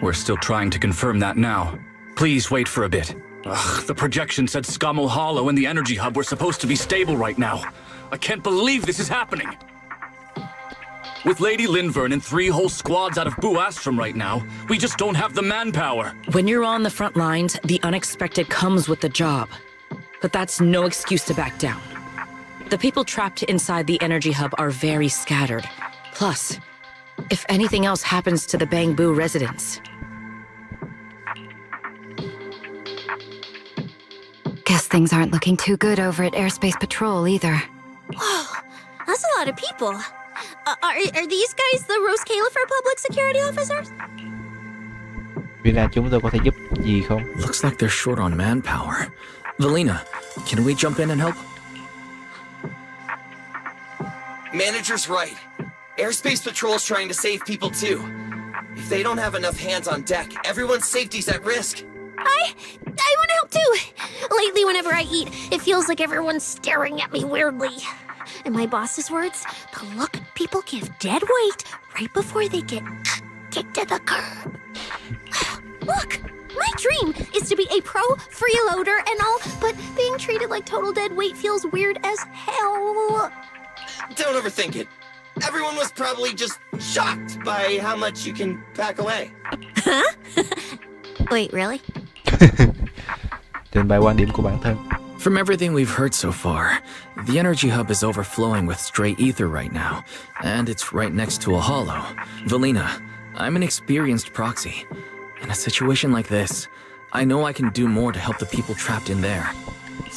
Speaker 18: We're still trying to confirm that now. Please wait for a bit. Ugh, the projection said Scommel Hollow and the energy hub were supposed to be stable right now. I can't believe this is happening. With Lady Linvern and 3 whole squads out of Buastrom right now, we just don't have the manpower.
Speaker 12: When you're on the front lines, the unexpected comes with the job. But that's no excuse to back down. The people trapped inside the energy hub are very scattered. Plus, if anything else happens to the Bangbu residents...
Speaker 8: Guess things aren't looking too good over at Airspace Patrol either.
Speaker 5: Whoa, that's a lot of people. Are these guys the Rose Califer public security officers?
Speaker 1: Vì là chúng tôi có thể giúp gì không?
Speaker 3: Looks like they're short on manpower. Valina, can we jump in and help?
Speaker 15: Manager's right. Airspace Patrol's trying to save people too. If they don't have enough hands on deck, everyone's safety's at risk.
Speaker 5: I want to help too. Lately, whenever I eat, it feels like everyone's staring at me weirdly. In my boss's words, the look people give dead weight right before they get kicked to the curb. Look, my dream is to be a pro freeloader and all, but being treated like total dead weight feels weird as hell.
Speaker 15: Don't overthink it. Everyone was probably just shocked by how much you can pack away.
Speaker 5: Huh? Wait, really?
Speaker 1: Trình bày quan điểm của bản thân.
Speaker 3: From everything we've heard so far, the energy hub is overflowing with stray ether right now, and it's right next to a hollow. Valina, I'm an experienced proxy. In a situation like this, I know I can do more to help the people trapped in there.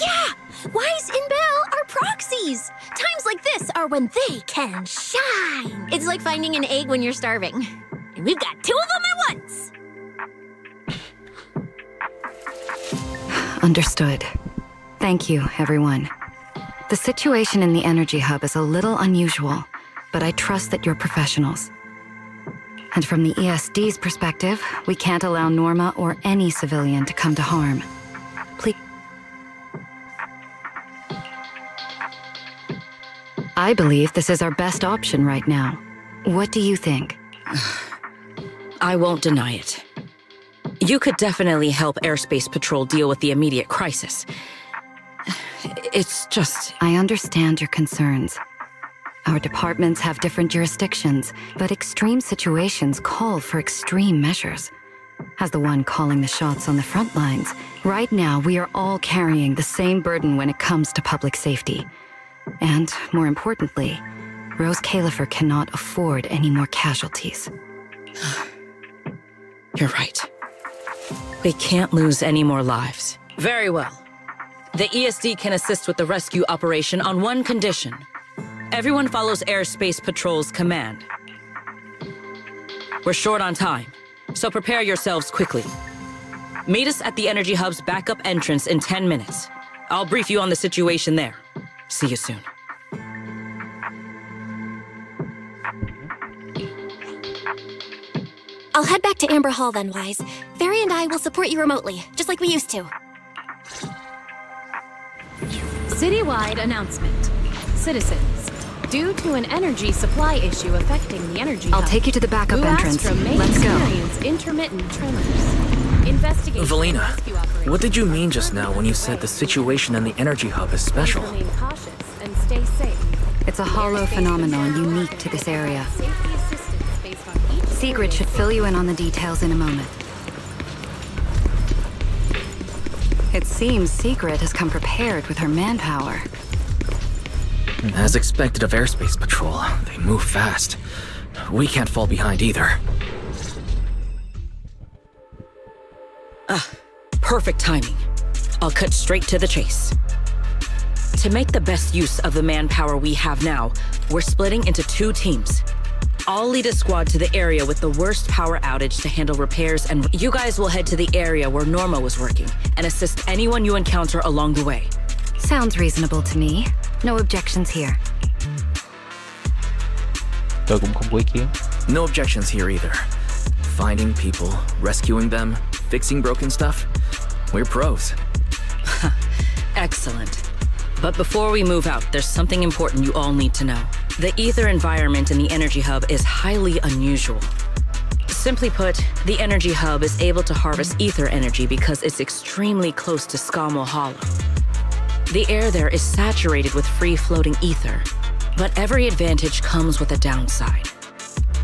Speaker 5: Yeah! Wise and Bell are proxies! Times like this are when they can shine! It's like finding an egg when you're starving. And we've got 2 of them at once!
Speaker 8: Understood. Thank you, everyone. The situation in the energy hub is a little unusual, but I trust that you're professionals. And from the ESD's perspective, we can't allow Norma or any civilian to come to harm. Please. I believe this is our best option right now. What do you think?
Speaker 12: I won't deny it. You could definitely help Airspace Patrol deal with the immediate crisis. It's just...
Speaker 8: I understand your concerns. Our departments have different jurisdictions, but extreme situations call for extreme measures. As the one calling the shots on the front lines, right now we are all carrying the same burden when it comes to public safety. And, more importantly, Rose Califer cannot afford any more casualties.
Speaker 12: You're right. We can't lose any more lives. Very well. The ESD can assist with the rescue operation on one condition. Everyone follows Airspace Patrol's command. We're short on time, so prepare yourselves quickly. Meet us at the Energy Hub's backup entrance in 10 minutes. I'll brief you on the situation there. See you soon.
Speaker 2: I'll head back to Amber Hall then, Wise. Fairy and I will support you remotely, just like we used to.
Speaker 17: Citywide announcement. Citizens, due to an energy supply issue affecting the energy
Speaker 8: I'll
Speaker 17: hub,
Speaker 8: take you to the backup entrance.
Speaker 17: may
Speaker 8: Let's go.
Speaker 17: experience intermittent tremors. Investigate.
Speaker 3: Valina, what did you mean just now when you said the situation in the energy hub is special?
Speaker 17: Remain cautious and stay safe.
Speaker 8: It's a hollow phenomenon unique to this area.
Speaker 17: Safety assistance based on each
Speaker 8: Sigrid should fill you in on the details in a moment. It seems Sigrid has come prepared with her manpower.
Speaker 3: As expected of Airspace Patrol, they move fast. We can't fall behind either.
Speaker 12: Perfect timing. I'll cut straight to the chase. To make the best use of the manpower we have now, we're splitting into 2 teams. I'll lead a squad to the area with the worst power outage to handle repairs, and you guys will head to the area where Norma was working and assist anyone you encounter along the way.
Speaker 8: Sounds reasonable to me. No objections here.
Speaker 1: Tôi cũng không có ý kiến.
Speaker 3: No objections here either. Finding people, rescuing them, fixing broken stuff. We're pros.
Speaker 12: Excellent. But before we move out, there's something important you all need to know. The ether environment in the Energy Hub is highly unusual. Simply put, the Energy Hub is able to harvest ether energy because it's extremely close to Scammell Hollow. The air there is saturated with free-floating ether, but every advantage comes with a downside.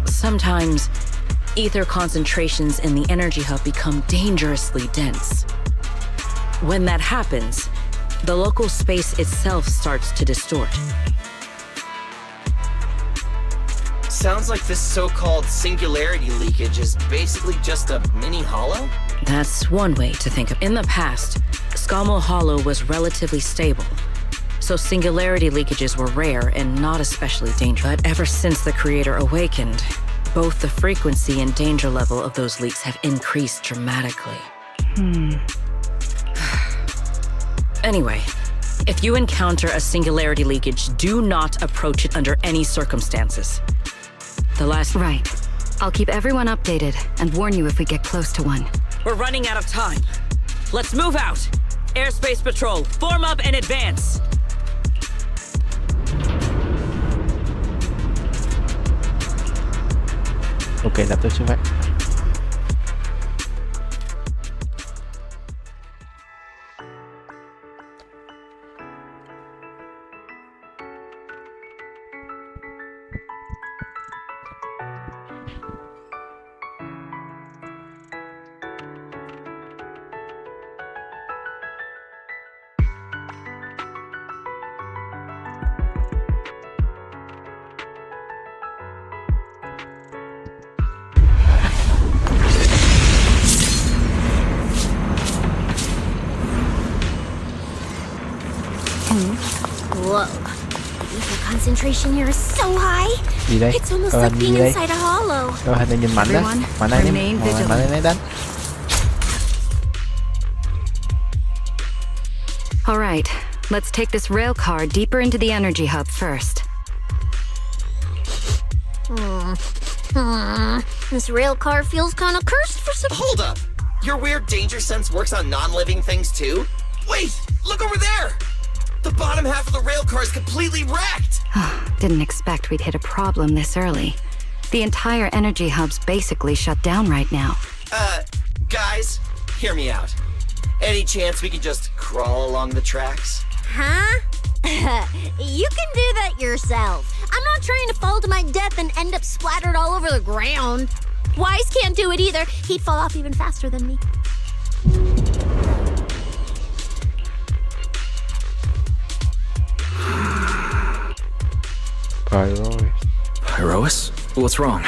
Speaker 12: Sometimes, ether concentrations in the Energy Hub become dangerously dense. When that happens, the local space itself starts to distort.
Speaker 15: Sounds like this so-called singularity leakage is basically just a mini hollow?
Speaker 12: That's one way to think of it. In the past, Scammell Hollow was relatively stable, so singularity leakages were rare and not especially dangerous. But ever since the Creator awakened, both the frequency and danger level of those leaks have increased dramatically. Anyway, if you encounter a singularity leakage, do not approach it under any circumstances.
Speaker 8: Right. I'll keep everyone updated and warn you if we get close to one.
Speaker 12: We're running out of time. Let's move out. Airspace Patrol, form up and advance.
Speaker 1: Ok, lập tức xuất phát.
Speaker 5: Whoa. Ether concentration here is so high.
Speaker 1: Gì đây?
Speaker 5: It's almost
Speaker 1: Hình
Speaker 5: like being
Speaker 1: gì đây?
Speaker 5: inside a hollow.
Speaker 1: Hình này nhìn mạnh đó. Mạnh này đánh.
Speaker 8: All right, let's take this rail car deeper into the Energy Hub first.
Speaker 5: This rail car feels kind of cursed for some.
Speaker 15: Hold up! Your weird danger sense works on non-living things too? Wait! Look over there! The bottom half of the rail car is completely wrecked!
Speaker 8: Didn't expect we'd hit a problem this early. The entire Energy Hub's basically shut down right now.
Speaker 15: Guys, hear me out. Any chance we could just crawl along the tracks?
Speaker 7: Huh? You can do that yourself. I'm not trying to fall to my death and end up splattered all over the ground. Wise can't do it either. He'd fall off even faster than me.
Speaker 3: Pyrois? What's wrong?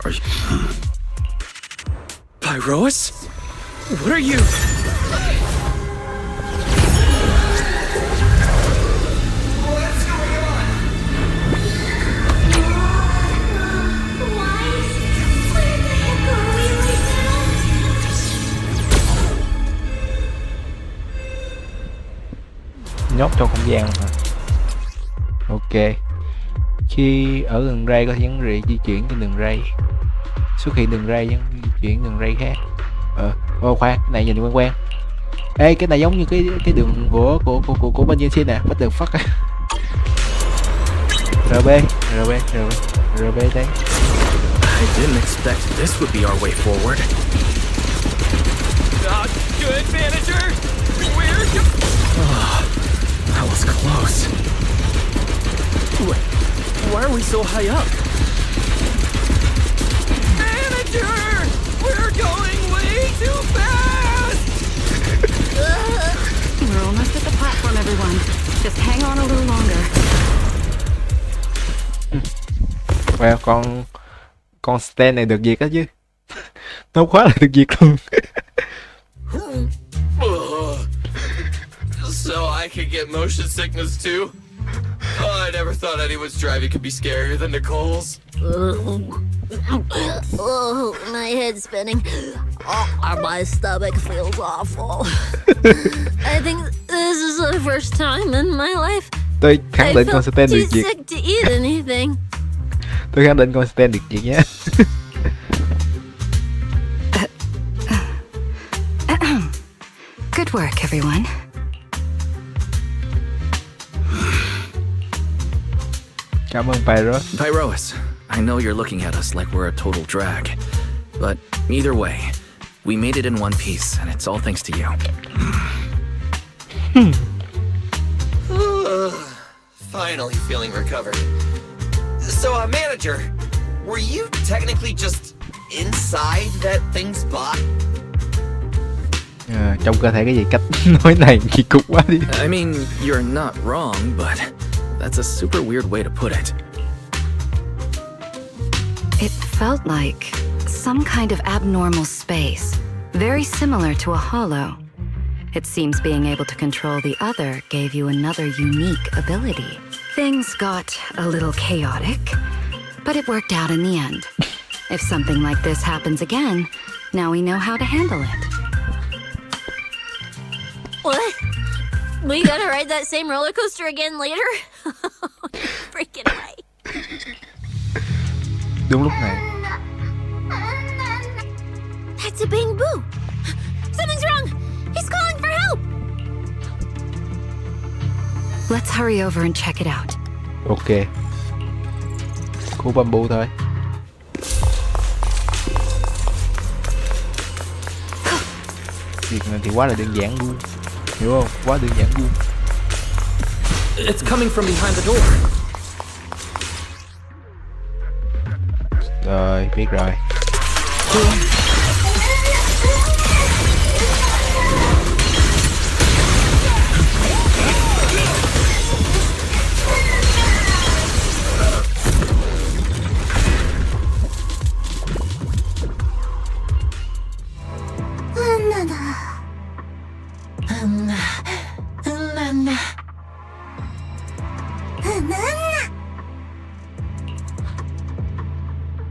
Speaker 3: Are you... Pyrois? What are you...
Speaker 4: What's going on?
Speaker 5: Wise? Where the heck are we right now?
Speaker 1: Nhốt trong không gian hả? Ok. Khi ở đường ray có nhấn rì di chuyển trên đường ray. Xuất hiện đường ray nhấn di chuyển đường ray khác. Khoan, cái này nhìn quen quen. Ê, cái này giống như cái đường của bên Gen nè, what the fuck. RB đấy.
Speaker 3: I didn't expect this would be our way forward.
Speaker 4: Good manager! We're...
Speaker 3: Oh, that was close. Why are we so high up?
Speaker 4: Manager! We're going way too fast!
Speaker 8: We're almost at the platform, everyone. Just hang on a little longer.
Speaker 1: Well, con stand này được diệt đó chứ. Nó khóa là được diệt luôn.
Speaker 15: So I could get motion sickness too? Oh, I never thought anyone's driving could be scarier than Nicole's.
Speaker 7: Oh, my head's spinning. Oh, my stomach feels awful. I think this is the first time in my life
Speaker 1: Tôi khẳng định con stand được
Speaker 7: too
Speaker 1: diệt.
Speaker 7: sick to eat anything.
Speaker 1: Tôi khẳng định con stand được diệt nhé.
Speaker 8: Good work, everyone.
Speaker 1: Cảm ơn Pyrois.
Speaker 3: Pyrois, I know you're looking at us like we're a total drag. But either way, we made it in one piece, and it's all thanks to you.
Speaker 15: Finally feeling recovered. So, manager, were you technically just inside that thing's bot?
Speaker 1: Trong cơ thể cái gì, cách nói này kỳ cục quá đi.
Speaker 3: I mean, you're not wrong, but that's a super weird way to put it.
Speaker 8: It felt like some kind of abnormal space, very similar to a hollow. It seems being able to control the other gave you another unique ability. Things got a little chaotic, but it worked out in the end. If something like this happens again, now we know how to handle it.
Speaker 7: What? We gotta ride that same roller coaster again later? Freaking away.
Speaker 1: Đúng lúc này.
Speaker 7: That's a bamboo. Something's wrong. He's calling for help.
Speaker 8: Let's hurry over and check it out.
Speaker 1: Ok. Cú bamboo thôi. Việc này thì quá là đơn giản luôn. Hiểu không? Quá đơn giản luôn.
Speaker 3: It's coming from behind the door.
Speaker 1: Rồi, biết rồi.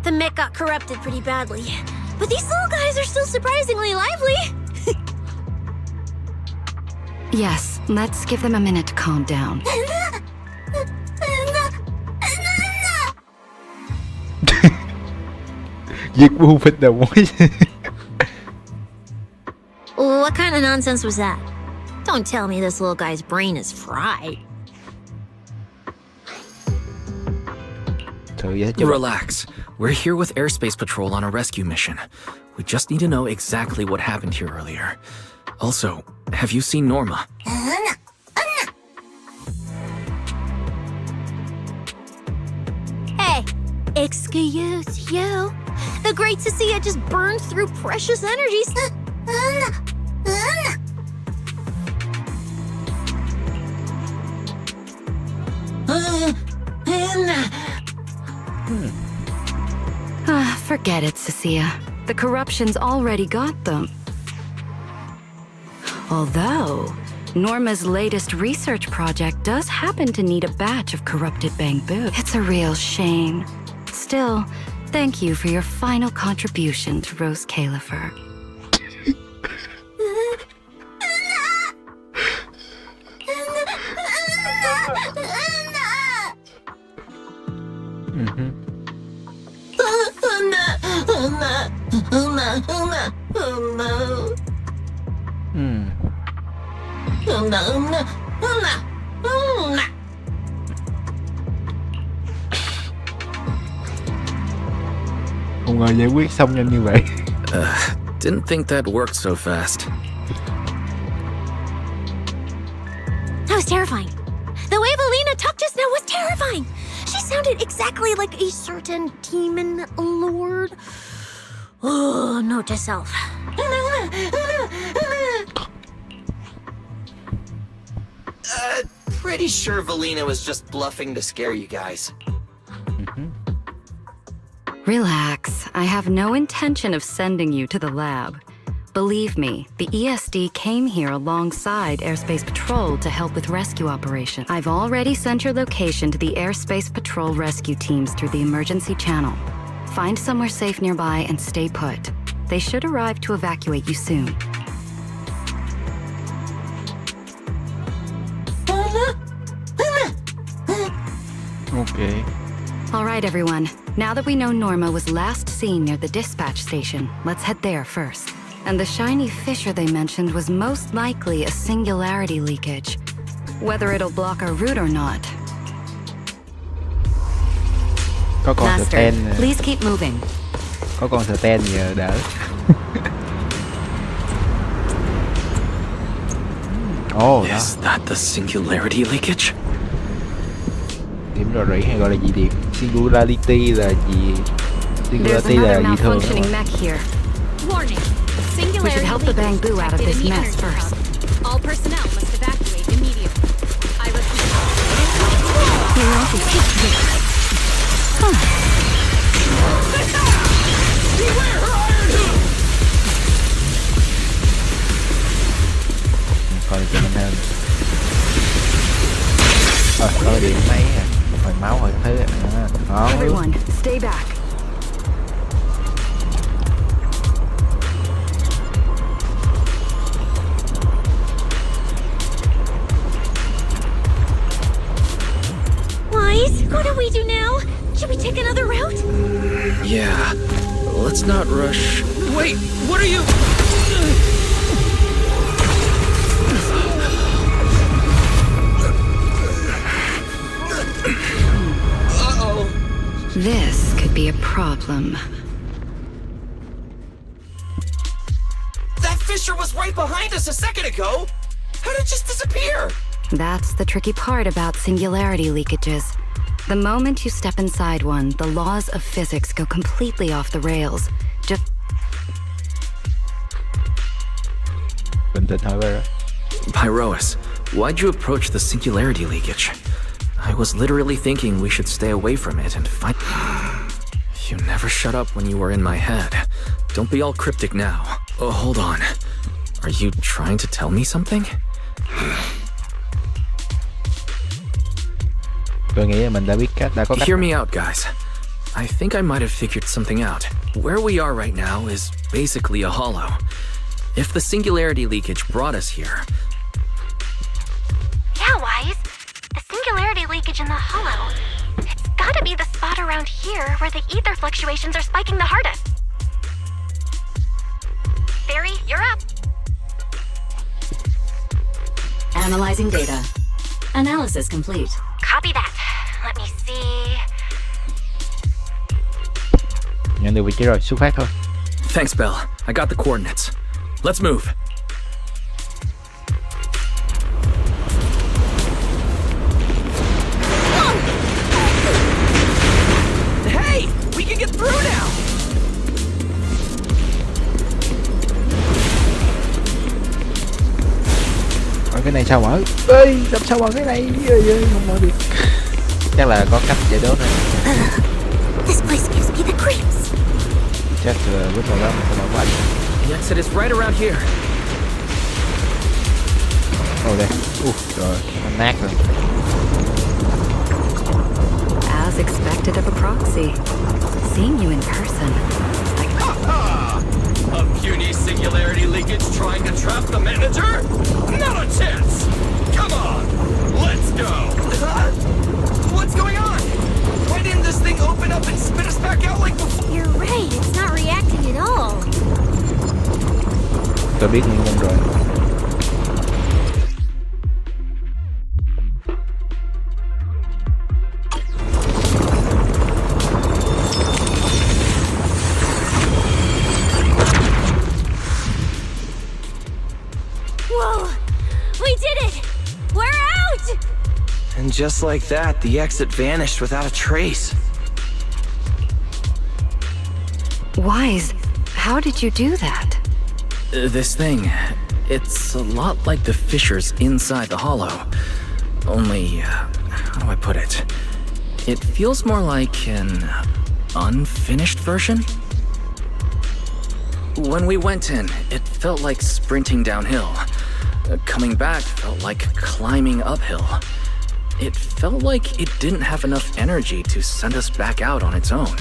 Speaker 7: The mech got corrupted pretty badly, but these little guys are still surprisingly lively.
Speaker 8: Yes, let's give them a minute to calm down.
Speaker 1: Giết bu phích đầu mối.
Speaker 7: What kind of nonsense was that? Don't tell me this little guy's brain is fried.
Speaker 3: Relax. We're here with Airspace Patrol on a rescue mission. We just need to know exactly what happened here earlier. Also, have you seen Norma?
Speaker 7: Excuse you. The great Cecilia just burned through precious energies.
Speaker 8: Forget it, Cecilia. The corruption's already got them. Although, Norma's latest research project does happen to need a batch of corrupted bamboo. It's a real shame. Still, thank you for your final contribution to Rose Califer.
Speaker 1: Không ngờ giải quyết xong nhanh như vậy.
Speaker 3: Didn't think that worked so fast.
Speaker 7: That was terrifying. The way Valina talked just now was terrifying. She sounded exactly like a certain demon lord. Oh, note to self.
Speaker 15: Pretty sure Valina was just bluffing to scare you guys.
Speaker 8: Relax. I have no intention of sending you to the lab. Believe me, the ESD came here alongside Airspace Patrol to help with rescue operations. I've already sent your location to the Airspace Patrol rescue teams through the emergency channel. Find somewhere safe nearby and stay put. They should arrive to evacuate you soon.
Speaker 1: Okay.
Speaker 8: All right, everyone. Now that we know Norma was last seen near the dispatch station, let's head there first. And the shiny fissure they mentioned was most likely a singularity leakage. Whether it'll block our route or not.
Speaker 1: Có con
Speaker 8: Master,
Speaker 1: stand.
Speaker 8: please keep moving.
Speaker 1: Có con stand giờ đỡ. Oh,
Speaker 3: Is that the singularity leakage?
Speaker 1: Điểm rò rỉ hay gọi là gì điểm? Singularity là gì?
Speaker 8: There's
Speaker 1: Singularity là
Speaker 8: another
Speaker 1: gì thường?
Speaker 8: malfunctioning mech here.
Speaker 17: Warning.
Speaker 8: We should help the bamboo out of this mess first.
Speaker 17: All personnel must evacuate immediately. I repeat.
Speaker 8: You won't be safe here.
Speaker 4: Beware her iron hook!
Speaker 1: Coi cho mình hơn. Coi điện máy à. Hồi máu hồi thứ đó.
Speaker 8: Everyone, stay back.
Speaker 7: Wise, what do we do now? Should we take another route?
Speaker 3: Yeah. Let's not rush. Wait, what are you?
Speaker 15: Uh-oh.
Speaker 8: This could be a problem.
Speaker 15: That fissure was right behind us a second ago. How did it just disappear?
Speaker 8: That's the tricky part about singularity leakages. The moment you step inside one, the laws of physics go completely off the rails. Just
Speaker 1: Bình tĩnh thôi vậy.
Speaker 3: Pyrois, why'd you approach the singularity leakage? I was literally thinking we should stay away from it and find... You never shut up when you were in my head. Don't be all cryptic now. Oh, hold on. Are you trying to tell me something?
Speaker 1: Tôi nghĩ là mình đã biết cách, đã có cách.
Speaker 3: Hear me out, guys. I think I might have figured something out. Where we are right now is basically a hollow. If the singularity leakage brought us here...
Speaker 2: Yeah, Wise. The singularity leakage in the hollow. It's gotta be the spot around here where the ether fluctuations are spiking the hardest. Barry, you're up.
Speaker 8: analyzing data. Analysis complete.
Speaker 2: Copy that. Let me see.
Speaker 1: Nhận được vị trí rồi, xuất phát thôi.
Speaker 3: Thanks, Belle. I got the coordinates. Let's move.
Speaker 15: Hey!
Speaker 1: cái này sao mở? Ê, làm sao mở cái này? Không mở được. Chắc là có cách giải đố này.
Speaker 5: This place gives me the creeps.
Speaker 1: Chắc lúc nào đó mình sẽ mở qua.
Speaker 6: The exit is right around here.
Speaker 1: Ồ đây. Rồi, nó nát rồi.
Speaker 8: As expected of a proxy. Seeing you in person.
Speaker 4: A puny singularity leakage trying to trap the manager? Not a chance! Come on, let's go! What's going on? Why didn't this thing open up and spit us back out like before?
Speaker 5: You're right, it's not reacting at all.
Speaker 1: Tôi biết nguyên nhân rồi.
Speaker 5: Whoa! We did it! We're out!
Speaker 15: And just like that, the exit vanished without a trace.
Speaker 8: Wise, how did you do that?
Speaker 3: This thing, it's a lot like the fissures inside the hollow. Only, how do I put it? It feels more like an unfinished version? When we went in, it felt like sprinting downhill. Coming back felt like climbing uphill. It felt like it didn't have enough energy to send us back out on its own.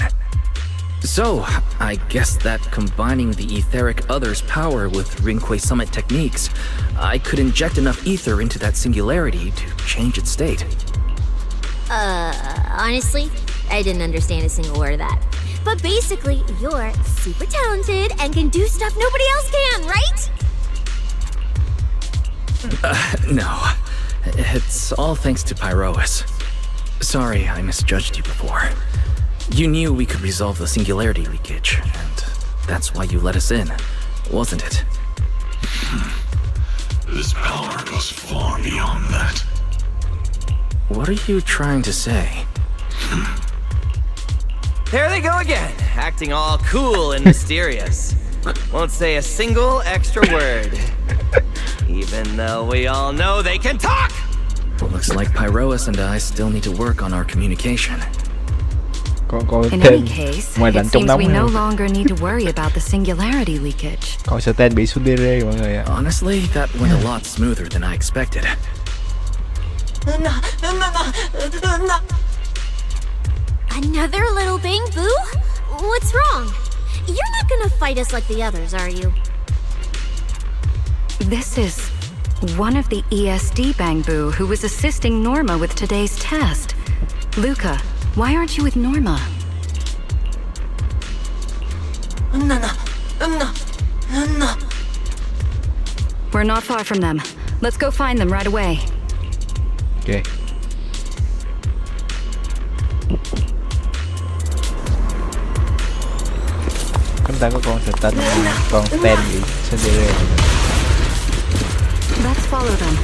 Speaker 3: So, I guess that combining the etheric other's power with Rinqué Summit techniques, I could inject enough ether into that singularity to change its state.
Speaker 5: Honestly, I didn't understand a single word of that. But basically, you're super talented and can do stuff nobody else can, right?
Speaker 3: No. It's all thanks to Pyroas. Sorry, I misjudged you before. You knew we could resolve the singularity leakage, and that's why you let us in, wasn't it?
Speaker 19: This power goes far beyond that.
Speaker 3: What are you trying to say?
Speaker 15: There they go again, acting all cool and mysterious. Won't say a single extra word. Even though we all know they can talk!
Speaker 3: Looks like Pyroas and I still need to work on our communication.
Speaker 8: In any case, it seems we no longer need to worry about the singularity leakage.
Speaker 1: Con Satan bị Sundere mọi người ạ.
Speaker 3: Honestly, that went a lot smoother than I expected.
Speaker 5: Another little bang boo? What's wrong? You're not gonna fight us like the others, are you?
Speaker 8: This is one of the ESD Bangbu who was assisting Norma with today's test. Luca, why aren't you with Norma? We're not far from them. Let's go find them right away.
Speaker 1: Okay. Chúng ta có con Satan, con Stan bị Sundere.
Speaker 8: Let's follow them.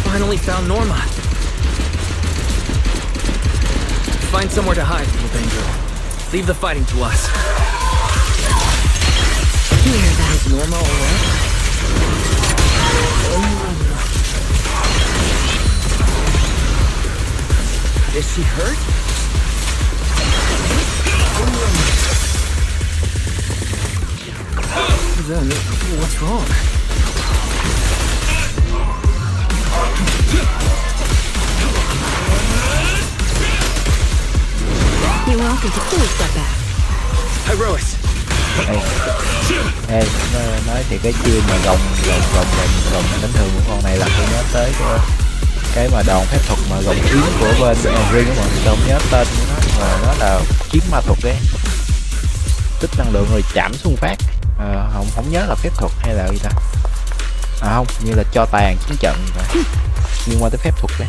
Speaker 6: Finally found Norma. Find somewhere to hide, little Banjo. Leave the fighting to us.
Speaker 8: Hear that?
Speaker 6: Is Norma alright? Is she hurt? Then, what's wrong?
Speaker 8: You won't get to cool step back.
Speaker 6: Pyroas.
Speaker 1: Ê, nói thì cái chiêu mà gồng đánh thường của con này là tôi nhớ tới cái mà đòn phép thuật mà gồng yếm của bên Ring của mọi người, không nhớ tên của nó, mà nó là kiếm ma thuật đấy, tích năng lượng rồi chạm xuống phát. Không nhớ là phép thuật hay là gì ta, không, như là cho tàn chiến trận rồi, liên quan tới phép thuật đấy.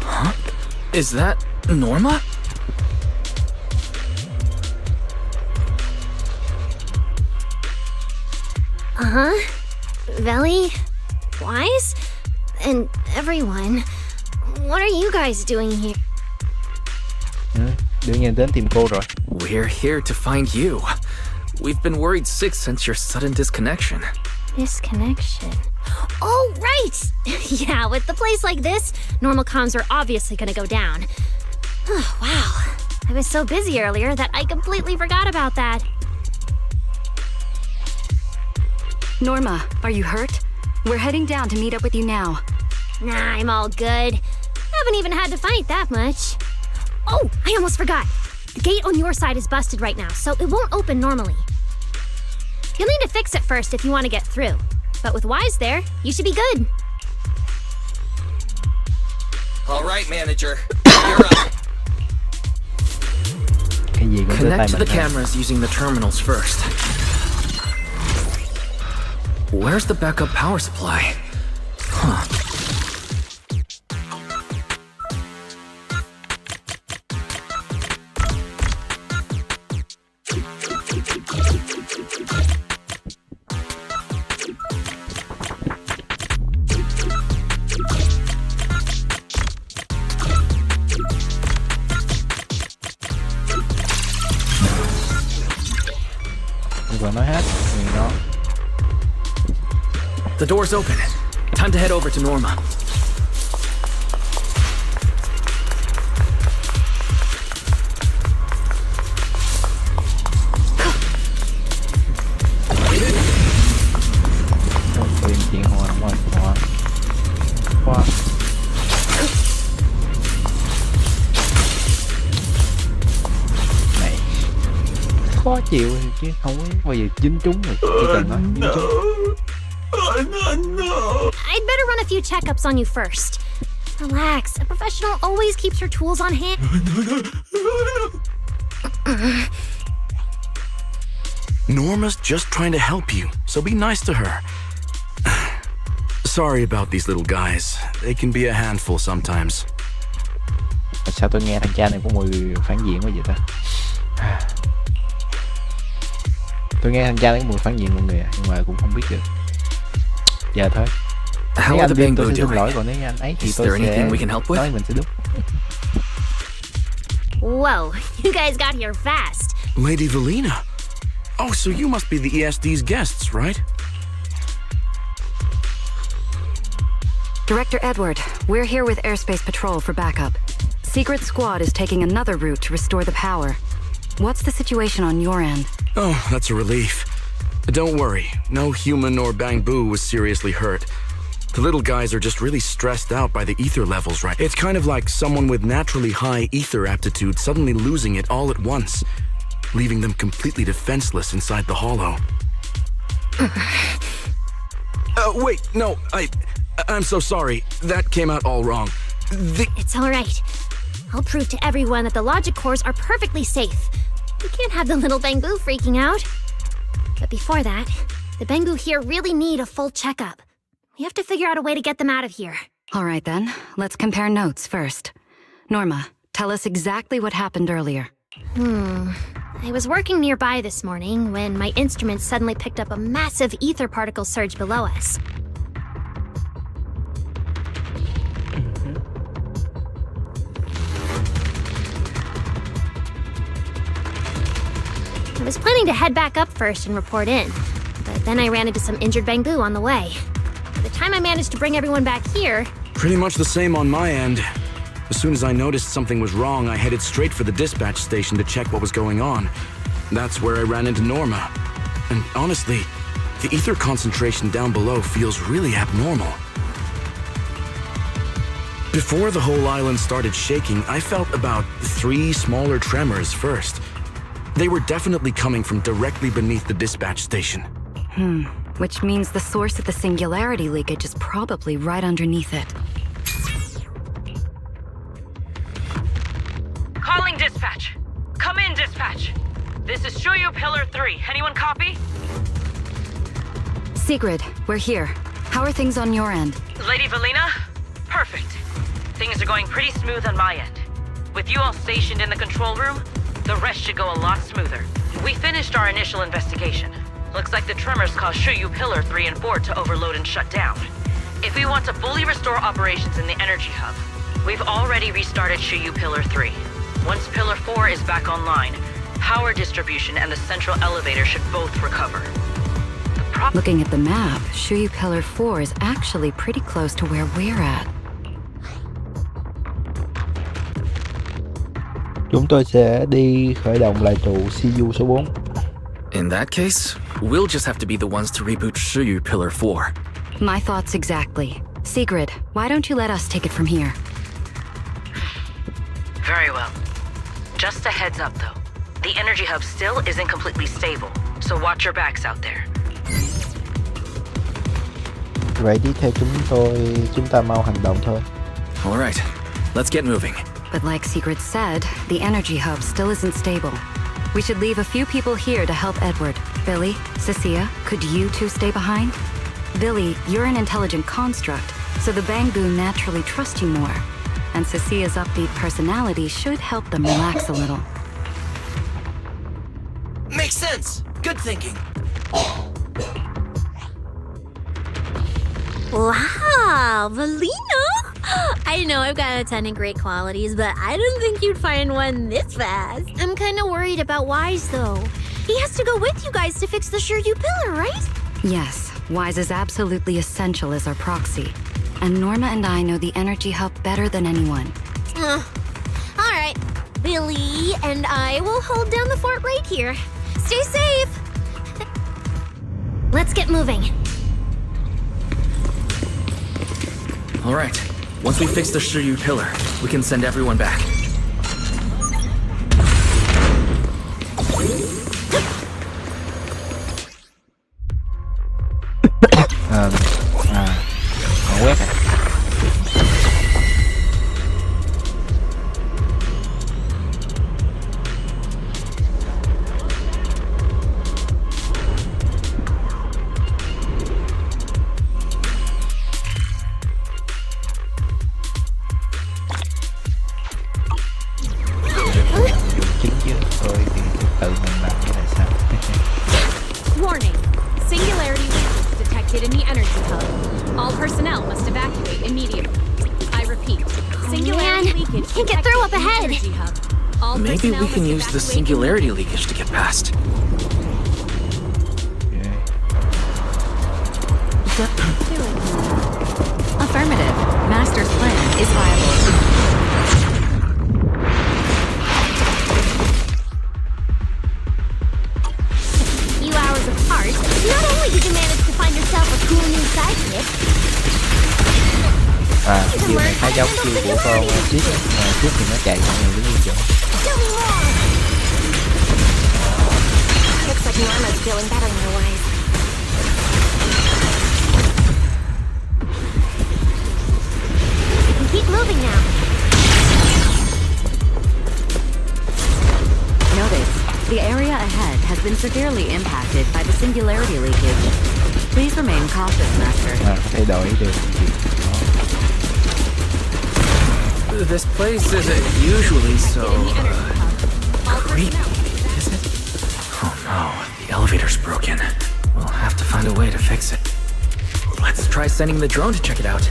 Speaker 3: Huh? Is that Norma?
Speaker 5: Veli, Wise, and everyone. What are you guys doing here?
Speaker 1: Đương nhiên đến tìm cô rồi.
Speaker 3: We're here to find you. We've been worried sick since your sudden disconnection.
Speaker 5: Disconnection. Oh, right! Yeah, with a place like this, normal comms are obviously gonna go down. Oh, wow. I was so busy earlier that I completely forgot about that.
Speaker 8: Norma, are you hurt? We're heading down to meet up with you now.
Speaker 5: Nah, I'm all good. Haven't even had to fight that much. Oh, I almost forgot. The gate on your side is busted right now, so it won't open normally. You'll need to fix it first if you want to get through. But with Wise there, you should be good.
Speaker 15: All right, manager. You're up.
Speaker 3: Connect to the cameras using the terminals first. Where's the backup power supply? Huh. The door's open. Time to head over to Norma.
Speaker 1: Khó chịu chứ không có bao giờ dính trúng rồi, chỉ cần nói dính trúng.
Speaker 5: I'd better run a few checkups on you first. Relax, a professional always keeps her tools on hand.
Speaker 9: Norma's just trying to help you, so be nice to her. Sorry about these little guys. They can be a handful sometimes.
Speaker 1: Sao tôi nghe thằng cha này có mùi phản diện quá vậy ta? Tôi nghe thằng cha này có mùi phản diện mọi người, nhưng mà cũng không biết được. Giờ thôi.
Speaker 3: How are the bamboo
Speaker 1: tôi sẽ xin
Speaker 3: doing?
Speaker 1: lỗi, còn nếu anh ấy thì
Speaker 3: Is
Speaker 1: tôi
Speaker 3: there
Speaker 1: sẽ
Speaker 3: anything we can help with?
Speaker 1: nói mình sẽ đúng.
Speaker 5: Whoa, you guys got here fast.
Speaker 9: Lady Valina. Oh, so you must be the ESD's guests, right?
Speaker 8: Director Edward, we're here with Airspace Patrol for backup. Secret Squad is taking another route to restore the power. What's the situation on your end?
Speaker 9: Oh, that's a relief. Don't worry, no human or bamboo was seriously hurt. The little guys are just really stressed out by the ether levels, right? It's kind of like someone with naturally high ether aptitude suddenly losing it all at once, leaving them completely defenseless inside the hollow. Wait, no, I'm so sorry. That came out all wrong.
Speaker 5: It's all right. I'll prove to everyone that the logic cores are perfectly safe. We can't have the little bamboo freaking out. But before that, the bamboo here really need a full checkup. We have to figure out a way to get them out of here.
Speaker 8: All right then, let's compare notes first. Norma, tell us exactly what happened earlier.
Speaker 5: I was working nearby this morning when my instruments suddenly picked up a massive ether particle surge below us. I was planning to head back up first and report in, but then I ran into some injured bamboo on the way. By the time I managed to bring everyone back here...
Speaker 9: Pretty much the same on my end. As soon as I noticed something was wrong, I headed straight for the dispatch station to check what was going on. That's where I ran into Norma. And honestly, the ether concentration down below feels really abnormal. Before the whole island started shaking, I felt about 3 smaller tremors first. They were definitely coming from directly beneath the dispatch station.
Speaker 8: Which means the source of the singularity leakage is probably right underneath it.
Speaker 12: Calling dispatch. Come in, dispatch. This is Shuyu Pillar 3. Anyone copy?
Speaker 8: Sigrid, we're here. How are things on your end?
Speaker 12: Lady Valina? Perfect. Things are going pretty smooth on my end. With you all stationed in the control room, the rest should go a lot smoother. We finished our initial investigation. Looks like the tremors caused Shuyu Pillar 3 and 4 to overload and shut down. If we want to fully restore operations in the energy hub, we've already restarted Shuyu Pillar 3. Once Pillar 4 is back online, power distribution and the central elevator should both recover.
Speaker 8: Looking at the map, Shuyu Pillar 4 is actually pretty close to where we're at.
Speaker 1: Chúng tôi sẽ đi khởi động lại trụ CU số 4.
Speaker 3: In that case, we'll just have to be the ones to reboot Shuyu Pillar 4.
Speaker 8: My thoughts exactly. Sigrid, why don't you let us take it from here?
Speaker 12: Very well. Just a heads up though. The energy hub still isn't completely stable, so watch your backs out there.
Speaker 1: Vậy đi theo chúng ta mau hành động thôi.
Speaker 3: All right, let's get moving.
Speaker 8: But like Sigrid said, the energy hub still isn't stable. We should leave a few people here to help Edward. Billy, Cecilia, could you two stay behind? Billy, you're an intelligent construct, so the Bangbu naturally trust you more. And Cecilia's upbeat personality should help them relax a little.
Speaker 15: Makes sense. Good thinking.
Speaker 5: Wow, Valina! I know I've got a ton of great qualities, but I didn't think you'd find one this fast. I'm kind of worried about Wise, though. He has to go with you guys to fix the Shiryu Pillar, right?
Speaker 8: Yes, Wise is absolutely essential as our proxy. And Norma and I know the energy hub better than anyone.
Speaker 5: All right, Billy and I will hold down the fort right here. Stay safe! Let's get moving.
Speaker 3: All right, once we fix the Shiryu Pillar, we can send everyone back.
Speaker 1: Quét à? Chính chứ thôi thì tự mình làm cái này sao?
Speaker 17: Warning. Singularity leakage detected in the energy hub. All personnel must evacuate immediately. I repeat, singularity leakage
Speaker 5: can't get through up ahead.
Speaker 17: in the energy hub. All
Speaker 3: Maybe
Speaker 17: personnel
Speaker 3: we can
Speaker 17: must
Speaker 3: use the
Speaker 17: evacuate
Speaker 3: singularity leakage to get past.
Speaker 8: Affirmative. Master's plan is viable.
Speaker 5: Few hours apart, not only did you manage to find yourself a cool new sidekick,
Speaker 1: Cái chiều này khá giống chiều của con Chúc. Chúc thì nó chạy mọi người đứng yên chỗ.
Speaker 2: Looks like Norma's feeling better now, Wise.
Speaker 5: we can keep moving now.
Speaker 8: Notice, the area ahead has been severely impacted by the singularity leakage. Please remain cautious, Master.
Speaker 1: Có thay đổi được.
Speaker 3: This place isn't usually so creepy, is it? Oh no, the elevator's broken. We'll have to find a way to fix it. Let's try sending the drone to check it out.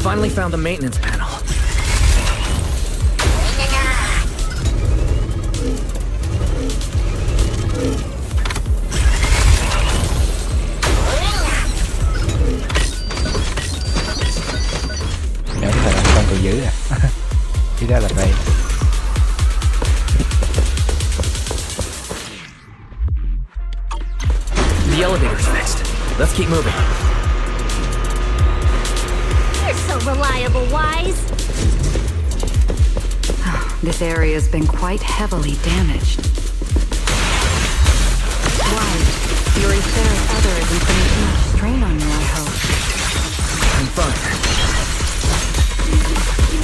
Speaker 3: Finally found the maintenance panel.
Speaker 1: Nhớ phải là con từ dưới à? Thì ra là vậy.
Speaker 3: The elevator's fixed. Let's keep moving.
Speaker 5: You're so reliable, Wise.
Speaker 8: This area has been quite heavily damaged. Wise, your etheric other isn't putting too much strain on you, I hope.
Speaker 3: I'm fine.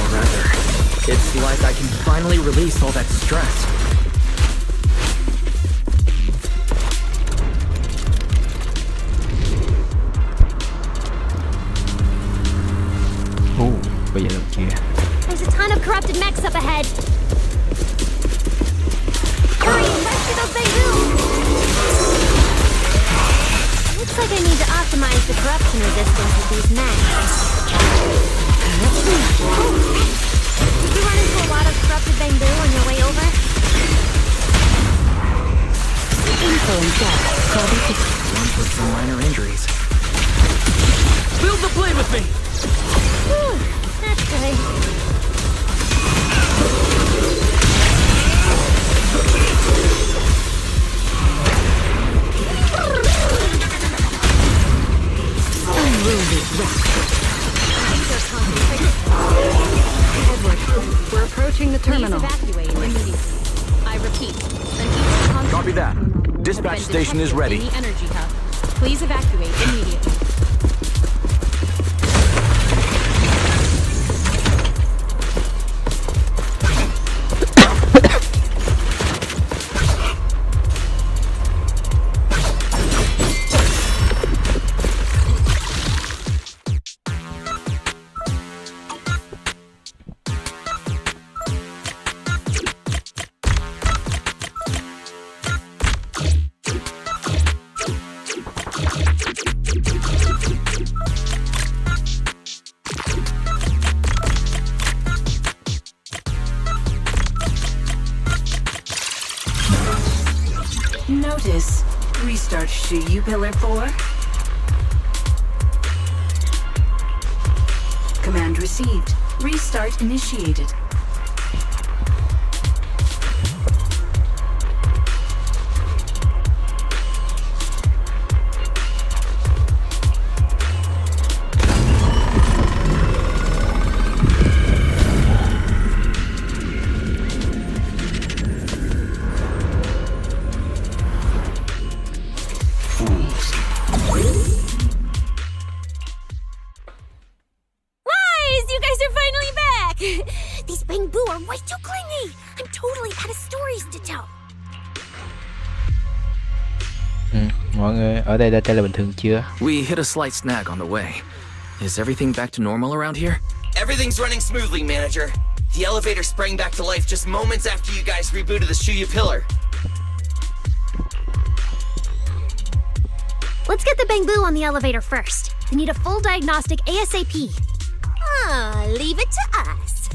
Speaker 3: Or rather, it's like I can finally release all that stress.
Speaker 1: kìa.
Speaker 5: There's a ton of corrupted mechs up ahead. Hurry and rescue those bamboo! Looks like I need to optimize the corruption resistance of these mechs. Did you run into a lot of corrupted bamboo on your way over?
Speaker 8: Info and death.
Speaker 3: Ones with some minor injuries.
Speaker 15: Build the blade with me!
Speaker 5: Whew, that's good.
Speaker 8: Unruly wreck. Edward, we're approaching the terminal.
Speaker 17: Please evacuate immediately. I repeat, an
Speaker 18: Copy that. Dispatch station is ready.
Speaker 17: in the energy hub. Please evacuate immediately.
Speaker 16: Notice. Restart Shu Pillar 4. Command received. Restart initiated.
Speaker 5: These bamboo are way too clingy! I'm totally out of stories to tell.
Speaker 1: Mọi người ở đây là bình thường chưa?
Speaker 3: We hit a slight snag on the way. Is everything back to normal around here?
Speaker 15: Everything's running smoothly, Manager. The elevator sprang back to life just moments after you guys rebooted the Shuyu pillar.
Speaker 5: Let's get the bamboo on the elevator first. We need a full diagnostic ASAP.
Speaker 7: Leave it to us.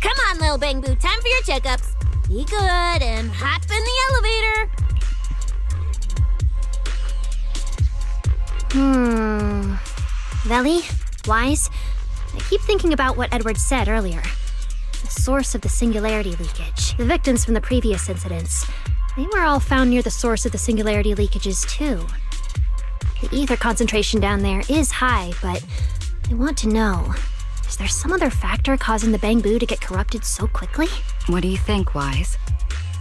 Speaker 7: Come on, little bamboo, time for your checkups. Be good and hop in the elevator.
Speaker 5: Veli, Wise, I keep thinking about what Edward said earlier. The source of the singularity leakage. The victims from the previous incidents. They were all found near the source of the singularity leakages, too. The ether concentration down there is high, but I want to know, is there some other factor causing the bamboo to get corrupted so quickly?
Speaker 8: What do you think, Wise?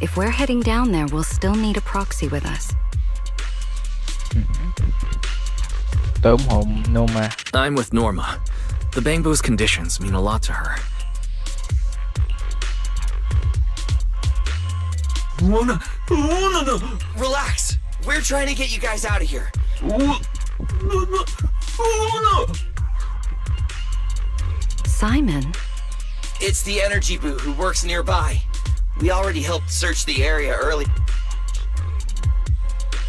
Speaker 8: If we're heading down there, we'll still need a proxy with us.
Speaker 1: Tôi ủng hộ Norma.
Speaker 3: I'm with Norma. The bamboo's conditions mean a lot to her.
Speaker 15: Relax. We're trying to get you guys out of here.
Speaker 8: Simon?
Speaker 15: It's the energy boo who works nearby. We already helped search the area early.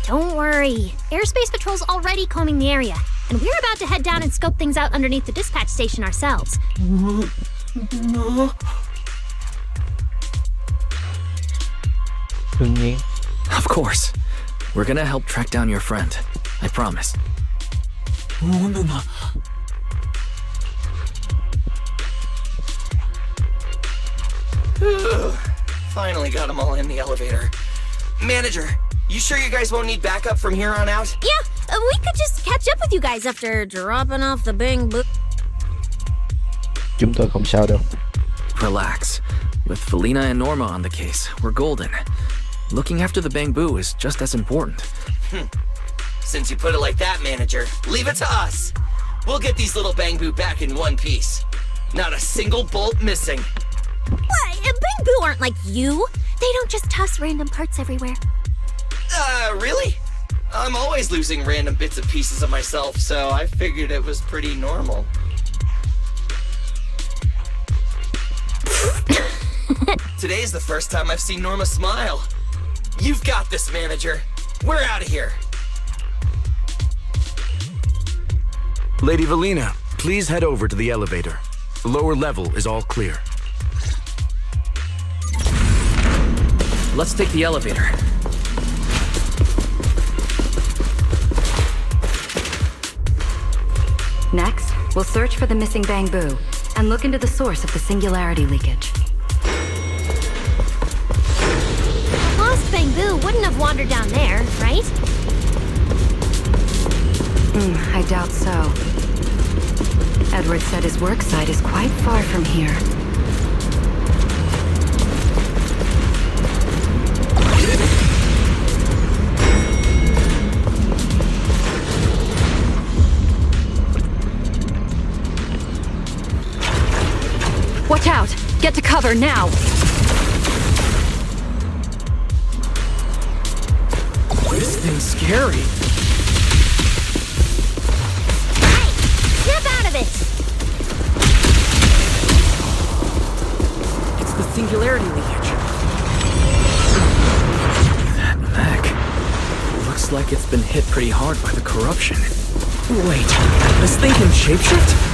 Speaker 5: Don't worry. Airspace Patrol's already combing the area, and we're about to head down and scope things out underneath the dispatch station ourselves.
Speaker 1: Đương nhiên.
Speaker 3: Of course. We're gonna help track down your friend. I promise.
Speaker 15: Finally got them all in the elevator. Manager, you sure you guys won't need backup from here on out?
Speaker 7: Yeah, we could just catch up with you guys after dropping off the bamboo.
Speaker 1: Chúng tôi không sao đâu.
Speaker 3: Relax. With Felina and Norma on the case, we're golden. Looking after the bamboo is just as important.
Speaker 15: Since you put it like that, Manager, leave it to us. We'll get these little bamboo back in one piece. Not a single bolt missing.
Speaker 7: What? Bamboo aren't like you. They don't just toss random parts everywhere.
Speaker 15: Really? I'm always losing random bits and pieces of myself, so I figured it was pretty normal. Today's the first time I've seen Norma smile. You've got this, manager. We're out of here.
Speaker 9: Lady Valina, please head over to the elevator. The lower level is all clear.
Speaker 3: Let's take the elevator.
Speaker 8: Next, we'll search for the missing bamboo and look into the source of the singularity leakage.
Speaker 5: Lost bamboo wouldn't have wandered down there, right?
Speaker 8: I doubt so. Edward said his work site is quite far from here. Watch out! Get to cover now!
Speaker 3: This thing's scary.
Speaker 5: Hey! Snap out of it!
Speaker 3: It's the singularity leakage. That mech. Looks like it's been hit pretty hard by the corruption. Wait, this thing can shapeshift?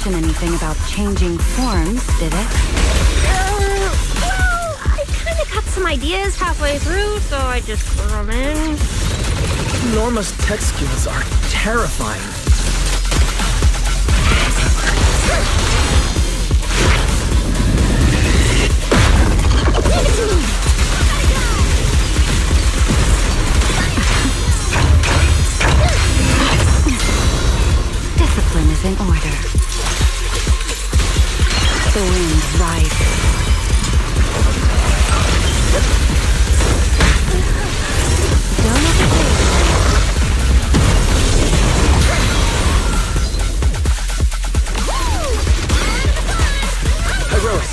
Speaker 8: Anything about changing forms, did it?
Speaker 5: Well, I kind of got some ideas halfway through, so I just threw them in.
Speaker 3: Norma's tech skills are terrifying.
Speaker 5: Leave it to me!
Speaker 8: Discipline is in order. The wind rises. Don't
Speaker 3: Heroes.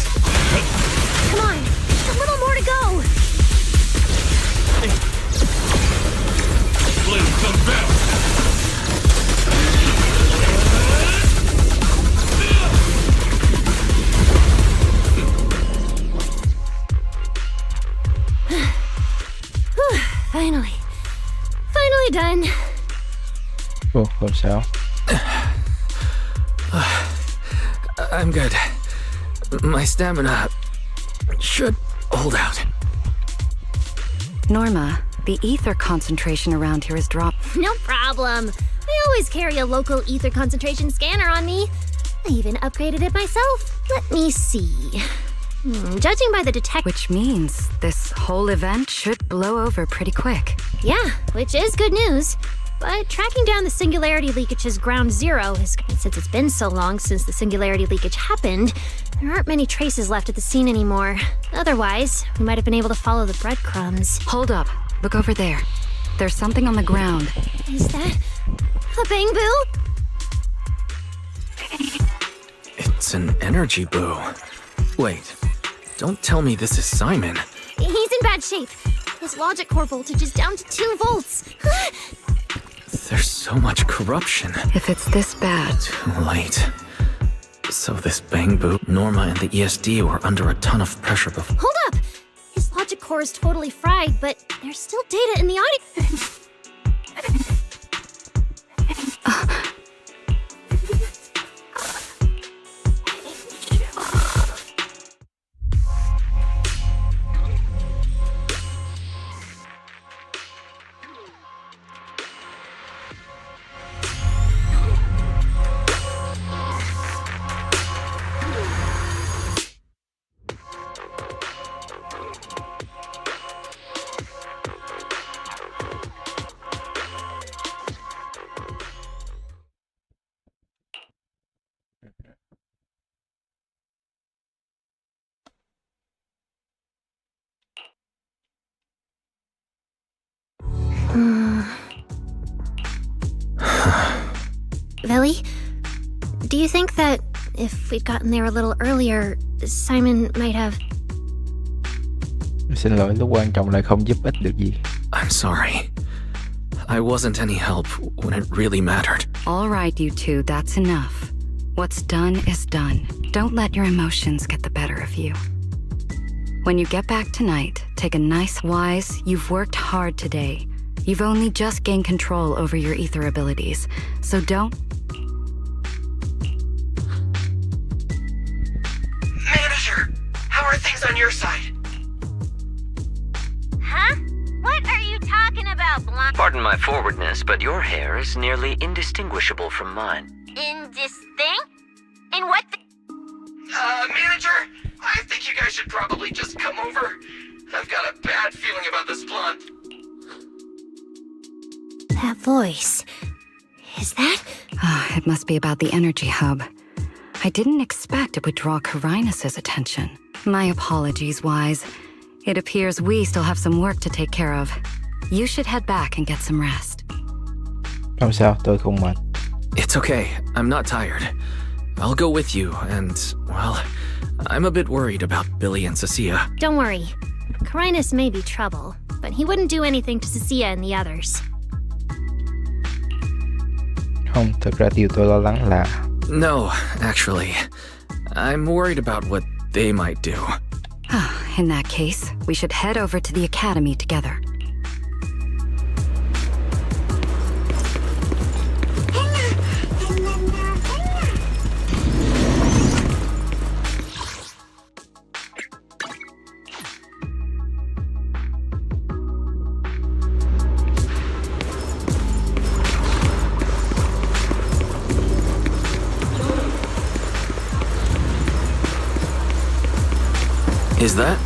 Speaker 5: Come on, just a little more to go.
Speaker 19: Let's come back.
Speaker 5: Finally done.
Speaker 1: Ủa, làm sao?
Speaker 3: I'm good. My stamina should hold out.
Speaker 8: Norma, the ether concentration around here has dropped.
Speaker 5: No problem. I always carry a local ether concentration scanner on me. I even upgraded it myself. Let me see. Judging by the detect...
Speaker 8: Which means this whole event should blow over pretty quick.
Speaker 5: Yeah, which is good news. But tracking down the singularity leakage's ground zero is... Since it's been so long since the singularity leakage happened, there aren't many traces left at the scene anymore. Otherwise, we might have been able to follow the breadcrumbs.
Speaker 8: Hold up. Look over there. There's something on the ground.
Speaker 5: Is that... a bamboo?
Speaker 3: It's an energy boo. Wait, don't tell me this is Simon.
Speaker 5: He's in bad shape. His logic core voltage is down to 2 volts.
Speaker 3: There's so much corruption.
Speaker 8: If it's this bad...
Speaker 3: Too late. So this bamboo, Norma and the ESD were under a ton of pressure before.
Speaker 5: Hold up! His logic core is totally fried, but there's still data in the audio. Lily, do you think that if we'd gotten there a little earlier, Simon might have...
Speaker 1: Xin lỗi, lúc quan trọng lại không giúp ích được gì.
Speaker 3: I'm sorry. I wasn't any help when it really mattered.
Speaker 8: All right, you two, that's enough. What's done is done. Don't let your emotions get the better of you. When you get back tonight, take a nice wise, you've worked hard today. You've only just gained control over your ether abilities, so don't...
Speaker 15: Manager, how are things on your side?
Speaker 10: Huh? What are you talking about, Blanc?
Speaker 20: Pardon my forwardness, but your hair is nearly indistinguishable from mine.
Speaker 10: In this thing? In what
Speaker 15: Manager, I think you guys should probably just come over. I've got a bad feeling about this blonde.
Speaker 5: That voice... is that...
Speaker 8: It must be about the energy hub. I didn't expect it would draw Carinus' attention. My apologies, Wise. It appears we still have some work to take care of. You should head back and get some rest.
Speaker 1: Không sao, tôi không mệt.
Speaker 3: It's okay, I'm not tired. I'll go with you, and, well, I'm a bit worried about Billy and Cecilia.
Speaker 5: Don't worry. Carinus may be trouble, but he wouldn't do anything to Cecilia and the others.
Speaker 1: Không, thật ra điều tôi lo lắng là...
Speaker 3: No, actually. I'm worried about what they might do.
Speaker 8: In that case, we should head over to the academy together.
Speaker 3: Is that?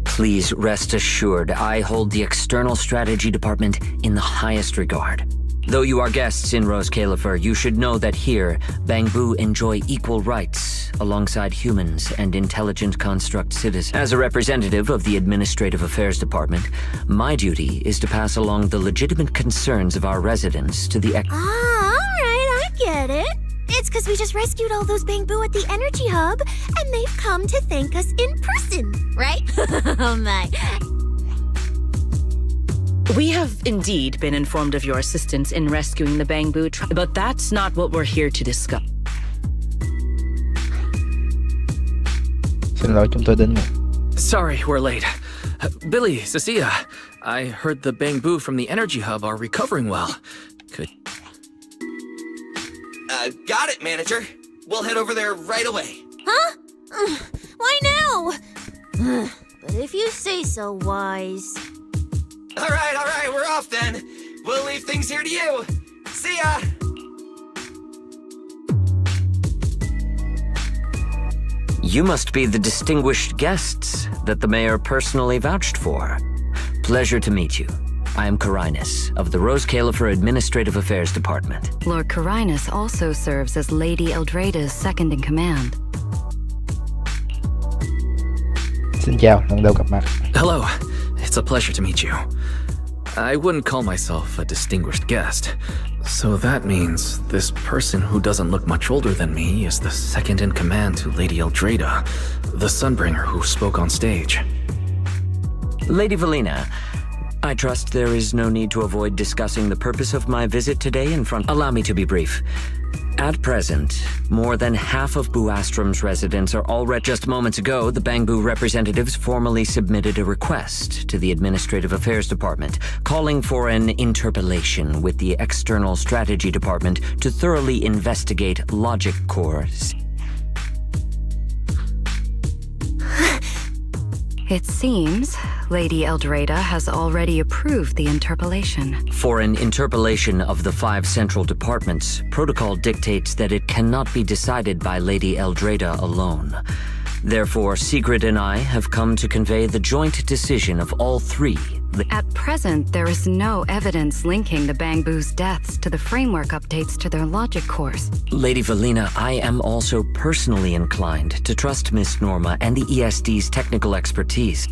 Speaker 20: Please rest assured, I hold the External Strategy Department in the highest regard. Though you are guests in Rose Califer, you should know that here, Bangbu enjoy equal rights alongside humans and intelligent construct citizens. As a representative of the Administrative Affairs Department, my duty is to pass along the legitimate concerns of our residents to the...
Speaker 5: Alright, I get it. It's because we just rescued all those Bangbu at the energy hub, and they've come to thank us in person, right? Oh my.
Speaker 12: We have indeed been informed of your assistance in rescuing the Bangbu tribe, but that's not what we're here to discuss.
Speaker 1: Xin lỗi, chúng tôi đến muộn.
Speaker 3: Sorry, we're late. Billy, Cecilia, I heard the Bangbu from the energy hub are recovering well. Could...
Speaker 15: Got it, Manager. We'll head over there right away.
Speaker 5: Huh? Why now? But if you say so, Wise.
Speaker 15: All right, we're off then. We'll leave things here to you. See ya!
Speaker 20: You must be the distinguished guests that the mayor personally vouched for. Pleasure to meet you. I am Carinus, of the Rose Califer Administrative Affairs Department.
Speaker 8: Lord Carinus also serves as Lady Eldrada's second-in-command.
Speaker 1: Xin chào, lần đầu gặp mặt.
Speaker 3: Hello, it's a pleasure to meet you. I wouldn't call myself a distinguished guest. So that means this person who doesn't look much older than me is the second in command to Lady Eldrada, the Sunbringer who spoke on stage.
Speaker 20: Lady Valina, I trust there is no need to avoid discussing the purpose of my visit today in front. Allow me to be brief. At present, more than half of Buastrom's residents are already. Just moments ago, the Bangbu representatives formally submitted a request to the Administrative Affairs Department, calling for an interpellation with the External Strategy Department to thoroughly investigate logic cores.
Speaker 8: It seems Lady Eldrada has already approved the interpellation.
Speaker 20: For an interpellation of the 5 central departments, protocol dictates that it cannot be decided by Lady Eldrada alone. Therefore, Sigrid and I have come to convey the joint decision of all 3.
Speaker 8: At present, there is no evidence linking the Bangbu's deaths to the framework updates to their logic cores.
Speaker 20: Lady Valina, I am also personally inclined to trust Miss Norma and the ESD's technical expertise.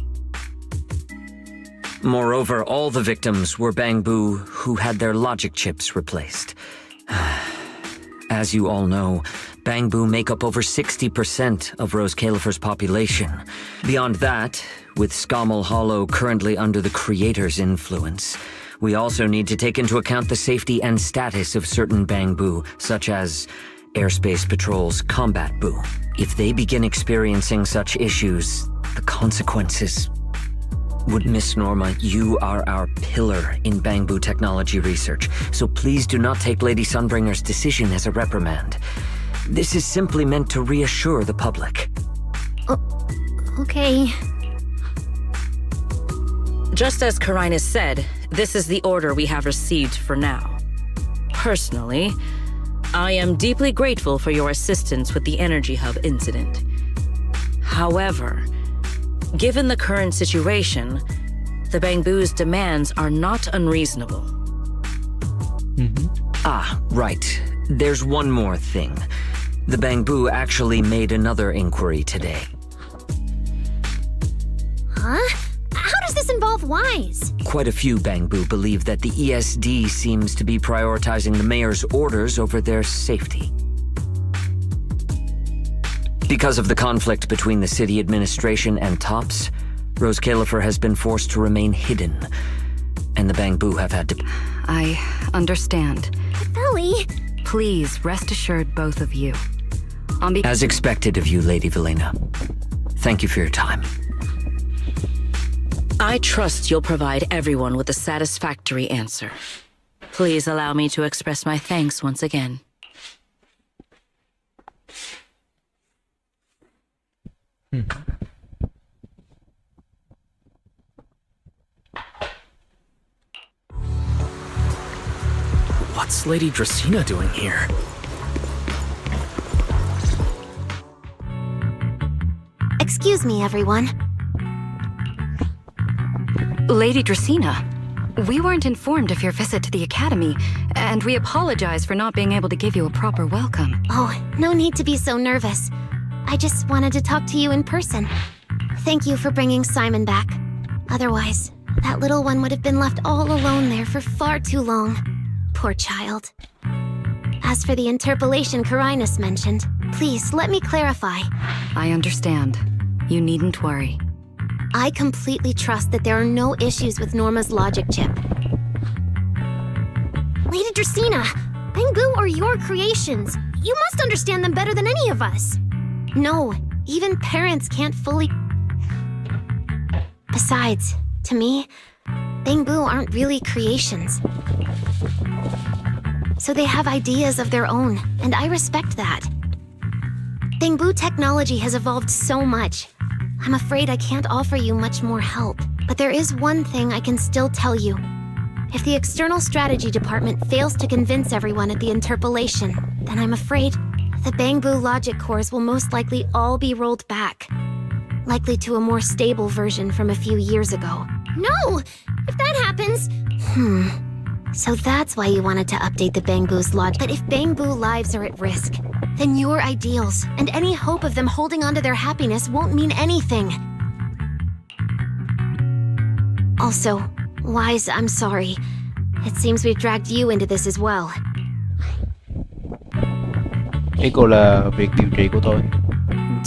Speaker 20: Moreover, all the victims were Bangbu who had their logic chips replaced. As you all know, Bangbu make up over 60% of Rose Califer's population. Beyond that, with Scommel Hollow currently under the Creator's influence, we also need to take into account the safety and status of certain Bangbu, such as Airspace Patrol's Combat Bu. If they begin experiencing such issues, the consequences... Miss Norma, you are our pillar in Bangbu technology research, so please do not take Lady Sunbringer's decision as a reprimand. This is simply meant to reassure the public.
Speaker 5: Okay.
Speaker 12: Just as Karinus said, this is the order we have received for now. Personally, I am deeply grateful for your assistance with the Energy Hub incident. However, given the current situation, the Bangbu's demands are not unreasonable.
Speaker 20: Ah, right. There's one more thing. The Bangbu actually made another inquiry today.
Speaker 5: Huh? How does this involve Wise?
Speaker 20: Quite a few Bangbu believe that the ESD seems to be prioritizing the mayor's orders over their safety. Because of the conflict between the city administration and TOPS, Rose Califer has been forced to remain hidden, and the Bangbu have had to...
Speaker 8: I understand.
Speaker 5: Ellie!
Speaker 8: Please rest assured, both of you.
Speaker 20: As expected of you, Lady Valina. Thank you for your time.
Speaker 12: I trust you'll provide everyone with a satisfactory answer. Please allow me to express my thanks once again.
Speaker 3: What's Lady Dracena doing here?
Speaker 5: Excuse me, everyone.
Speaker 8: Lady Dracena, we weren't informed of your visit to the Academy, and we apologize for not being able to give you a proper welcome.
Speaker 5: Oh, no need to be so nervous. I just wanted to talk to you in person. Thank you for bringing Simon back. Otherwise, that little one would have been left all alone there for far too long. Poor child. As for the interpellation Karinus mentioned, please let me clarify.
Speaker 8: I understand. You needn't worry.
Speaker 5: I completely trust that there are no issues with Norma's logic chip. Lady Dracena, Bangbu are your creations. You must understand them better than any of us. No, even parents can't fully... Besides, to me, Bangbu aren't really creations. So they have ideas of their own, and I respect that. Bangbu technology has evolved so much. I'm afraid I can't offer you much more help. But there is one thing I can still tell you. If the External Strategy Department fails to convince everyone at the interpellation, then I'm afraid the Bangbu logic cores will most likely all be rolled back. Likely to a more stable version from a few years ago.
Speaker 7: No! If that happens...
Speaker 5: So that's why you wanted to update the Bangbu's logic. But if Bangbu lives are at risk, then your ideals and any hope of them holding onto their happiness won't mean anything. Also, Wise, I'm sorry.
Speaker 2: It seems we've dragged you into this as well.
Speaker 1: Ý cô là việc điều trị của tôi.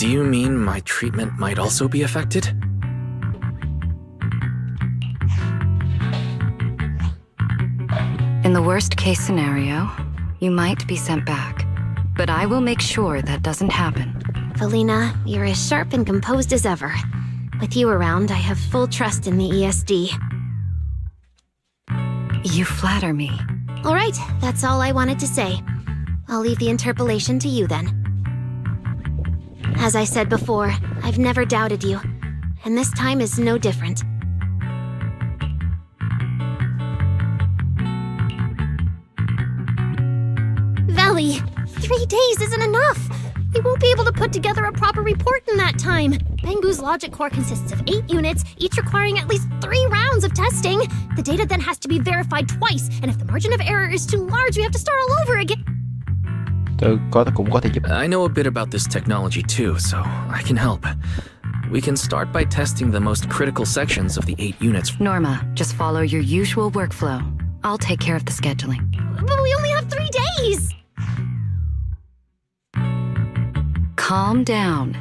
Speaker 3: Do you mean my treatment might also be affected?
Speaker 8: In the worst case scenario, you might be sent back. But I will make sure that doesn't happen.
Speaker 2: Valina, you're as sharp and composed as ever. With you around, I have full trust in the ESD.
Speaker 8: You flatter me.
Speaker 2: All right, that's all I wanted to say. I'll leave the interpolation to you then. As I said before, I've never doubted you, and this time is no different. Valley, 3 days isn't enough. We won't be able to put together a proper report in that time. Bangbu's logic core consists of 8 units, each requiring at least 3 rounds of testing. The data then has to be verified twice, and if the margin of error is too large, we have to start all over again.
Speaker 1: Cũng có thể giúp.
Speaker 3: I know a bit about this technology too, so I can help. We can start by testing the most critical sections of the 8 units.
Speaker 8: Norma, just follow your usual workflow. I'll take care of the scheduling.
Speaker 2: But we only have 3 days!
Speaker 8: Calm down.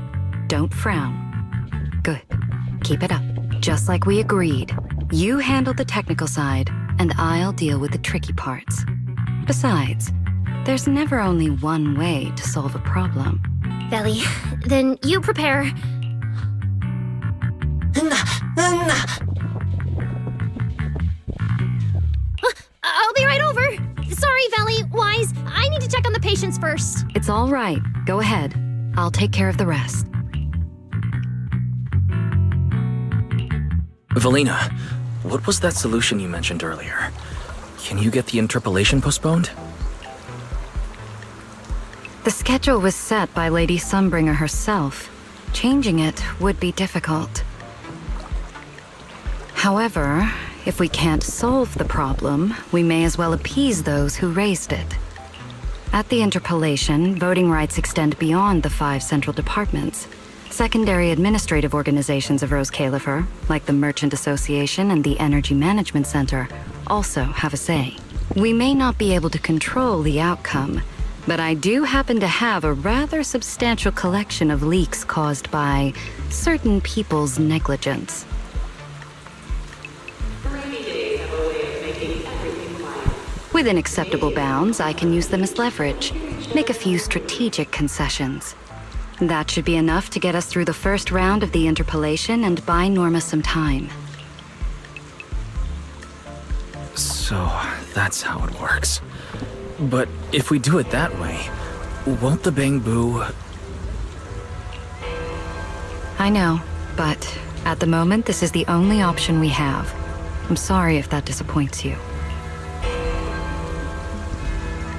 Speaker 8: Don't frown. Good. Keep it up. Just like we agreed. You handle the technical side, and I'll deal with the tricky parts. Besides, there's never only one way to solve a problem.
Speaker 2: Valley, then you prepare. I'll be right over. Sorry, Valley, Wise. I need to check on the patients first.
Speaker 8: It's all right. Go ahead. I'll take care of the rest.
Speaker 3: Valina, what was that solution you mentioned earlier? Can you get the interpolation postponed?
Speaker 8: The schedule was set by Lady Sunbringer herself. Changing it would be difficult. However, if we can't solve the problem, we may as well appease those who raised it. At the interpolation, voting rights extend beyond the 5 central departments. Secondary administrative organizations of Rose Califer, like the Merchant Association and the Energy Management Center, also have a say. We may not be able to control the outcome, but I do happen to have a rather substantial collection of leaks caused by certain people's negligence. Within acceptable bounds, I can use them as leverage, make a few strategic concessions. That should be enough to get us through the first round of the interpolation and buy Norma some time.
Speaker 3: So, that's how it works. But if we do it that way, won't the Bangbu...
Speaker 8: I know, but at the moment, this is the only option we have. I'm sorry if that disappoints you.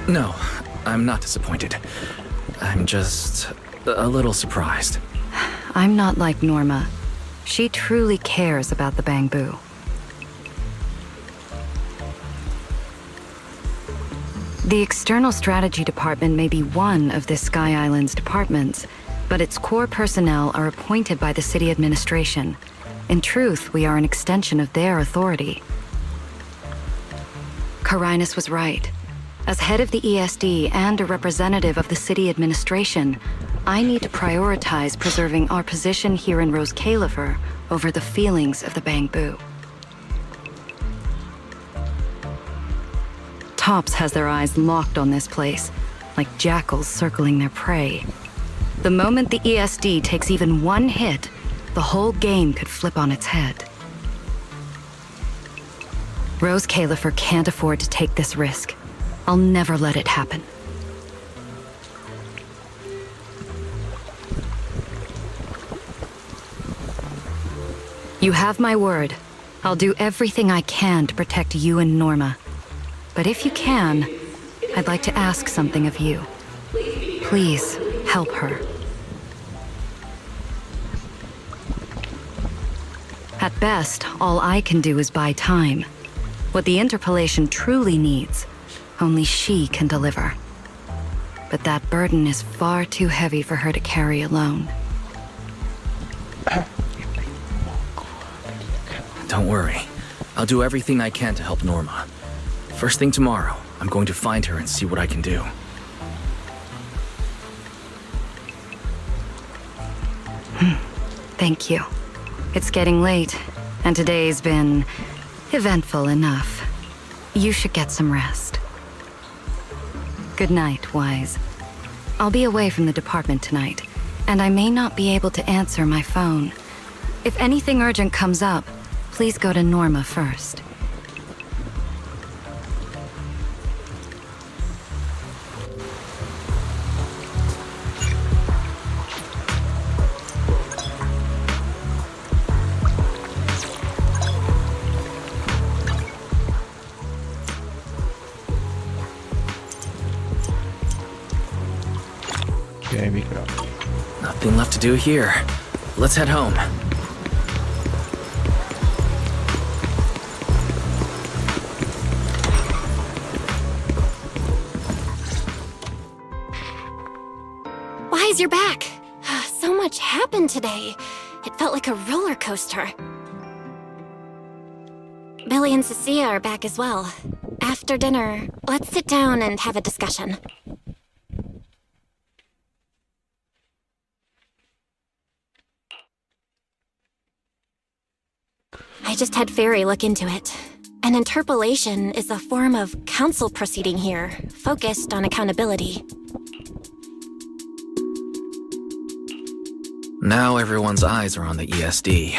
Speaker 3: No, I'm not disappointed. I'm just a little surprised.
Speaker 8: I'm not like Norma. She truly cares about the Bangbu. The External Strategy Department may be one of this Sky Island's departments, but its core personnel are appointed by the city administration. In truth, we are an extension of their authority. Carinus was right. As head of the ESD and a representative of the city administration, I need to prioritize preserving our position here in Rose Califer over the feelings of the Bangbu. Tops has their eyes locked on this place, like jackals circling their prey. The moment the ESD takes even one hit, the whole game could flip on its head. Rose Califer can't afford to take this risk. I'll never let it happen. You have my word. I'll do everything I can to protect you and Norma. But if you can, I'd like to ask something of you. Please, help her. At best, all I can do is buy time. What the interpolation truly needs, only she can deliver. But that burden is far too heavy for her to carry alone.
Speaker 3: Don't worry. I'll do everything I can to help Norma. First thing tomorrow, I'm going to find her and see what I can do.
Speaker 8: Thank you. It's getting late, and today's been eventful enough. You should get some rest. Good night, Wise. I'll be away from the department tonight, and I may not be able to answer my phone. If anything urgent comes up, please go to Norma first.
Speaker 1: Okay, biết rồi.
Speaker 3: Nothing left to do here. Let's head home.
Speaker 2: Wise, you're back. So much happened today. It felt like a roller coaster. Billy and Cecilia are back as well. After dinner, let's sit down and have a discussion. I just had Fairy look into it. An interpolation is a form of council proceeding here, focused on accountability.
Speaker 3: Now everyone's eyes are on the ESD.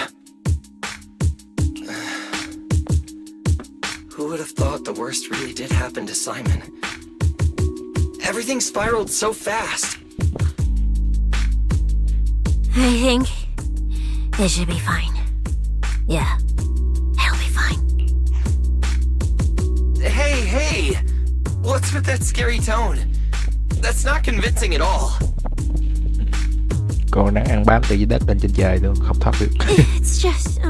Speaker 15: Who would have thought the worst really did happen to Simon? Everything spiraled so fast.
Speaker 5: I think it should be fine. Yeah, it'll be fine.
Speaker 15: Hey! What's with that scary tone? That's not convincing at all.
Speaker 1: Còn đang ăn bám từ dưới đất lên trên trời luôn, không thoát được.
Speaker 5: It's just,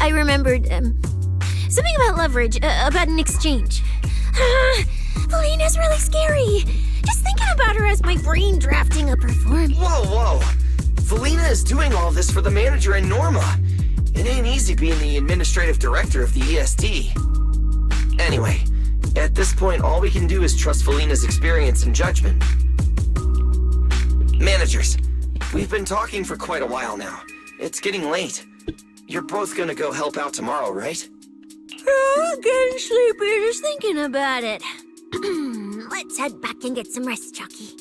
Speaker 5: I remembered, something about leverage, about an exchange. Valina's really scary. Just thinking about her as my brain drafting up her form.
Speaker 15: Whoa! Valina is doing all this for the manager and Norma. It ain't easy being the administrative director of the ESD. Anyway, at this point, all we can do is trust Valina's experience and judgment. Managers, we've been talking for quite a while now. It's getting late. You're both gonna go help out tomorrow, right?
Speaker 5: Oh, getting sleepy just thinking about it. Let's head back and get some rest, Chucky.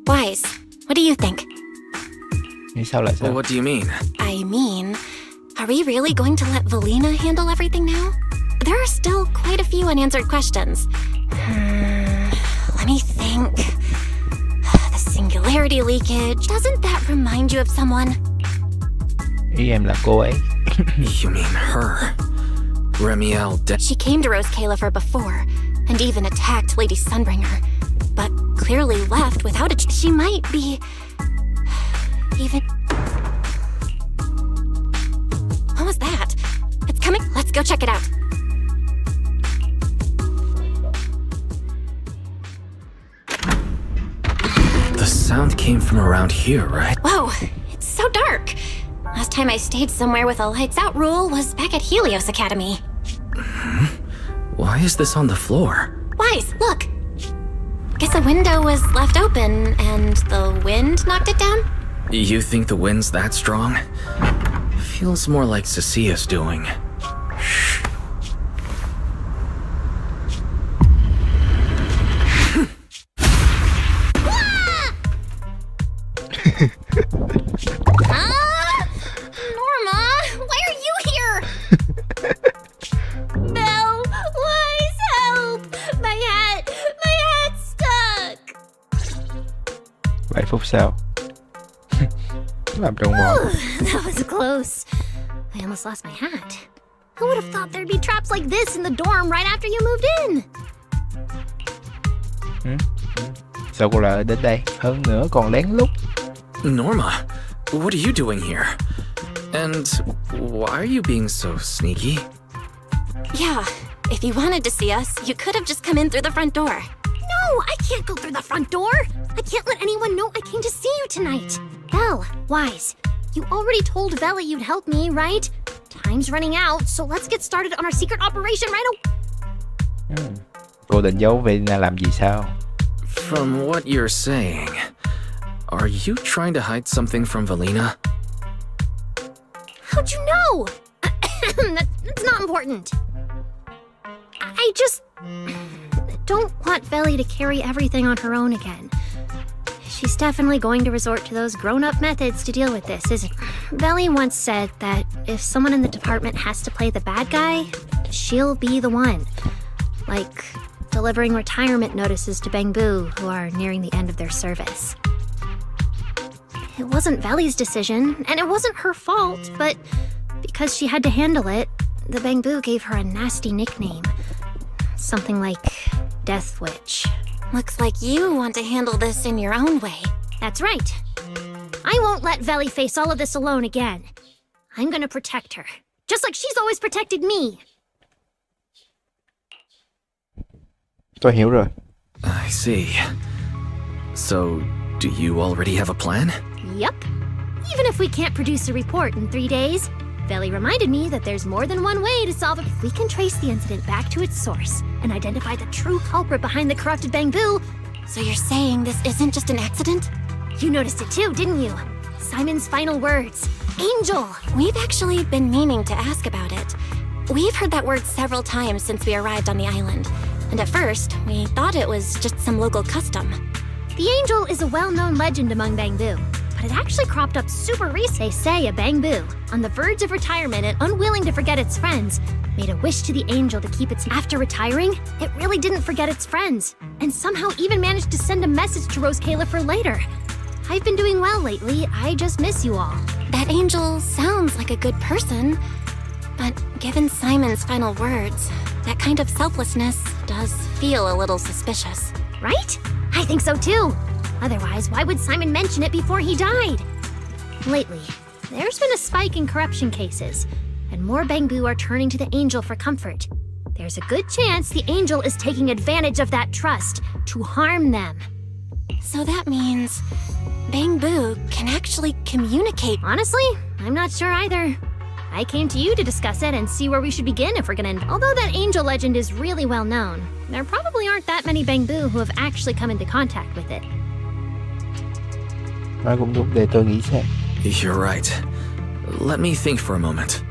Speaker 2: Wise, what do you think?
Speaker 1: Nghĩ sao lại sao?
Speaker 3: What do you mean?
Speaker 2: I mean, are we really going to let Valina handle everything now? There are still quite a few unanswered questions. Let me think. The singularity leakage, doesn't that remind you of someone?
Speaker 1: Ý em là cô ấy.
Speaker 3: You mean her? Remiel
Speaker 2: She came to Rose Califer before, and even attacked Lady Sunbringer, but clearly left without a... She might be... even... What was that? It's coming. Let's go check it out.
Speaker 3: The sound came from around here, right?
Speaker 2: Whoa, it's so dark. Last time I stayed somewhere with a lights out rule was back at Helios Academy.
Speaker 3: Why is this on the floor?
Speaker 2: Wise, look. Guess a window was left open and the wind knocked it down?
Speaker 3: You think the wind's that strong? Feels more like Cecilia's doing. Shh.
Speaker 5: Norma, why are you here? Belle, Wise, help! My hat's stuck.
Speaker 1: 7 phút sau. Làm trong vòng.
Speaker 5: That was close. I almost lost my hat. Who would have thought there'd be traps like this in the dorm right after you moved in?
Speaker 1: Sao cô lại đến đây? Hơn nữa còn lén lút.
Speaker 3: Norma, what are you doing here? And why are you being so sneaky?
Speaker 2: Yeah, if you wanted to see us, you could have just come in through the front door.
Speaker 5: No, I can't go through the front door. I can't let anyone know I came to see you tonight. Belle, Wise, You already told Veli you'd help me, right? Time's running out, so let's get started on our secret operation right away.
Speaker 1: Cô định giấu Velina làm gì sao?
Speaker 3: From what you're saying, are you trying to hide something from Velina?
Speaker 5: How'd you know? That's not important. I just don't want Veli to carry everything on her own again. She's definitely going to resort to those grown-up methods to deal with this, isn't she? Veli once said that if someone in the department has to play the bad guy, she'll be the one. Like delivering retirement notices to Bangbu who are nearing the end of their service. It wasn't Veli's decision, and it wasn't her fault, but because she had to handle it, the Bangbu gave her a nasty nickname. Something like Death Witch.
Speaker 2: Looks like you want to handle this in your own way.
Speaker 5: That's right. I won't let Veli face all of this alone again. I'm gonna protect her, just like she's always protected me.
Speaker 1: Tôi hiểu rồi.
Speaker 3: I see. So, do you already have a plan?
Speaker 5: Yup. Even if we can't produce a report in 3 days, Veli reminded me that there's more than one way to solve it. If we can trace the incident back to its source and identify the true culprit behind the corrupted Bangbu.
Speaker 2: So you're saying this isn't just an accident?
Speaker 5: You noticed it too, didn't you? Simon's final words. Angel!
Speaker 2: We've actually been meaning to ask about it. We've heard that word several times since we arrived on the island. And at first, we thought it was just some local custom.
Speaker 5: The angel is a well-known legend among Bangbu, but it actually cropped up super recent. They say a Bangbu, on the verge of retirement and unwilling to forget its friends, made a wish to the angel to keep its... After retiring, it really didn't forget its friends, and somehow even managed to send a message to Rose Calipher later. I've been doing well lately, I just miss you all.
Speaker 2: That angel sounds like a good person, but given Simon's final words, that kind of selflessness does feel a little suspicious.
Speaker 5: Right? I think so too. Otherwise, why would Simon mention it before he died? Lately, there's been a spike in corruption cases, and more Bangbu are turning to the angel for comfort. There's a good chance the angel is taking advantage of that trust to harm them.
Speaker 2: So that means Bangbu can actually communicate.
Speaker 5: Honestly, I'm not sure either. I came to you to discuss it and see where we should begin if we're gonna... Although that angel legend is really well known, there probably aren't that many Bangbu who have actually come into contact with it.
Speaker 1: Nói cũng đúng, để tôi nghĩ xem.
Speaker 3: You're right. Let me think for a moment.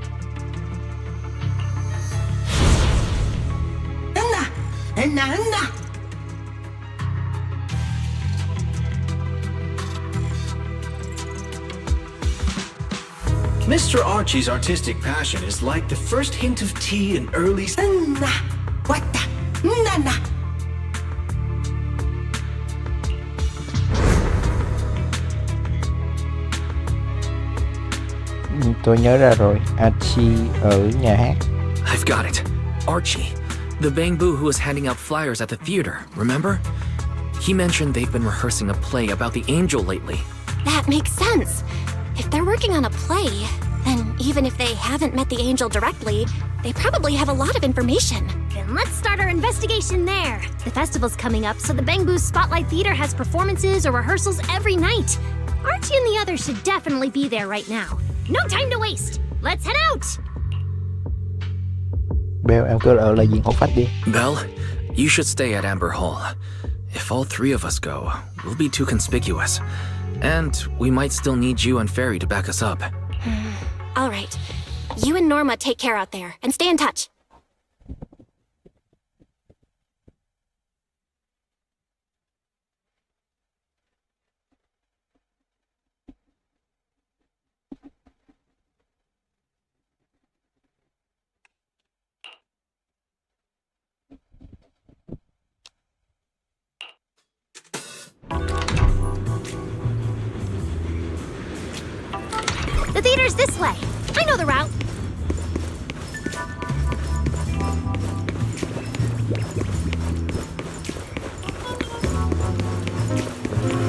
Speaker 9: Mr. Archie's artistic passion is like the first hint of tea in early...
Speaker 1: Tôi nhớ ra rồi, Archie ở nhà hát.
Speaker 3: I've got it. Archie, the Bangbu who was handing out flyers at the theater, remember? He mentioned they've been rehearsing a play about the angel lately.
Speaker 2: That makes sense. If they're working on a play, then even if they haven't met the angel directly, they probably have a lot of information.
Speaker 5: Then let's start our investigation there. The festival's coming up, so the Bangbu Spotlight Theater has performances or rehearsals every night. Archie and the others should definitely be there right now. No time to waste. Let's head out.
Speaker 1: Bell, em cứ ở lại diện hộ phách đi.
Speaker 3: Belle, you should stay at Amber Hall. If all three of us go, we'll be too conspicuous. And we might still need you and Fairy to back us up.
Speaker 2: All right. You and Norma take care out there, and stay in touch.
Speaker 5: The theater's this way. I know the route.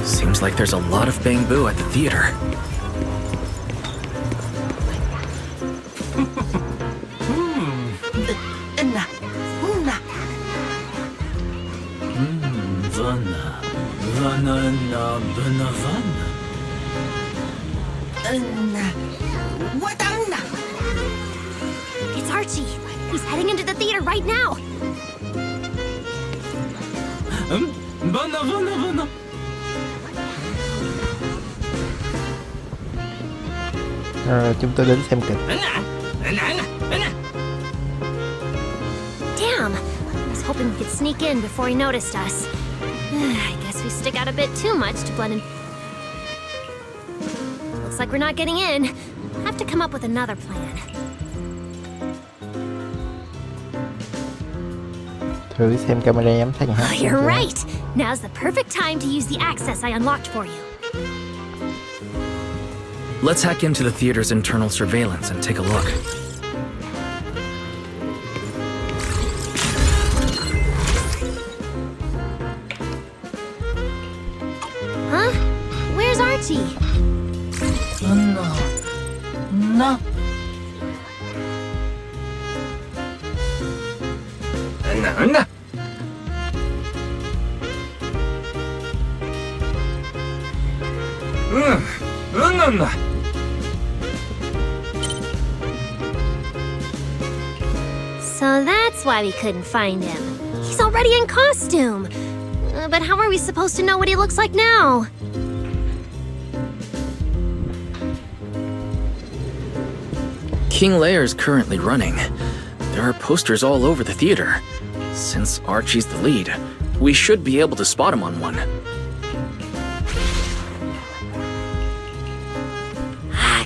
Speaker 3: Seems like there's a lot of Bangbu at the theater.
Speaker 5: It's Archie. He's heading into the theater right now.
Speaker 1: Chúng tôi đến xem kịch.
Speaker 5: Damn. I was hoping we could sneak in before he noticed us. I guess we stick out a bit too much to blend in. Looks like we're not getting in. Have to come up with another plan.
Speaker 1: Thử xem camera giám sát.
Speaker 5: Oh, you're right. Now's the perfect time to use the access I unlocked for you.
Speaker 3: Let's hack into the theater's internal surveillance and take a look.
Speaker 5: Huh? Where's Archie?
Speaker 15: No.
Speaker 5: So that's why we couldn't find him. He's already in costume. But how are we supposed to know what he looks like now?
Speaker 3: King Lear is currently running. There are posters all over the theater. Since Archie's the lead, we should be able to spot him on one.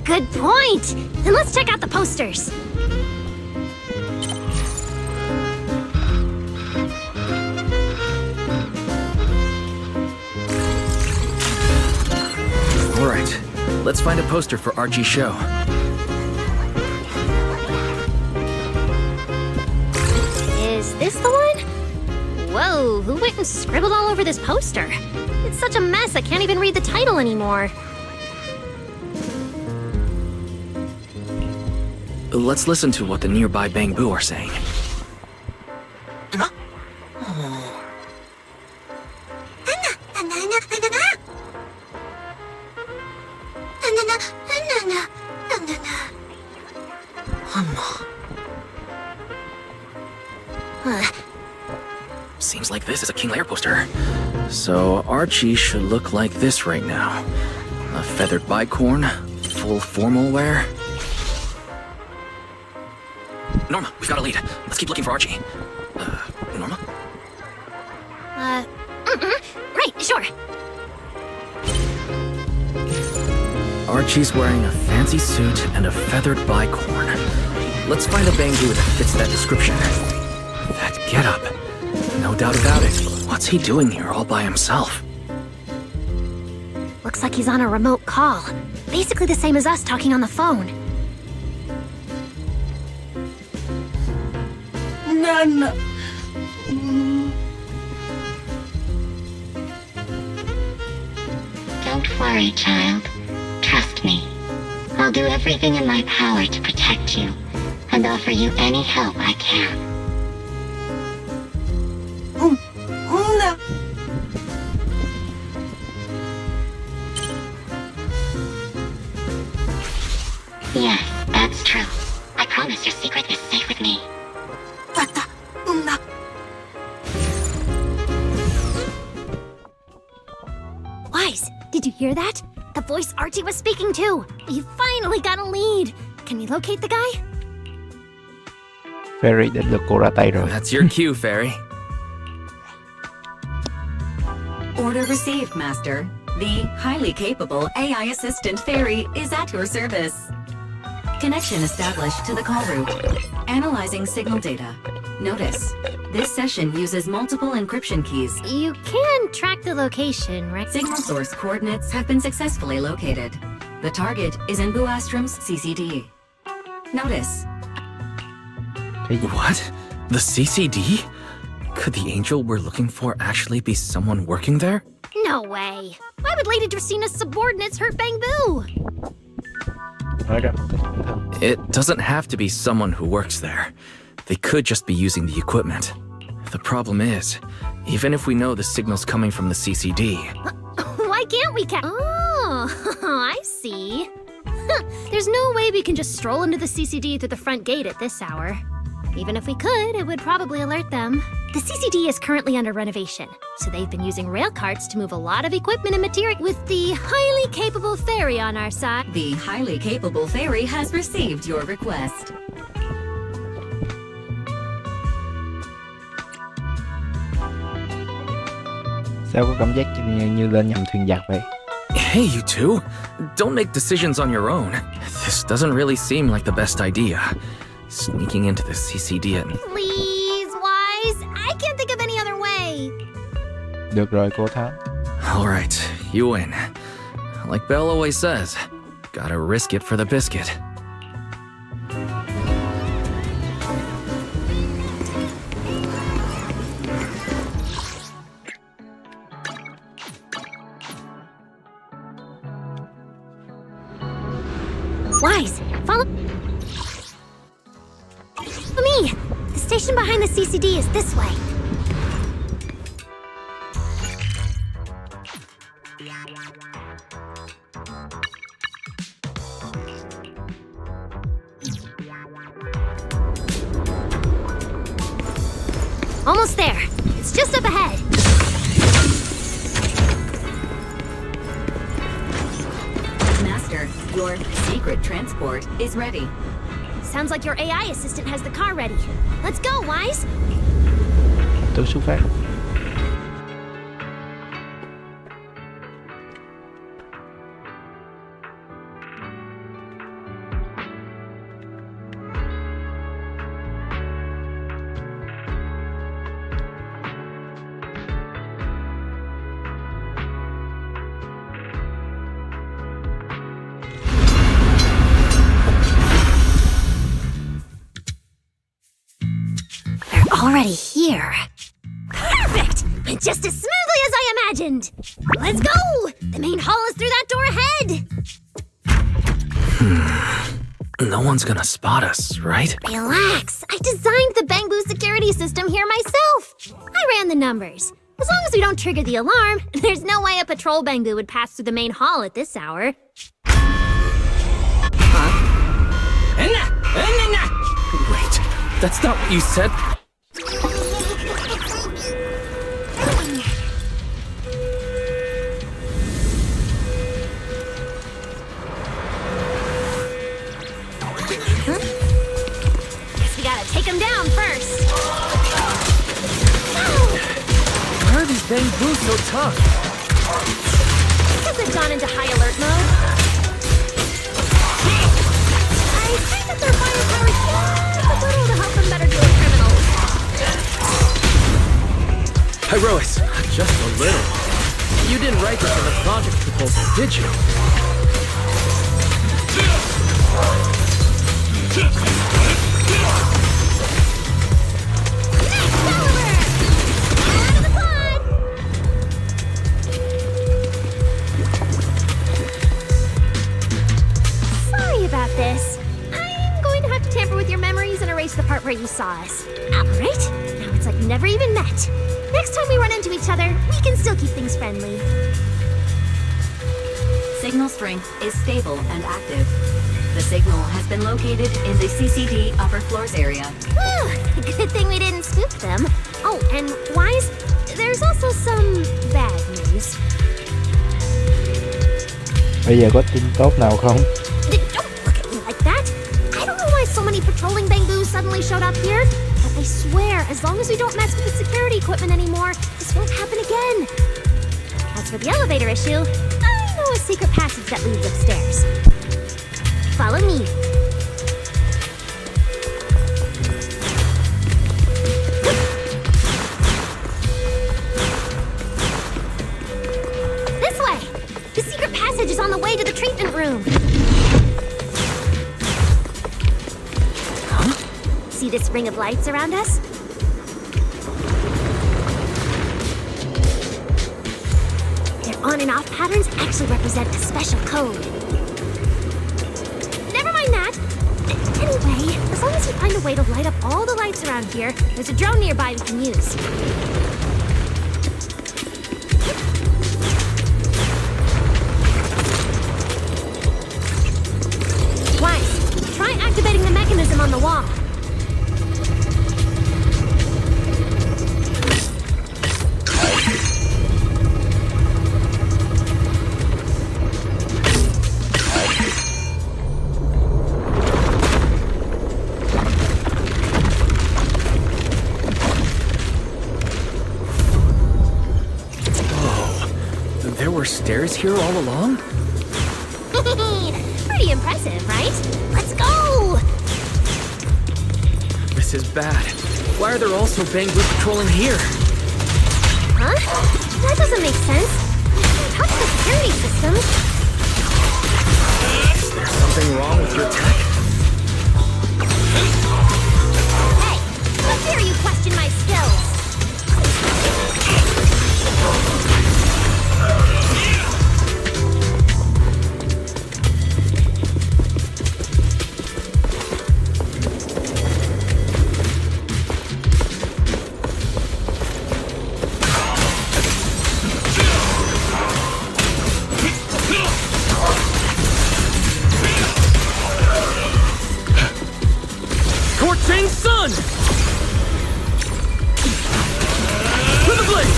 Speaker 5: Good point! Then let's check out the posters.
Speaker 3: Alright, let's find a poster for Archie's show.
Speaker 5: Is this the one? Whoa, who went and scribbled all over this poster? It's such a mess, I can't even read the title anymore.
Speaker 3: Let's listen to what the nearby Bangbu are saying. Seems like this is a King Lear poster. So Archie should look like this right now. A feathered bicorn, full formal wear. Norma, we've got a lead. Let's keep looking for Archie. Norma?
Speaker 5: Right, sure.
Speaker 3: Archie's wearing a fancy suit and a feathered bicorn. Let's find a Bangbu that fits that description. That getup. No doubt about it. What's he doing here all by himself?
Speaker 5: Looks like he's on a remote call. Basically the same as us talking on the phone.
Speaker 10: No.
Speaker 21: Don't worry, child. Trust me. I'll do everything in my power to protect you and offer you any help I can.
Speaker 10: No.
Speaker 21: Yes, that's true. I promise your secret is safe with me.
Speaker 5: Wise, did you hear that? The voice Archie was speaking to. You finally got a lead. Can we locate the guy?
Speaker 1: Fairy đã được cô ra tay rồi.
Speaker 3: That's your cue, Fairy.
Speaker 8: Order received, Master. The highly capable AI assistant Fairy is at your service. Connection established to the call route. Analyzing signal data. Notice, this session uses multiple encryption keys.
Speaker 5: You can track the location, right?
Speaker 8: Signal source coordinates have been successfully located. The target is in Buastrom's CCD. Notice.
Speaker 3: What? The CCD? Could the angel we're looking for actually be someone working there?
Speaker 5: No way. Why would Lady Dracina's subordinates hurt Bangbu?
Speaker 3: It doesn't have to be someone who works there. They could just be using the equipment. The problem is, even if we know the signal's coming from the CCD...
Speaker 5: Why can't we Oh, I see. There's no way we can just stroll into the CCD through the front gate at this hour. Even if we could, it would probably alert them. The CCD is currently under renovation, so they've been using rail carts to move a lot of equipment and material. With the highly capable fairy on our side...
Speaker 8: The highly capable fairy has received your request.
Speaker 1: Sao có cảm giác như lên nhầm thuyền giặc vậy?
Speaker 6: Hey, you two. Don't make decisions on your own. This doesn't really seem like the best idea. Sneaking into the CCD and...
Speaker 7: Please, Wise. I can't think of any other way.
Speaker 1: Được rồi, cô Tháo.
Speaker 6: Alright, you win. Like Belle always says, gotta risk it for the biscuit.
Speaker 5: Wise, follow me. The station behind the CCD is this way. Almost there. It's just up ahead.
Speaker 8: Master, your secret transport is ready.
Speaker 5: Sounds like your AI assistant has the car ready. Let's go, Wise.
Speaker 1: Tôi xuất phát.
Speaker 5: Already here. Perfect! Just as smoothly as I imagined. Let's go! The main hall is through that door ahead.
Speaker 6: No one's gonna spot us, right?
Speaker 5: Relax. I designed the Bangbu security system here myself. I ran the numbers. As long as we don't trigger the alarm, there's no way a patrol Bangbu would pass through the main hall at this hour.
Speaker 6: Wait, that's not what you said.
Speaker 5: Guess we gotta take him down first.
Speaker 6: Why are these Bangbu so tough?
Speaker 5: Because they've gone into high alert mode. I think that their firepower is just a little to help them better deal with criminals.
Speaker 6: Herois, just a little. You didn't write this in the project proposal, did you?
Speaker 5: Sorry about this. I'm going to have to tamper with your memories and erase the part where you saw us. Alright, now it's like we never even met. Next time we run into each other, we can still keep things friendly.
Speaker 8: Signal strength is stable and active. The signal has been located in the CCD upper floors area.
Speaker 5: Good thing we didn't spook them. Oh, and Wise, there's also some bad news.
Speaker 1: Bây giờ có tin tốt nào không?
Speaker 5: Don't look at me like that. I don't know why so many patrolling Bangboos suddenly showed up here, but I swear, as long as we don't mess with the security equipment anymore, this won't happen again. As for the elevator issue, I know a secret passage that leads upstairs. Follow me. This way! The secret passage is on the way to the treatment room.
Speaker 6: Huh?
Speaker 5: See this ring of lights around us? Their on and off patterns actually represent a special code. Never mind that. Anyway, as long as we find a way to light up all the lights around here, there's a drone nearby we can use.
Speaker 6: There were stairs here all along?
Speaker 5: Pretty impressive, right? Let's go!
Speaker 6: This is bad. Why are there also Bangbu patrolling here?
Speaker 5: Huh? That doesn't make sense. We can't touch the security systems.
Speaker 6: Is there something wrong with your tech?
Speaker 5: Hey, how dare you question my skills?
Speaker 6: Scorching sun! To the blade!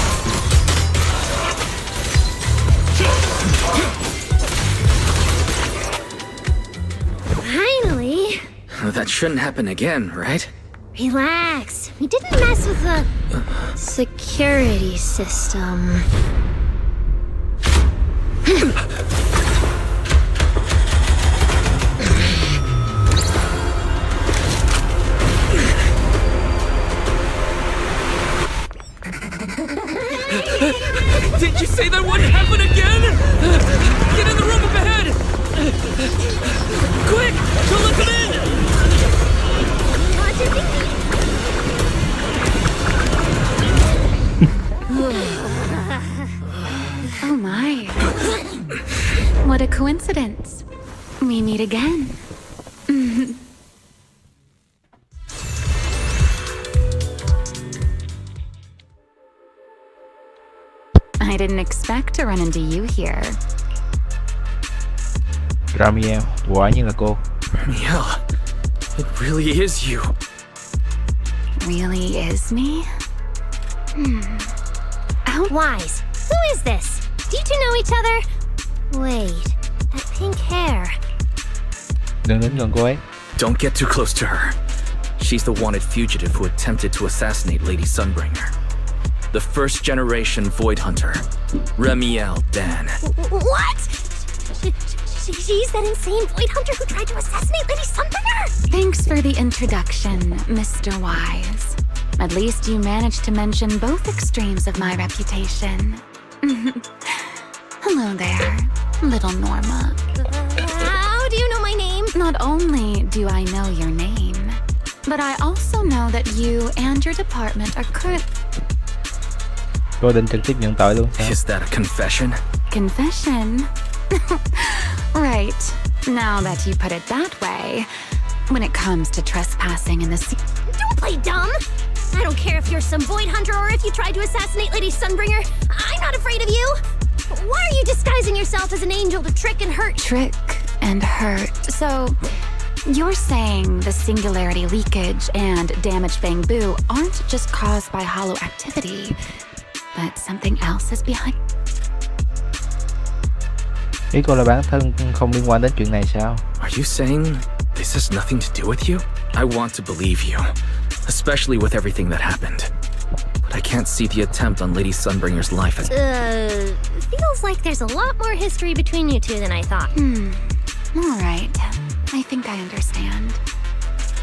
Speaker 5: Finally.
Speaker 6: That shouldn't happen again, right?
Speaker 5: Relax. We didn't mess with the security system.
Speaker 6: Did you say that wouldn't happen again? Get in the room up ahead! Quick! Don't let them in!
Speaker 8: Oh my. What a coincidence. We meet again. I didn't expect to run into you here.
Speaker 1: Ramiel, quả nhiên là cô.
Speaker 6: Yeah, it really is you.
Speaker 8: Really is me?
Speaker 5: Wise, who is this? Do you two know each other? Wait, that pink hair.
Speaker 1: Đừng đến gần cô ấy.
Speaker 6: Don't get too close to her. She's the wanted fugitive who attempted to assassinate Lady Sunbringer. The first generation Void Hunter, Ramiel Dan.
Speaker 5: What? She's that insane Void Hunter who tried to assassinate Lady Sunbringer?
Speaker 8: Thanks for the introduction, Mr. Wise. At least you managed to mention both extremes of my reputation. Hello there, little Norma.
Speaker 5: How do you know my name?
Speaker 8: Not only do I know your name, but I also know that you and your department are current...
Speaker 1: Cô định trực tiếp nhận tội luôn sao?
Speaker 6: Is that a confession?
Speaker 8: Confession? Right. Now that you put it that way, when it comes to trespassing in the sea...
Speaker 5: Don't play dumb! I don't care if you're some Void Hunter or if you tried to assassinate Lady Sunbringer. I'm not afraid of you! Why are you disguising yourself as an angel to trick and hurt?
Speaker 8: Trick and hurt. So, you're saying the singularity leakage and damaged Bangbu aren't just caused by hollow activity, but something else is behind...
Speaker 1: Ý cô là bản thân không liên quan đến chuyện này sao?
Speaker 6: Are you saying this has nothing to do with you? I want to believe you, especially with everything that happened. But I can't see the attempt on Lady Sunbringer's life as...
Speaker 5: feels like there's a lot more history between you two than I thought.
Speaker 8: All right. I think I understand.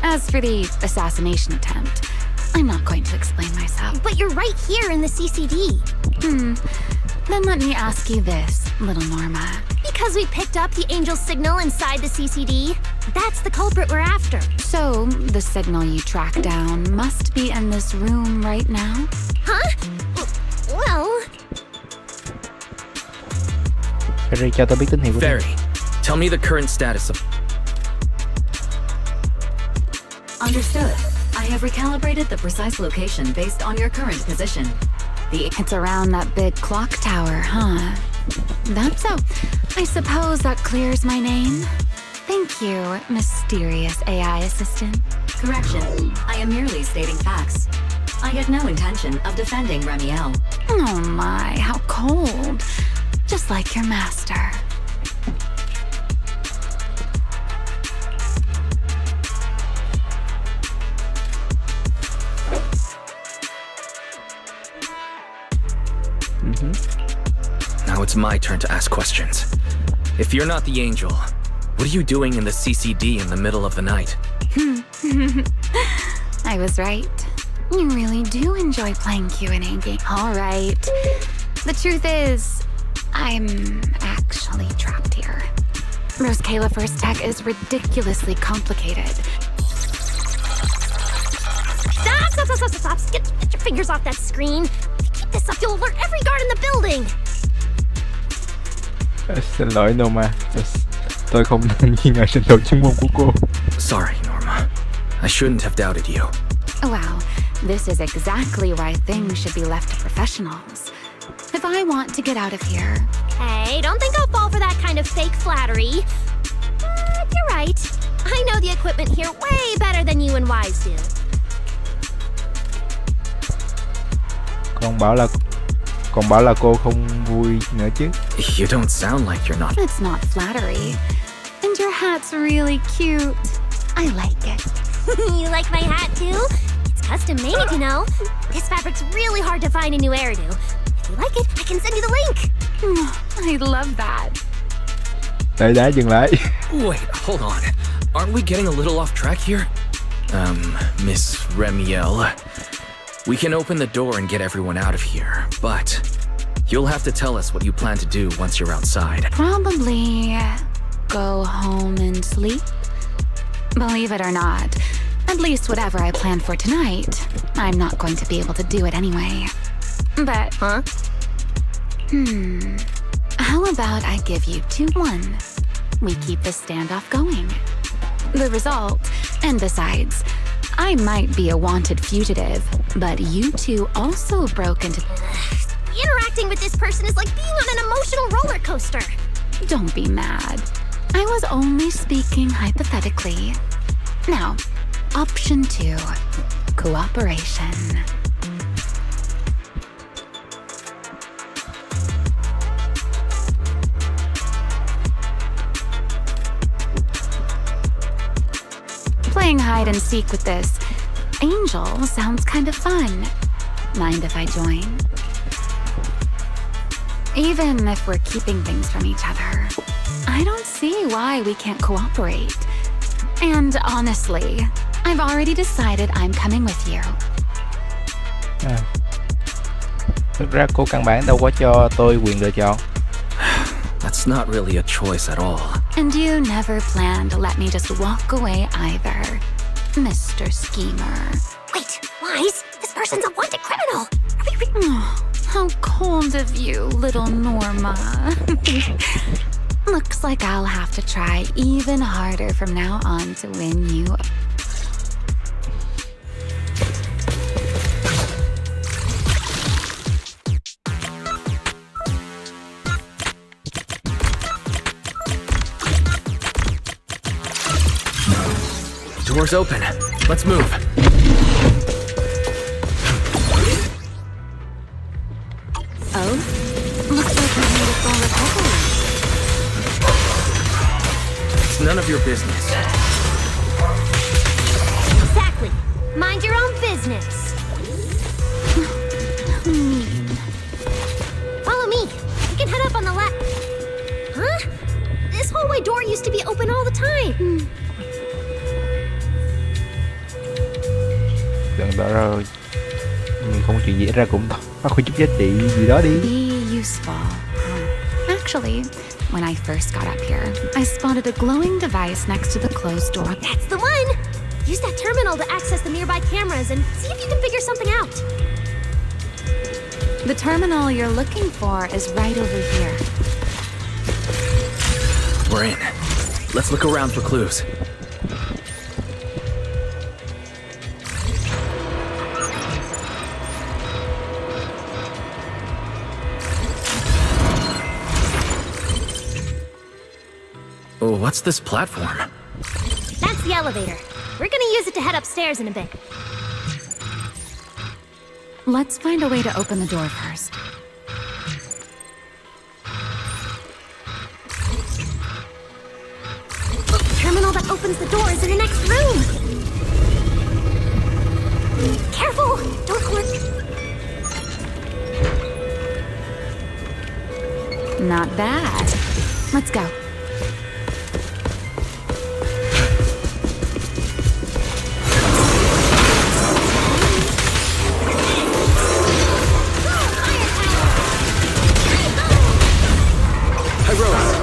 Speaker 8: As for the assassination attempt, I'm not going to explain myself.
Speaker 5: But you're right here in the CCD.
Speaker 8: Then let me ask you this, little Norma.
Speaker 5: Because we picked up the angel's signal inside the CCD, that's the culprit we're after.
Speaker 8: So, the signal you tracked down must be in this room right now?
Speaker 5: Huh? Well...
Speaker 1: Ferry, cho tôi biết tín hiệu của
Speaker 6: Ferry, tell me the current status of...
Speaker 13: Understood. I have recalibrated the precise location based on your current position.
Speaker 8: It's around that big clock tower, huh? That's so... I suppose that clears my name? Thank you, mysterious AI assistant.
Speaker 13: Correction. I am merely stating facts. I had no intention of defending Ramiel.
Speaker 8: Oh my, how cold. Just like your master.
Speaker 6: Now
Speaker 3: Now it's my turn to ask questions. If you're not the angel, what are you doing in the CCD in the middle of the night?
Speaker 8: I was right. You really do enjoy playing Q&A game. All right. The truth is, I'm actually trapped here. Rose Califer's tech is ridiculously complicated.
Speaker 5: Stop! Get your fingers off that screen. If you keep this up, you'll alert every guard in the building.
Speaker 1: Xin lỗi Norma, tôi không nên nghi ngờ trình độ chuyên môn của cô.
Speaker 3: Sorry, Norma. I shouldn't have doubted you.
Speaker 8: Wow, this is exactly why things should be left to professionals. If I want to get out of here...
Speaker 5: Hey, don't think I'll fall for that kind of fake flattery. You're right. I know the equipment here way better than you and Wise do.
Speaker 1: Còn bảo là cô không vui nữa chứ.
Speaker 3: You don't sound like you're not.
Speaker 8: It's not flattery. And your hat's really cute. I like it.
Speaker 5: You like my hat too? It's custom made, you know. This fabric's really hard to find in New Eridu. If you like it, I can send you the link.
Speaker 8: I love that.
Speaker 1: Đã dừng lại.
Speaker 3: Wait, hold on. Aren't we getting a little off track here? Miss Remiel. We can open the door and get everyone out of here, but you'll have to tell us what you plan to do once you're outside.
Speaker 8: Probably go home and sleep. Believe it or not, at least whatever I planned for tonight, I'm not going to be able to do it anyway. But, how about I give you 2-1? We keep the standoff going. The result, and besides, I might be a wanted fugitive, but you two also broke into...
Speaker 5: Interacting with this person is like being on an emotional roller coaster.
Speaker 8: Don't be mad. I was only speaking hypothetically. Now, option 2, cooperation. Playing hide and seek with this angel sounds kind of fun. Mind if I join? Even if we're keeping things from each other, I don't see why we can't cooperate. And honestly, I've already decided I'm coming with you.
Speaker 1: Thực ra cô căn bản đâu có cho tôi quyền lựa chọn.
Speaker 3: That's not really a choice at all.
Speaker 8: And you never planned to let me just walk away either, Mr. Schemer.
Speaker 5: Wait, Wise, this person's a wanted criminal.
Speaker 8: How cold of you, little Norma. Looks like I'll have to try even harder from now on to win you.
Speaker 3: Door's open. Let's move.
Speaker 8: Oh? Looks like we made a full recovery.
Speaker 3: It's none of your business.
Speaker 5: Exactly. Mind your own business. Follow me. We can head up on the left. Huh? This hallway door used to be open all the time.
Speaker 1: Đừng đó rồi. Mình không chuyện gì ra cũng phát huy chút giá trị gì đó đi.
Speaker 8: Be useful. Actually, when I first got up here, I spotted a glowing device next to the closed door.
Speaker 5: That's the one! Use that terminal to access the nearby cameras and see if you can figure something out.
Speaker 8: The terminal you're looking for is right over here.
Speaker 3: We're in. Let's look around for clues. Oh, what's this platform?
Speaker 5: That's the elevator. We're gonna use it to head upstairs in a bit.
Speaker 8: Let's find a way to open the door first.
Speaker 5: Look, the terminal that opens the door is in the next room. Careful! Don't click.
Speaker 8: Not bad. Let's go.
Speaker 6: Hi, Rose.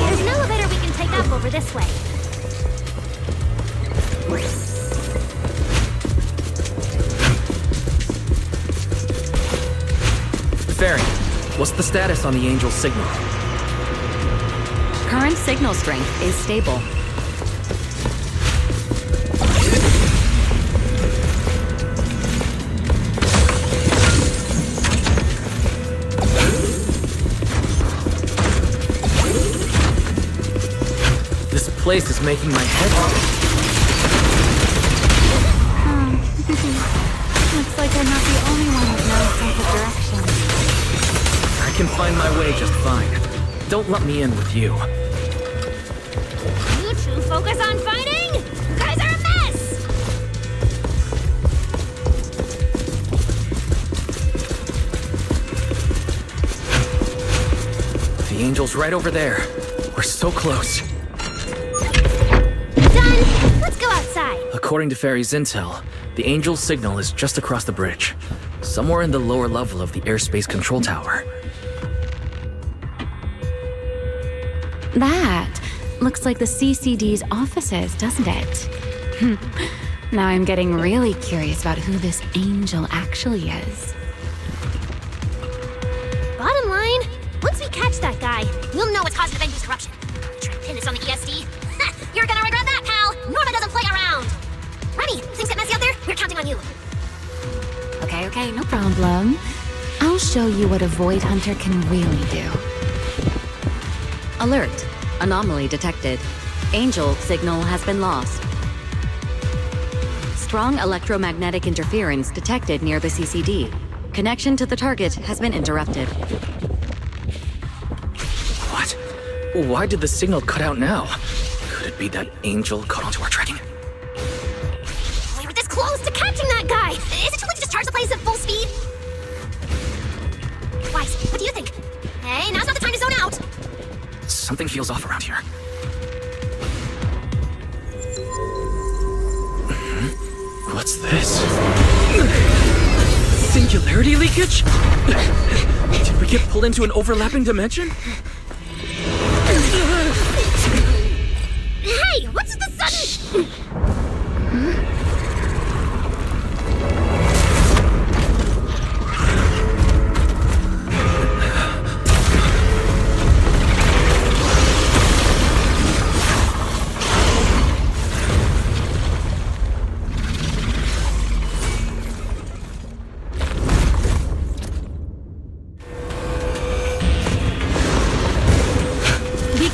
Speaker 5: There's an elevator we can take up over this way.
Speaker 6: Fairy, what's the status on the Angel's signal?
Speaker 8: Current signal strength is stable.
Speaker 6: This place is making my head
Speaker 8: Looks like I'm not the only one with no sense of direction.
Speaker 6: I can find my way just fine. Don't let me in with you.
Speaker 5: You two focus on fighting? You guys are a mess!
Speaker 6: The Angel's right over there. We're so close.
Speaker 5: Done! Let's go outside.
Speaker 6: According to Fairy's intel, the Angel's signal is just across the bridge, somewhere in the lower level of the airspace control tower.
Speaker 8: That looks like the CCD's offices, doesn't it? Now I'm getting really curious about who this angel actually is.
Speaker 5: Bottom line, once we catch that guy, we'll know what's causing the venue's corruption. Trying to pin this on the ESD? You're gonna regret that, pal! Norma doesn't play around! Remy, things get messy out there? We're counting on you.
Speaker 8: Okay, no problem. I'll show you what a Void Hunter can really do. Alert. Anomaly detected. Angel signal has been lost. Strong electromagnetic interference detected near the CCD. Connection to the target has been interrupted.
Speaker 6: What? Why did the signal cut out now? Could it be that Angel caught onto our tracking?
Speaker 5: We were this close to catching that guy! Is it too late to just charge the place at full speed? Wise, what do you think? Hey, now's not the time to zone out!
Speaker 6: Something feels off around here. What's this? Singularity leakage? Did we get pulled into an overlapping dimension?
Speaker 5: Hey, what's the sudden...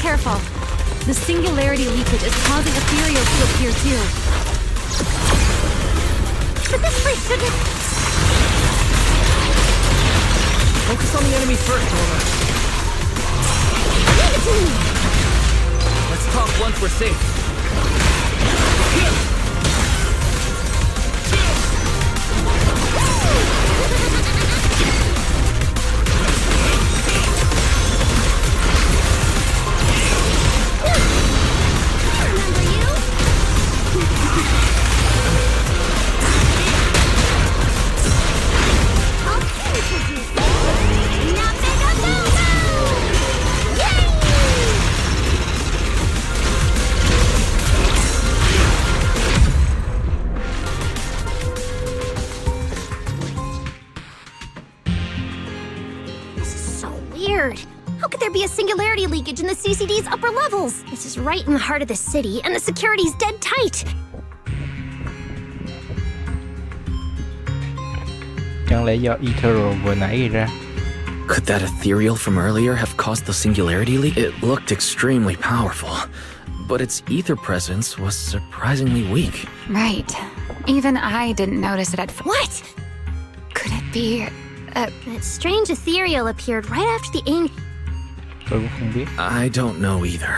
Speaker 8: Careful. The singularity leakage is causing ethereal to appear too.
Speaker 5: But this place shouldn't...
Speaker 6: Focus on the enemy first, Norma.
Speaker 5: Leave it to me!
Speaker 6: Let's talk once we're safe.
Speaker 5: How could there be a singularity leakage in the CCD's upper levels? This is right in the heart of the city, and the security's dead tight.
Speaker 1: Chẳng lẽ do Ethereal vừa nãy gây ra?
Speaker 3: Could that ethereal from earlier have caused the singularity leak? It looked extremely powerful, but its ether presence was surprisingly weak.
Speaker 11: Right. Even I didn't notice it at first.
Speaker 5: What?
Speaker 11: Could it be...
Speaker 5: That strange ethereal appeared right after the angel.
Speaker 1: Tôi cũng không biết.
Speaker 3: I don't know either,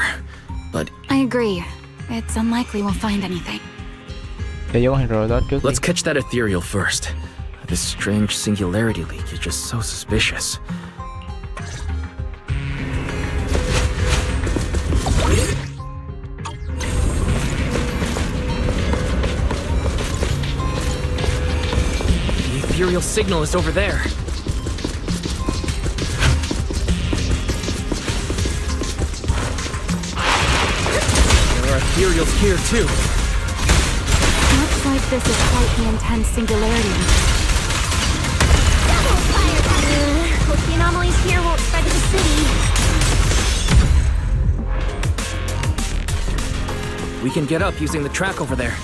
Speaker 3: but...
Speaker 11: I agree. It's unlikely we'll find anything.
Speaker 1: Cái dấu hero đó trước.
Speaker 3: Let's catch that ethereal first. This strange singularity leak is just so suspicious. The ethereal signal is over there. There are ethereals here too.
Speaker 11: Looks like this is quite the intense singularity.
Speaker 5: Hope the anomalies here won't spread to the city.
Speaker 3: We can get up using the track over there.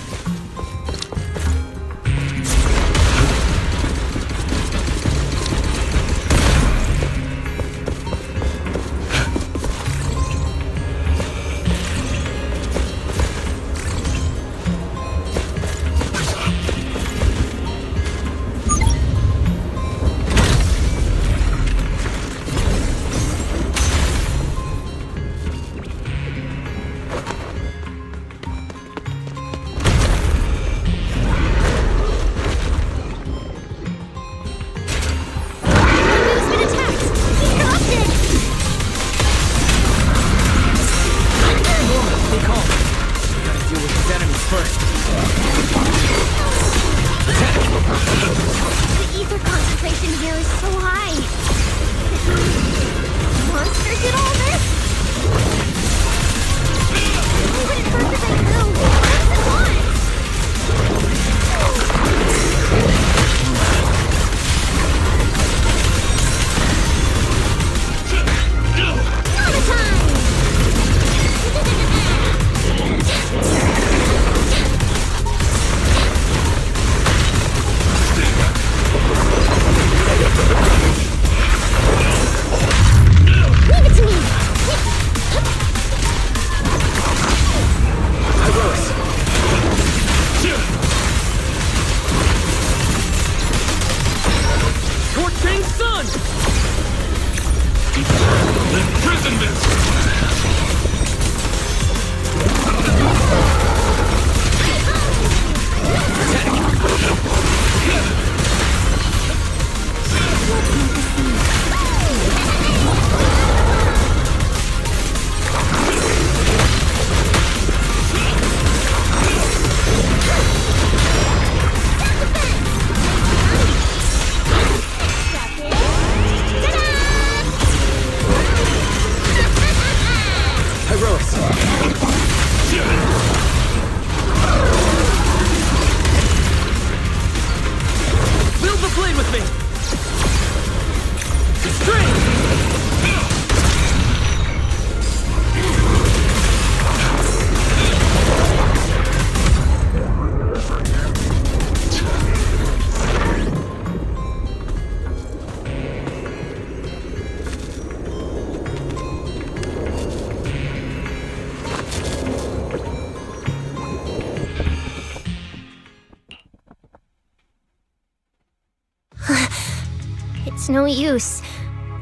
Speaker 5: It's no use.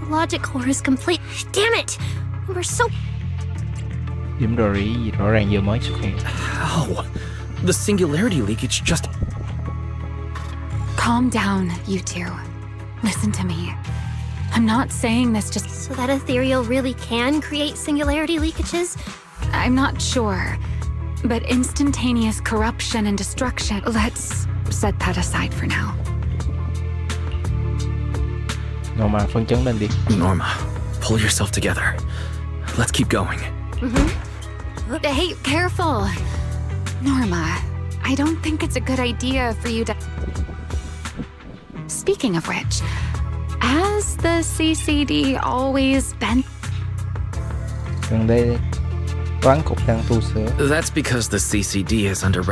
Speaker 5: The logic core is complete. Damn it! We're so...
Speaker 1: Điểm rò rỉ gì rõ ràng vừa mới xuất hiện.
Speaker 3: How? The singularity leakage just...
Speaker 11: Calm down, you two. Listen to me. I'm not saying this just...
Speaker 5: So that ethereal really can create singularity leakages?
Speaker 11: I'm not sure. But instantaneous corruption and destruction... Let's set that aside for now.
Speaker 1: Norma, phân chấn lên đi.
Speaker 3: Norma, pull yourself together. Let's keep going.
Speaker 11: Hey, careful. Norma, I don't think it's a good idea for you to... Speaking of which, has the CCD always been...
Speaker 1: Gần đây, toán cục đang tu sửa.
Speaker 3: That's because the CCD is under...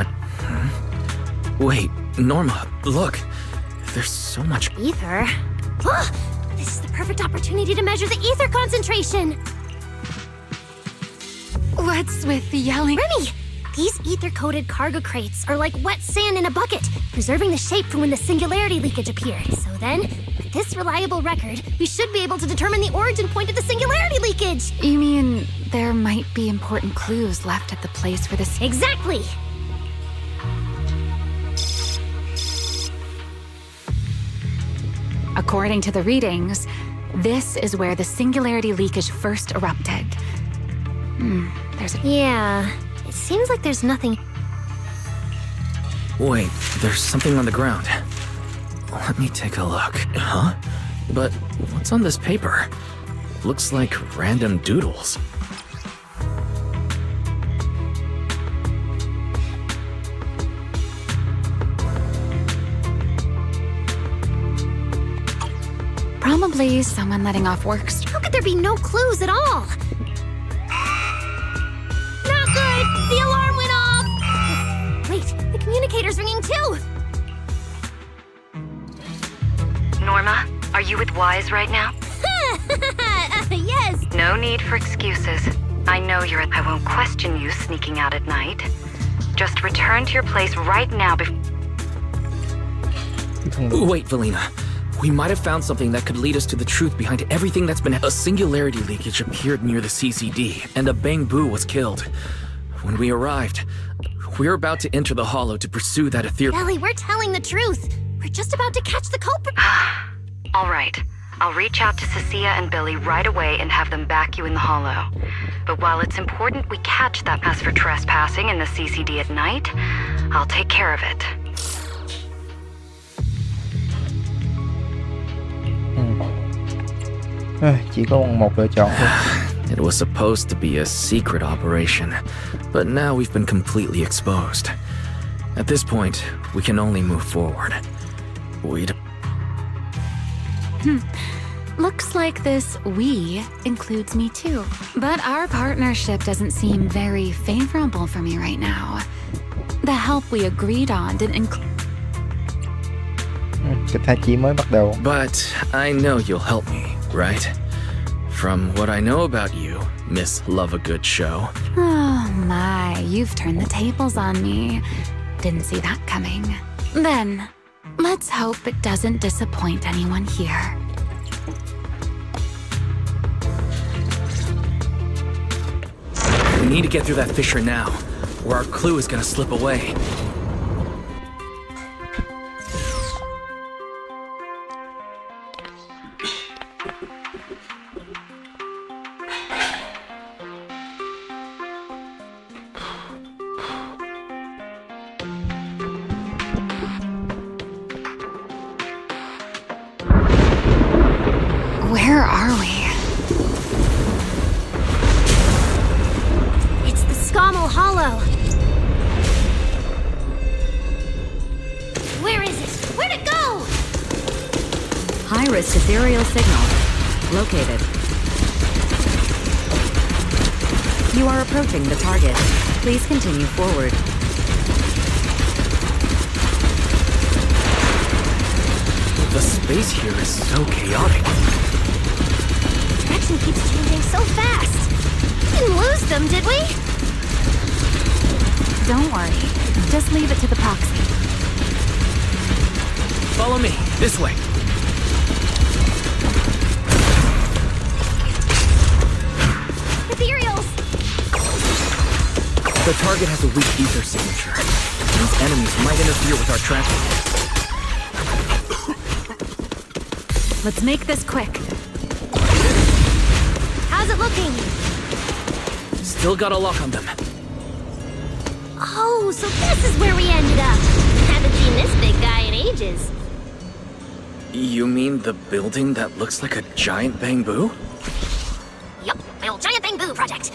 Speaker 3: Wait, Norma, look. There's so much
Speaker 5: ether. This is the perfect opportunity to measure the ether concentration.
Speaker 11: What's with the yelling?
Speaker 5: Remy, these ether-coated cargo crates are like wet sand in a bucket, preserving the shape from when the singularity leakage appeared. So then, with this reliable record, we should be able to determine the origin point of the singularity leakage.
Speaker 11: You mean there might be important clues left at the place where this...
Speaker 5: Exactly!
Speaker 11: According to the readings, this is where the singularity leakage first erupted. There's a...
Speaker 5: Yeah, it seems like there's nothing...
Speaker 3: Wait, there's something on the ground. Let me take a look. Huh? But what's on this paper? Looks like random doodles.
Speaker 11: Probably someone letting off works.
Speaker 5: How could there be no clues at all? Not good! The alarm went off! Wait, the communicator's ringing too!
Speaker 8: Norma, are you with Wise right now?
Speaker 5: Yes!
Speaker 8: No need for excuses. I know you're I won't question you sneaking out at night. Just return to your place right now
Speaker 3: Wait, Valina. We might have found something that could lead us to the truth behind everything that's been... A singularity leakage appeared near the CCD, and a Bang-Boo was killed. When we arrived, we were about to enter the Hollow to pursue that ethereal...
Speaker 5: Ellie, we're telling the truth. We're just about to catch the culprit.
Speaker 8: All right. I'll reach out to Cecilia and Billy right away and have them back you in the Hollow. But while it's important we catch that as for trespassing in the CCD at night, I'll take care of it.
Speaker 1: Chỉ có một lựa chọn thôi.
Speaker 3: It was supposed to be a secret operation, but now we've been completely exposed. At this point, we can only move forward.
Speaker 11: Looks like this we includes me too. But our partnership doesn't seem very favorable for me right now. The help we agreed on didn't include...
Speaker 1: Kịch hay chỉ mới bắt đầu.
Speaker 3: But I know you'll help me, right? From what I know about you, Miss Love a Good Show.
Speaker 11: Oh my, you've turned the tables on me. Didn't see that coming. Then, let's hope it doesn't disappoint anyone here.
Speaker 3: We need to get through that fissure now, or our clue is gonna slip away.
Speaker 11: Where are we?
Speaker 5: It's the Scommel Hollow. Where is it? Where'd it go?
Speaker 8: High-risk ethereal signal. Located. You are approaching the target. Please continue forward.
Speaker 3: The space here is so chaotic.
Speaker 5: Direction keeps changing so fast. We didn't lose them, did we?
Speaker 11: Don't worry. Just leave it to the proxy.
Speaker 3: Follow me, this way.
Speaker 5: Ethereals!
Speaker 3: The target has a weak ether signature. These enemies might interfere with our tracking.
Speaker 11: Let's make this quick.
Speaker 5: How's it looking?
Speaker 3: Still got a lock on them.
Speaker 5: Oh, so this is where we ended up. Haven't seen this big guy in ages.
Speaker 3: You mean the building that looks like a giant Bang-Boo?
Speaker 5: Yup, my old giant Bang-Boo project.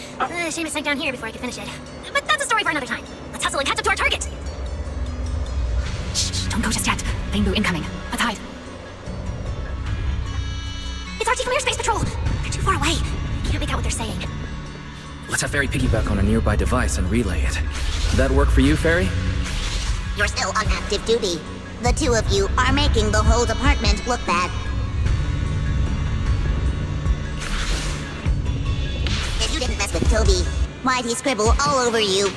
Speaker 5: Shame it sank down here before I could finish it. But that's a story for another time. Let's hustle and catch up to our target.
Speaker 11: Shh, don't go just yet. Bang-Boo incoming. Let's hide.
Speaker 5: It's Archie from Air Space Patrol. They're too far away. Can't make out what they're saying.
Speaker 3: Let's have Fairy piggyback on a nearby device and relay it. That work for you, Fairy?
Speaker 10: You're still on active duty. The two of you are making the whole department look bad. If you didn't mess with Toby, why'd he scribble all over you?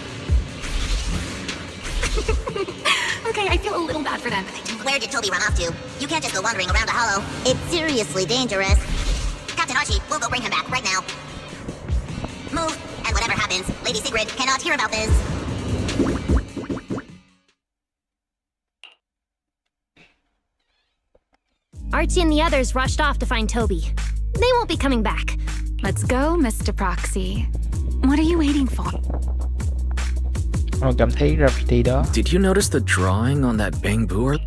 Speaker 11: Okay, I feel a little bad for them, but they do.
Speaker 10: Where did Toby run off to? You can't just go wandering around a hollow. It's seriously dangerous. Captain Archie, we'll go bring him back right now. Move, and whatever happens, Lady Sigrid cannot hear about this.
Speaker 5: Archie and the others rushed off to find Toby. They won't be coming back.
Speaker 11: Let's go, Mr. Proxy. What are you waiting for?
Speaker 1: Cảm thấy graffiti đó.
Speaker 3: Did you notice the drawing on that bamboo?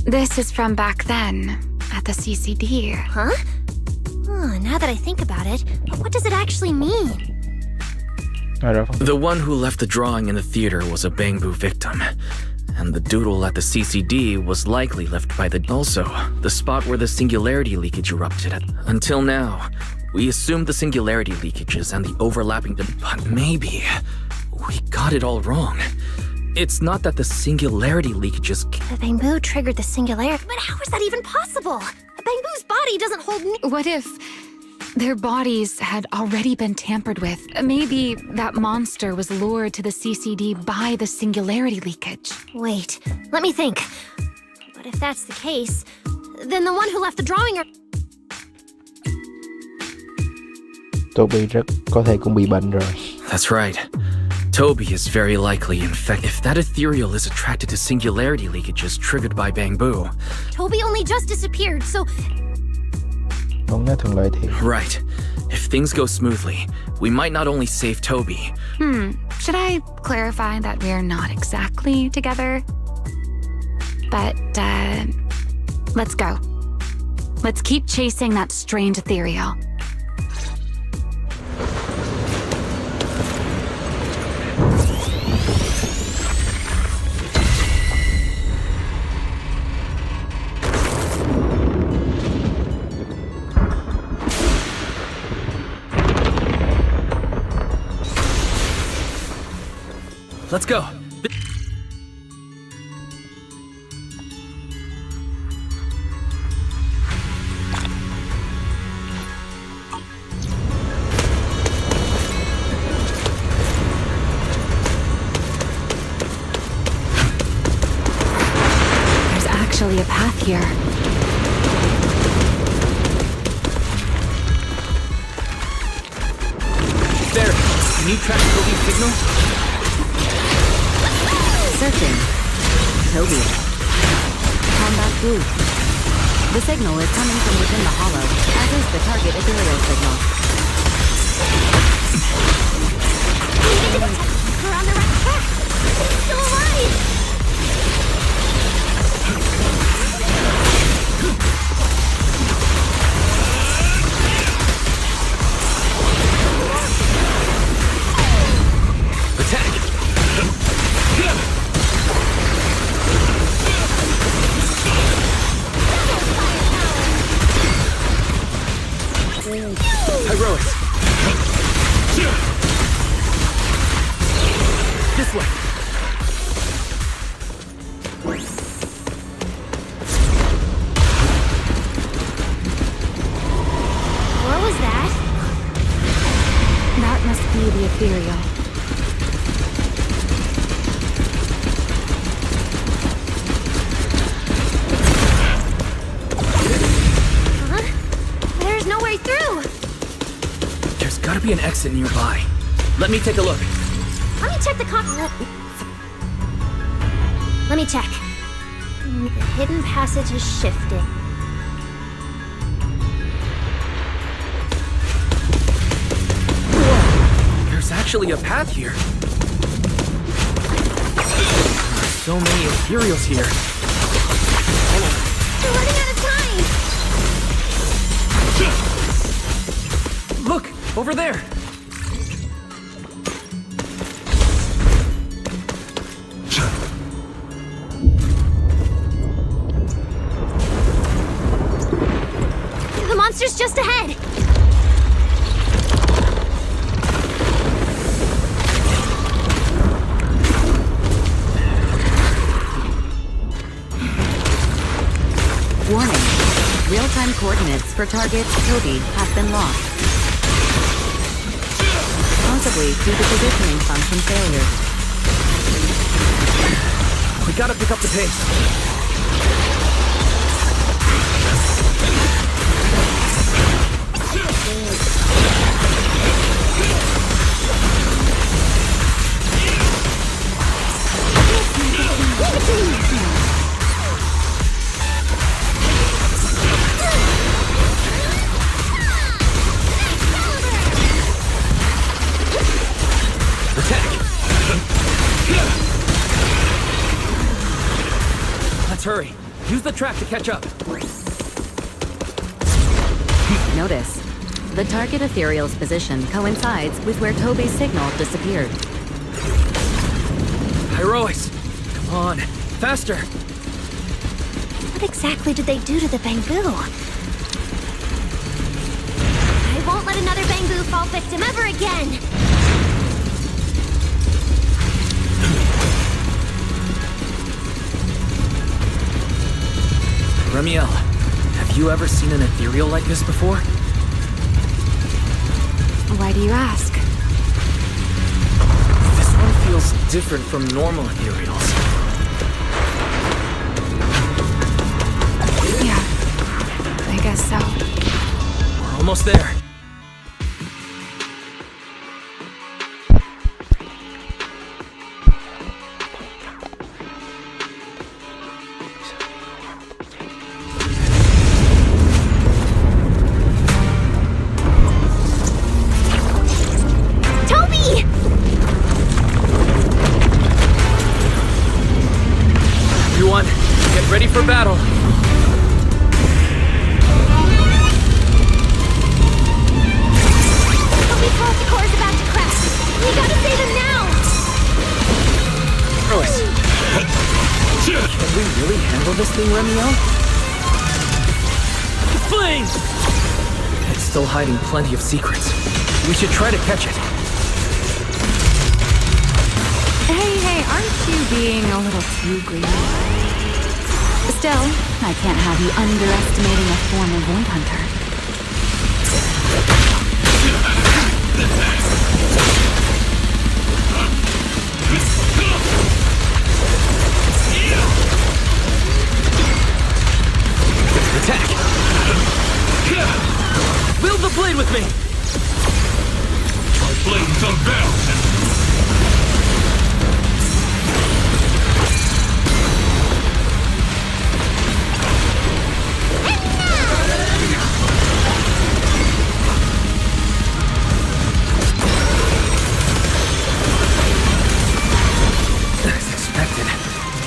Speaker 11: This is from back then, at the CCD.
Speaker 5: Huh? Oh, now that I think about it, what does it actually mean?
Speaker 3: The one who left the drawing in the theater was a bamboo victim. And the doodle at the CCD was likely left by the... Also, the spot where the singularity leakage erupted at. Until now, we assumed the singularity leakages and the overlapping... But maybe we got it all wrong. It's not that the singularity leakages...
Speaker 5: The bamboo triggered the singularity. But how is that even possible? A bamboo's body doesn't hold...
Speaker 11: What if their bodies had already been tampered with? Maybe that monster was lured to the CCD by the singularity leakage.
Speaker 5: Wait, let me think. But if that's the case, then the one who left the drawing...
Speaker 1: Toby rất có thể cũng bị bệnh rồi.
Speaker 3: That's right. Toby is very likely infected. If that ethereal is attracted to singularity leakages triggered by bamboo...
Speaker 5: Toby only just disappeared, so...
Speaker 3: Right. If things go smoothly, we might not only save Toby...
Speaker 11: Should I clarify that we're not exactly together? But, let's go. Let's keep chasing that strange ethereal.
Speaker 3: Let's go.
Speaker 11: There's actually a path here.
Speaker 3: There. Can you track Toby's signal?
Speaker 8: Searching. Toby. Combat booth. The signal is coming from within the hollow, as is the target ethereal signal.
Speaker 5: We're on the right track! It's still alive!
Speaker 3: Heroics. This way.
Speaker 5: What was that?
Speaker 11: That must be the ethereal.
Speaker 5: There's no way through!
Speaker 3: There's gotta be an exit nearby. Let me take a look.
Speaker 5: Let me check the Let me check. The hidden passage is shifting.
Speaker 3: Whoa! There's actually a path here. So many ethereals here.
Speaker 5: We're running out of time!
Speaker 3: Look! Over there!
Speaker 5: The monster's just ahead!
Speaker 8: real-time coordinates for target Toby have been lost. Possibly due to positioning function failures.
Speaker 6: We gotta pick up the pace. Let's hurry. Use the track to catch up.
Speaker 8: Notice, the target ethereal's position coincides with where Toby's signal disappeared.
Speaker 6: Heroics! Come on, faster!
Speaker 5: What exactly did they do to the bamboo? I won't let another bamboo fall victim ever again!
Speaker 6: Remiel, have you ever seen an ethereal like this before?
Speaker 11: Why do you ask?
Speaker 6: This one feels different from normal ethereals.
Speaker 11: Yeah, I guess so.
Speaker 6: We're almost there. Ready for battle.
Speaker 5: Toby's Multicore is about to crash. We gotta save him now!
Speaker 6: Royce. Can we really handle this thing, Remiel? Flames! It's still hiding plenty of secrets. We should try to catch it.
Speaker 11: Hey, aren't you being a little too greedy? Still, I can't have you underestimating a former Void Hunter.
Speaker 6: Attack! Wield the blade with me!
Speaker 19: My blade's unbound!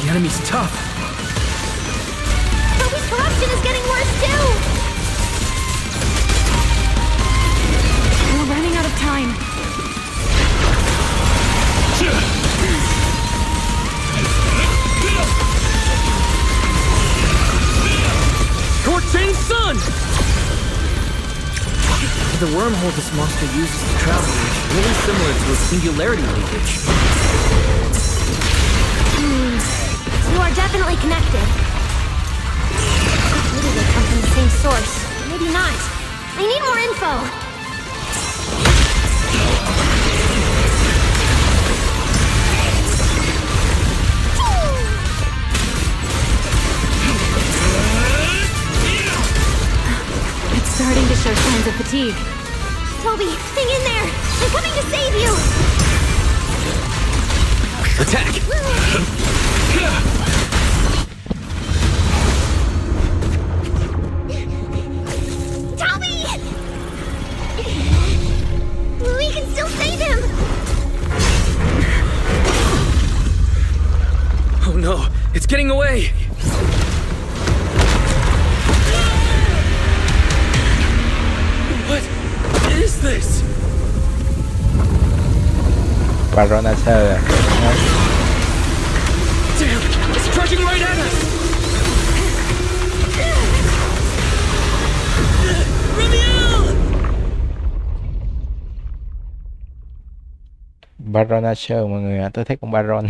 Speaker 6: The enemy's tough.
Speaker 5: Toby's corruption is getting worse too!
Speaker 11: We're running out of time.
Speaker 6: Scorching sun! The wormhole this monster uses to travel is really similar to a singularity leakage.
Speaker 5: You are definitely connected. Maybe they come from the same source. Maybe not. I need more info.
Speaker 11: It's starting to show signs of fatigue.
Speaker 5: Toby, hang in there! I'm coming to save you!
Speaker 6: Attack!
Speaker 5: Toby! We can still save him!
Speaker 6: Oh no, it's getting away! What is this?
Speaker 1: Baronateur.
Speaker 6: Damn, it's charging right at us!
Speaker 1: Baronateur mọi người ạ, tôi thích con Baron.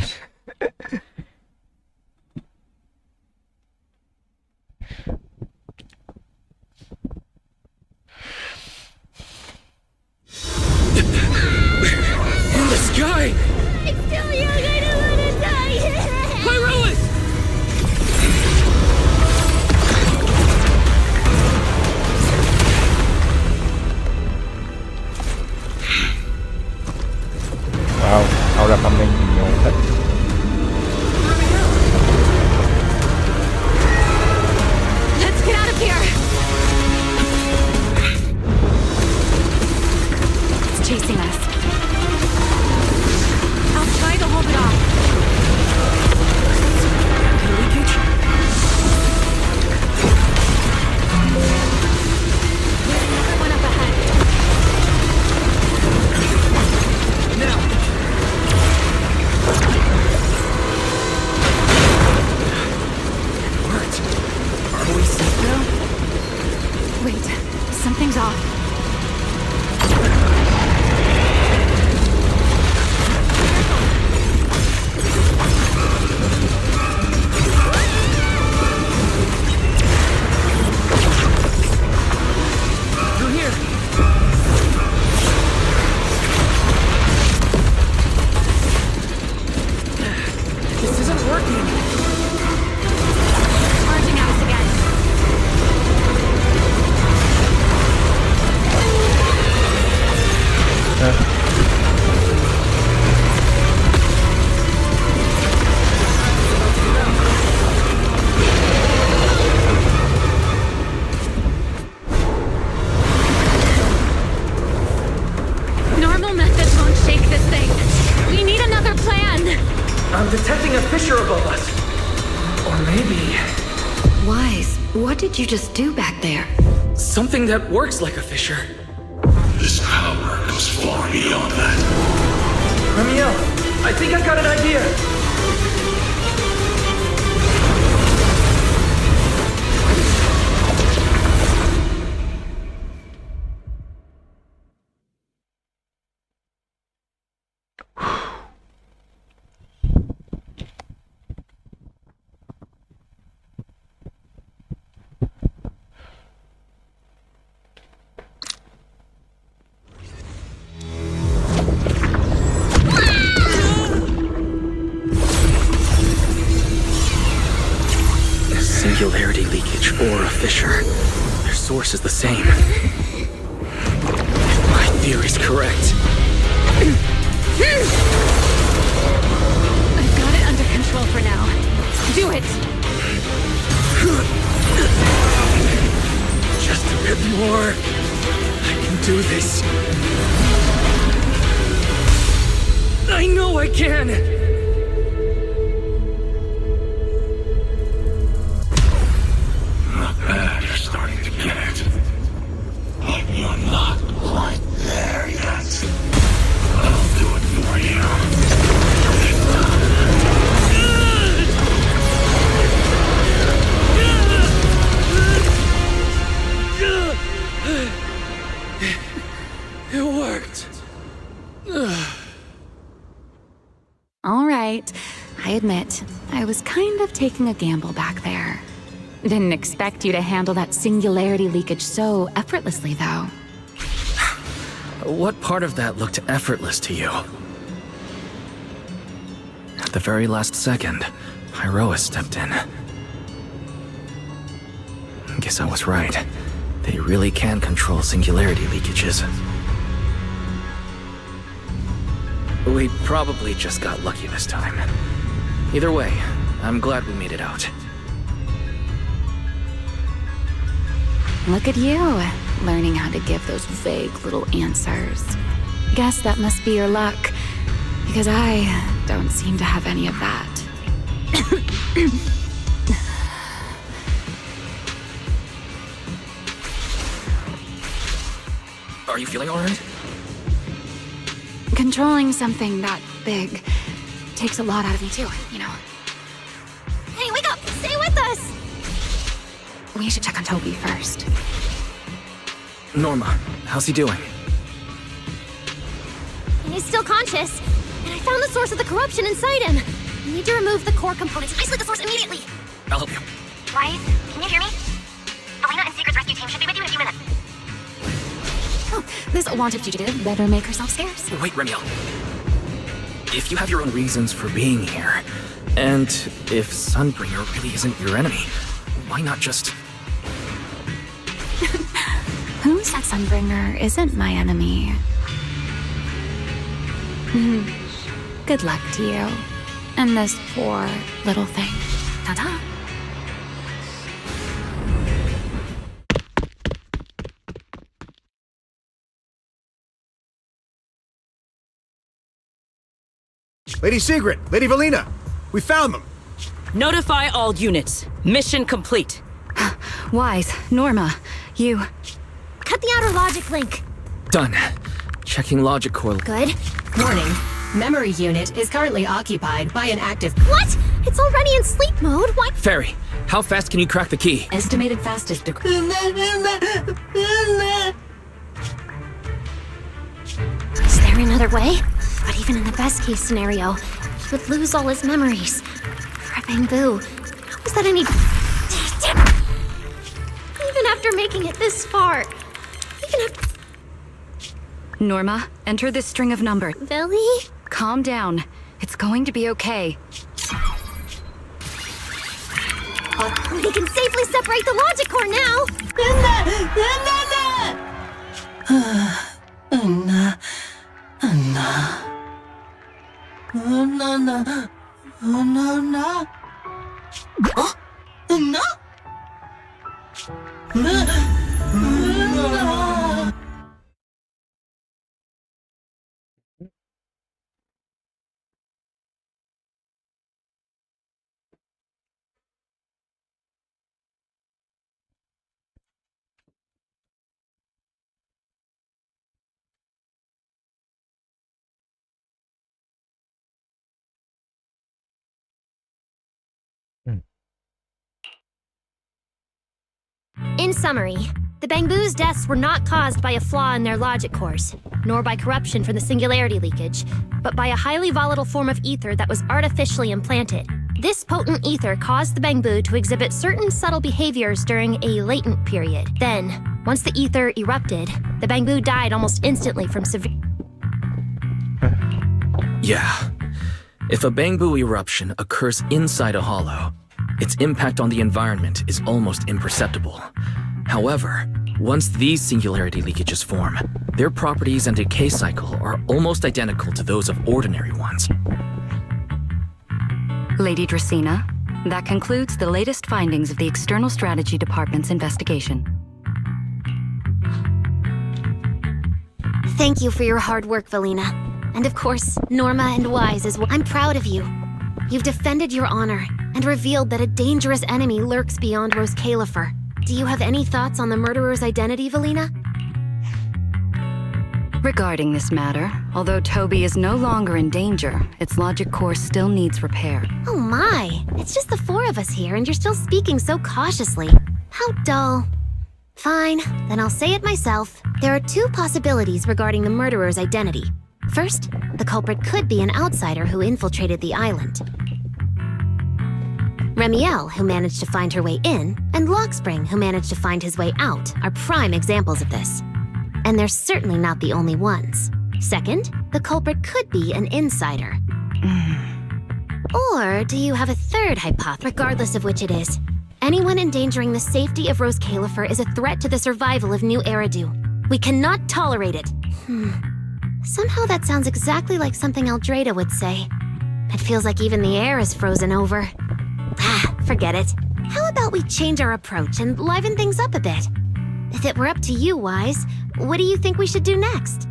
Speaker 6: Or maybe...
Speaker 8: Wise, what did you just do back there?
Speaker 6: something that works like a fissure.
Speaker 19: This power goes far beyond that.
Speaker 6: Ramiel, I think I've got an idea. Singularity leakage or a fissure. Their source is the same. If my theory's correct.
Speaker 11: I've got it under control for now. Do it!
Speaker 6: Just a bit more. I can do this. I know I can!
Speaker 19: You're starting to get it. But you're not quite there yet. I'll do it for you.
Speaker 6: It worked.
Speaker 11: All right. I admit, I was kind of taking a gamble back there. Didn't expect you to handle that singularity leakage so effortlessly, though.
Speaker 6: What part of that looked effortless to you? At the very last second, Pyroa stepped in. Guess I was right. They really can control singularity leakages. We probably just got lucky this time. Either way, I'm glad we made it out.
Speaker 11: Look at you, learning how to give those vague little answers. Guess that must be your luck, because I don't seem to have any of that.
Speaker 6: Are you feeling alright?
Speaker 11: Controlling something that big takes a lot out of me too, you know.
Speaker 5: Hey, wake up! Stay with us!
Speaker 11: We should check on Toby first.
Speaker 6: Norma, how's he doing?
Speaker 5: He's still conscious, and I found the source of the corruption inside him. We need to remove the core components and isolate the source immediately.
Speaker 6: I'll help you.
Speaker 21: Wise, can you hear me? Elena and Secret's rescue team should be with you in a few minutes.
Speaker 11: Oh, this wanted fugitive better make herself scarce.
Speaker 6: Wait, Remiel. If you have your own reasons for being here, and if Sunbringer really isn't your enemy, why not just...
Speaker 11: Who said Sunbringer isn't my enemy? Good luck to you. And this poor little thing. Ta-ta!
Speaker 14: Lady Secret! Lady Valina! We found them!
Speaker 12: Notify all units. Mission complete.
Speaker 8: Wise, Norma, you...
Speaker 5: Cut the outer logic link.
Speaker 6: Done. Checking logic core.
Speaker 5: Good.
Speaker 22: Warning. Memory unit is currently occupied by an active...
Speaker 5: What? It's already in sleep mode. Why?
Speaker 6: Fairy, how fast can you crack the key?
Speaker 22: Estimated fastest...
Speaker 5: Is there another way? But even in the best case scenario, he would lose all his memories. For Bamboo, how is that any... Even after making it this far, even after...
Speaker 8: Norma, enter this string of numbers.
Speaker 5: Billy?
Speaker 8: Calm down. It's going to be okay.
Speaker 5: We can safely separate the logic core now! In summary, the Bangboo's deaths were not caused by a flaw in their logic cores, nor by corruption from the singularity leakage, but by a highly volatile form of ether that was artificially implanted. This potent ether caused the Bangboo to exhibit certain subtle behaviors during a latent period. Then, once the ether erupted, the Bangboo died almost instantly from severe...
Speaker 6: Yeah. If a Bangboo eruption occurs inside a hollow, its impact on the environment is almost imperceptible. However, once these singularity leakages form, their properties and decay cycle are almost identical to those of ordinary ones.
Speaker 8: Lady Dracena, that concludes the latest findings of the External Strategy Department's investigation.
Speaker 5: Thank you for your hard work, Valina. And of course, Norma and Wise as well. I'm proud of you. You've defended your honor and revealed that a dangerous enemy lurks beyond Rose Califer. Do you have any thoughts on the murderer's identity, Valina?
Speaker 8: Regarding this matter, although Toby is no longer in danger, its logic core still needs repair.
Speaker 5: Oh my, it's just the four of us here and you're still speaking so cautiously. How dull. Fine, then I'll say it myself. There are two possibilities regarding the murderer's identity. First, the culprit could be an outsider who infiltrated the island. Remiel, who managed to find her way in, and Lockspring, who managed to find his way out, are prime examples of this. And they're certainly not the only ones. Second, the culprit could be an insider. Or do you have a third hypothesis? Regardless of which it is, anyone endangering the safety of Rose Califer is a threat to the survival of New Eridu. We cannot tolerate it. Somehow that sounds exactly like something Eldrada would say. It feels like even the air is frozen over. Forget it. How about we change our approach and liven things up a bit? If it were up to you, Wise, what do you think we should do next?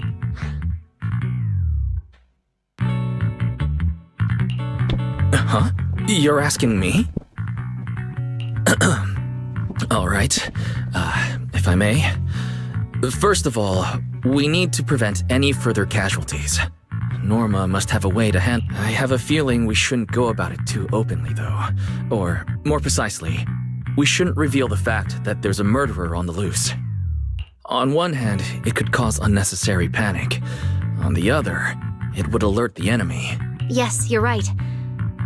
Speaker 6: Huh? You're asking me? All right. If I may. First of all, we need to prevent any further casualties. Norma must have a way to handle. I have a feeling we shouldn't go about it too openly, though. Or, more precisely, we shouldn't reveal the fact that there's a murderer on the loose. On one hand, it could cause unnecessary panic. On the other, it would alert the enemy.
Speaker 5: Yes, you're right.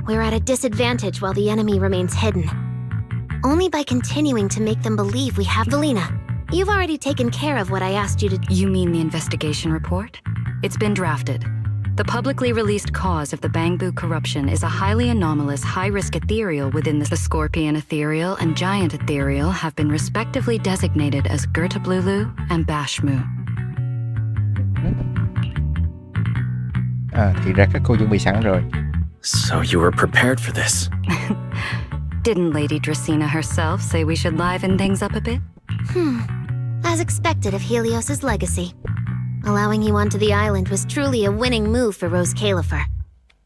Speaker 5: We're at a disadvantage while the enemy remains hidden. Only by continuing to make them believe we have... Valina, you've already taken care of what I asked you to...
Speaker 8: You mean the investigation report? It's been drafted. The publicly released cause of the Bangboo corruption is a highly anomalous, high-risk ethereal within the Scorpion ethereal and Giant ethereal have been respectively designated as Gertablulu and Bashmu.
Speaker 1: Thì ra các cô chuẩn bị sẵn rồi.
Speaker 6: So you were prepared for this?
Speaker 8: Didn't Lady Dracena herself say we should liven things up a bit?
Speaker 5: As expected of Helios's legacy. Allowing you onto the island was truly a winning move for Rose Califer.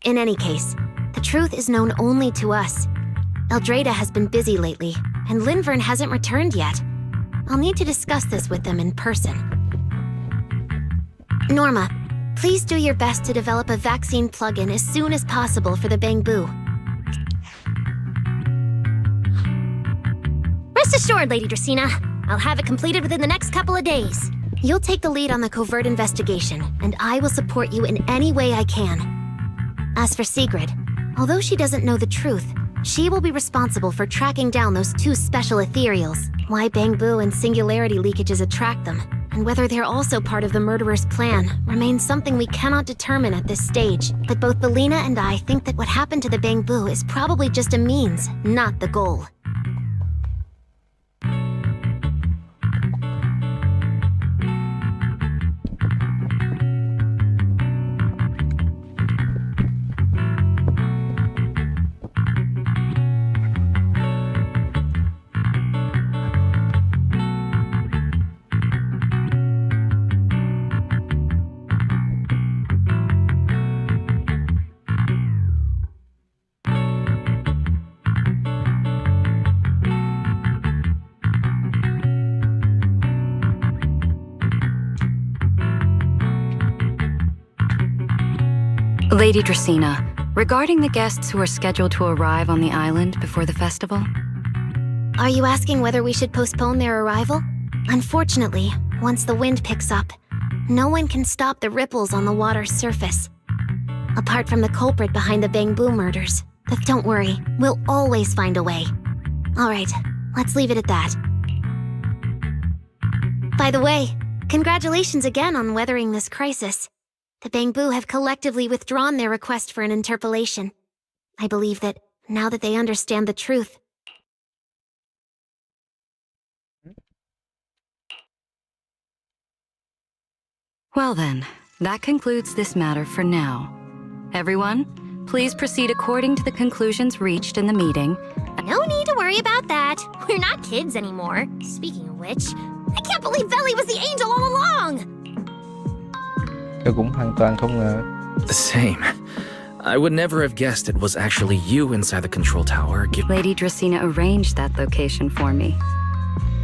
Speaker 5: In any case, the truth is known only to us. Eldrada has been busy lately, and Linvern hasn't returned yet. I'll need to discuss this with them in person. Norma, please do your best to develop a vaccine plugin as soon as possible for the Bangboo. Rest assured, Lady Dracena, I'll have it completed within the next couple of days. You'll take the lead on the covert investigation, and I will support you in any way I can. As for Sigrid, although she doesn't know the truth, she will be responsible for tracking down those two special ethereals, why Bangboo and singularity leakages attract them, and whether they're also part of the murderer's plan remains something we cannot determine at this stage. But both Belina and I think that what happened to the Bangboo is probably just a means, not the goal.
Speaker 8: Lady Dracena, regarding the guests who are scheduled to arrive on the island before the festival,
Speaker 2: Are you asking whether we should postpone their arrival? Unfortunately, once the wind picks up, no one can stop the ripples on the water's surface. Apart from the culprit behind the Bangbu murders. But don't worry, we'll always find a way. Alright, let's leave it at that. By the way, congratulations again on weathering this crisis. The Bangbu have collectively withdrawn their request for an interpolation. I believe that, now that they understand the truth,
Speaker 8: Well then, that concludes this matter for now. Everyone, please proceed according to the conclusions reached in the meeting.
Speaker 5: No need to worry about that. We're not kids anymore. Speaking of which, I can't believe Veli was the angel all along!
Speaker 1: Tôi cũng hoàn toàn không ngờ.
Speaker 3: Same. I would never have guessed it was actually you inside the control tower.
Speaker 8: Lady Dracena arranged that location for me.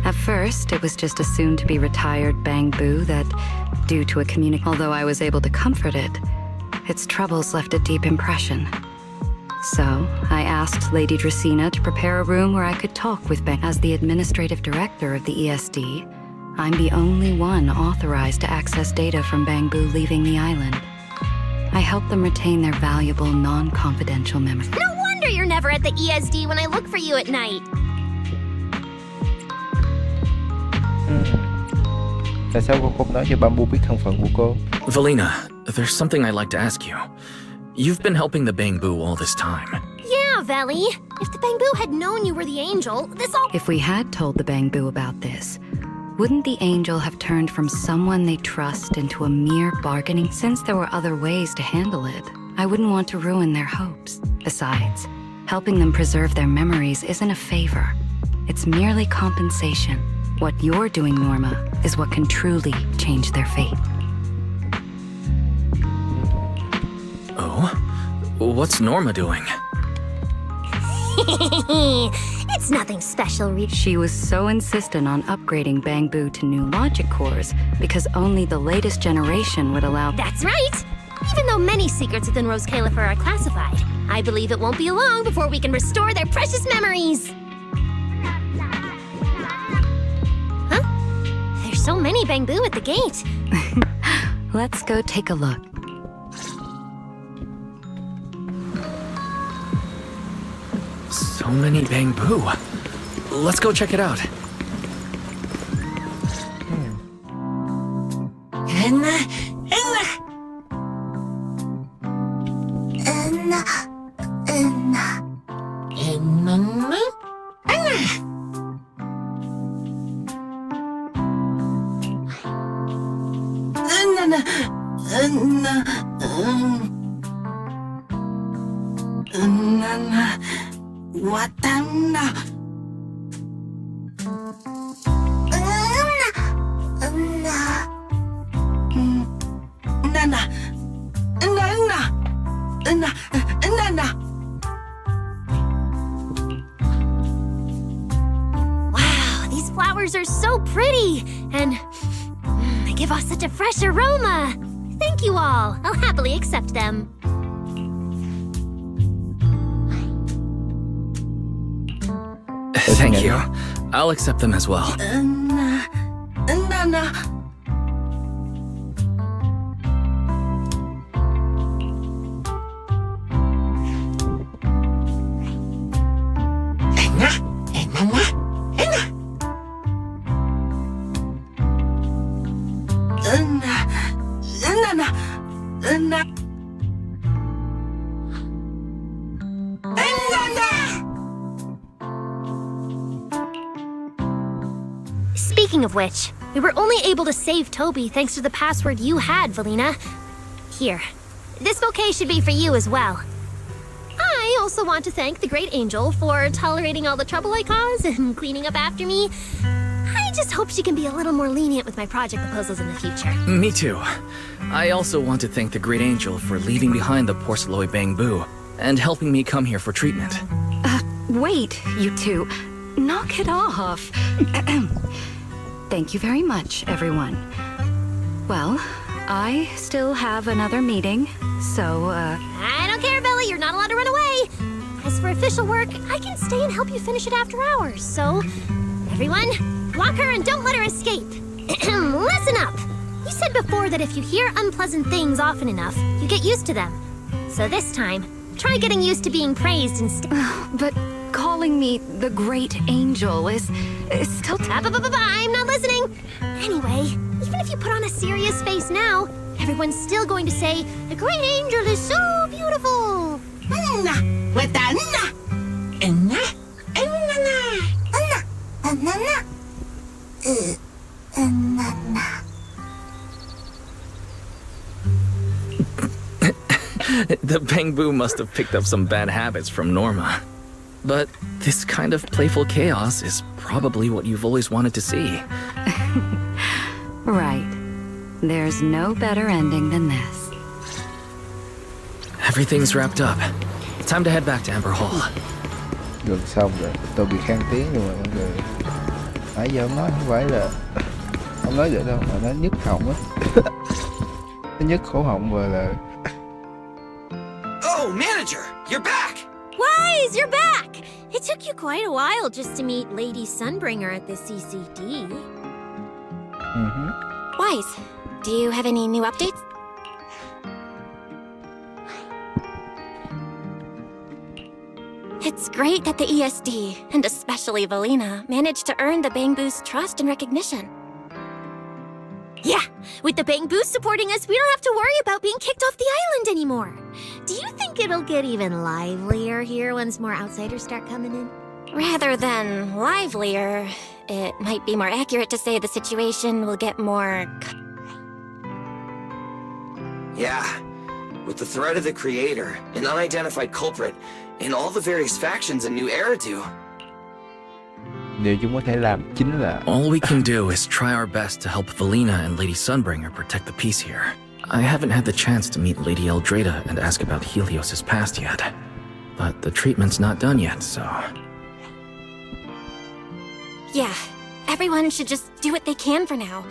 Speaker 8: At first, it was just a soon-to-be retired Bangbu that, due to a although I was able to comfort it, its troubles left a deep impression. So, I asked Lady Dracena to prepare a room where I could talk with Bang. As the administrative director of the ESD, I'm the only one authorized to access data from Bangbu leaving the island. I help them retain their valuable, non-confidential memories.
Speaker 5: No wonder you're never at the ESD when I look for you at night.
Speaker 1: Tại sao cô không nói cho Bamboo biết thân phận của cô?
Speaker 3: Valina, there's something I'd like to ask you. You've been helping the Bangbu all this time.
Speaker 5: Yeah, Veli. If the Bangbu had known you were the angel, this all—
Speaker 8: If we had told the Bangbu about this, wouldn't the angel have turned from someone they trust into a mere bargaining? Since there were other ways to handle it, I wouldn't want to ruin their hopes. Besides, helping them preserve their memories isn't a favor. It's merely compensation. What you're doing, Norma, is what can truly change their fate.
Speaker 3: Oh? What's Norma doing?
Speaker 5: It's nothing special,
Speaker 8: She was so insistent on upgrading Bangbu to new logic cores because only the latest generation would allow—
Speaker 5: That's right! Even though many secrets within Rose Califer are classified, I believe it won't be long before we can restore their precious memories! Huh? There's so many Bangbu at the gate.
Speaker 8: Let's go take a look.
Speaker 3: So many Bangbu. Let's go check it out.
Speaker 5: Wow, these flowers are so pretty, and they give off such a fresh aroma. Thank you all. I'll happily accept them.
Speaker 3: Thank you. I'll accept them as well.
Speaker 5: Speaking of which, we were only able to save Toby thanks to the password you had, Valina. Here, this bouquet should be for you as well. I also want to thank the Great Angel for tolerating all the trouble I caused and cleaning up after me. I just hope she can be a little more lenient with my project proposals in the future.
Speaker 3: Me too. I also want to thank the Great Angel for leaving behind the porcelain Bangbu and helping me come here for treatment.
Speaker 8: Wait, you two. Knock it off. Thank you very much, everyone. Well, I still have another meeting, so,
Speaker 5: I don't care, Billy. You're not allowed to run away. As for official work, I can stay and help you finish it after hours. So, everyone, block her and don't let her escape. Listen up! You said before that if you hear unpleasant things often enough, you get used to them. So this time, try getting used to being praised instead.
Speaker 8: But calling me the great angel is still...
Speaker 5: I'm not listening! Anyway, even if you put on a serious face now, everyone's still going to say, the great angel is so beautiful!
Speaker 10: With the
Speaker 6: The Bangbu must have picked up some bad habits from Norma. But this kind of playful chaos is probably what you've always wanted to see.
Speaker 8: Right. There's no better ending than this.
Speaker 6: Everything's wrapped up. Time to head back to Amber Hall.
Speaker 1: Gần xong rồi, tôi bị khang tiếng rồi mọi người. Nãy giờ ông nói không phải là... Ông nói vậy đâu, mà nó nhức họng á. Nó nhức cổ họng rồi là...
Speaker 15: Oh, manager, you're back!
Speaker 7: Wise, you're back! It took you quite a while just to meet Lady Sunbringer at the CCD.
Speaker 2: Wise, do you have any new updates? It's great that the ESD, and especially Valina, managed to earn the Bangbu's trust and recognition.
Speaker 7: Yeah, with the Bangbu supporting us, we don't have to worry about being kicked off the island anymore. Do you think it'll get even livelier here once more outsiders start coming in?
Speaker 2: Rather than livelier, it might be more accurate to say the situation will get more...
Speaker 15: Yeah, with the threat of the Creator, an unidentified culprit, and all the various factions in New Eridu.
Speaker 1: Điều chúng có thể làm chính là...
Speaker 6: All we can do is try our best to help Valina and Lady Sunbringer protect the peace here. I haven't had the chance to meet Lady Eldrada and ask about Helios' past yet. But the treatment's not done yet, so...
Speaker 2: Yeah, everyone should just do what they can for now.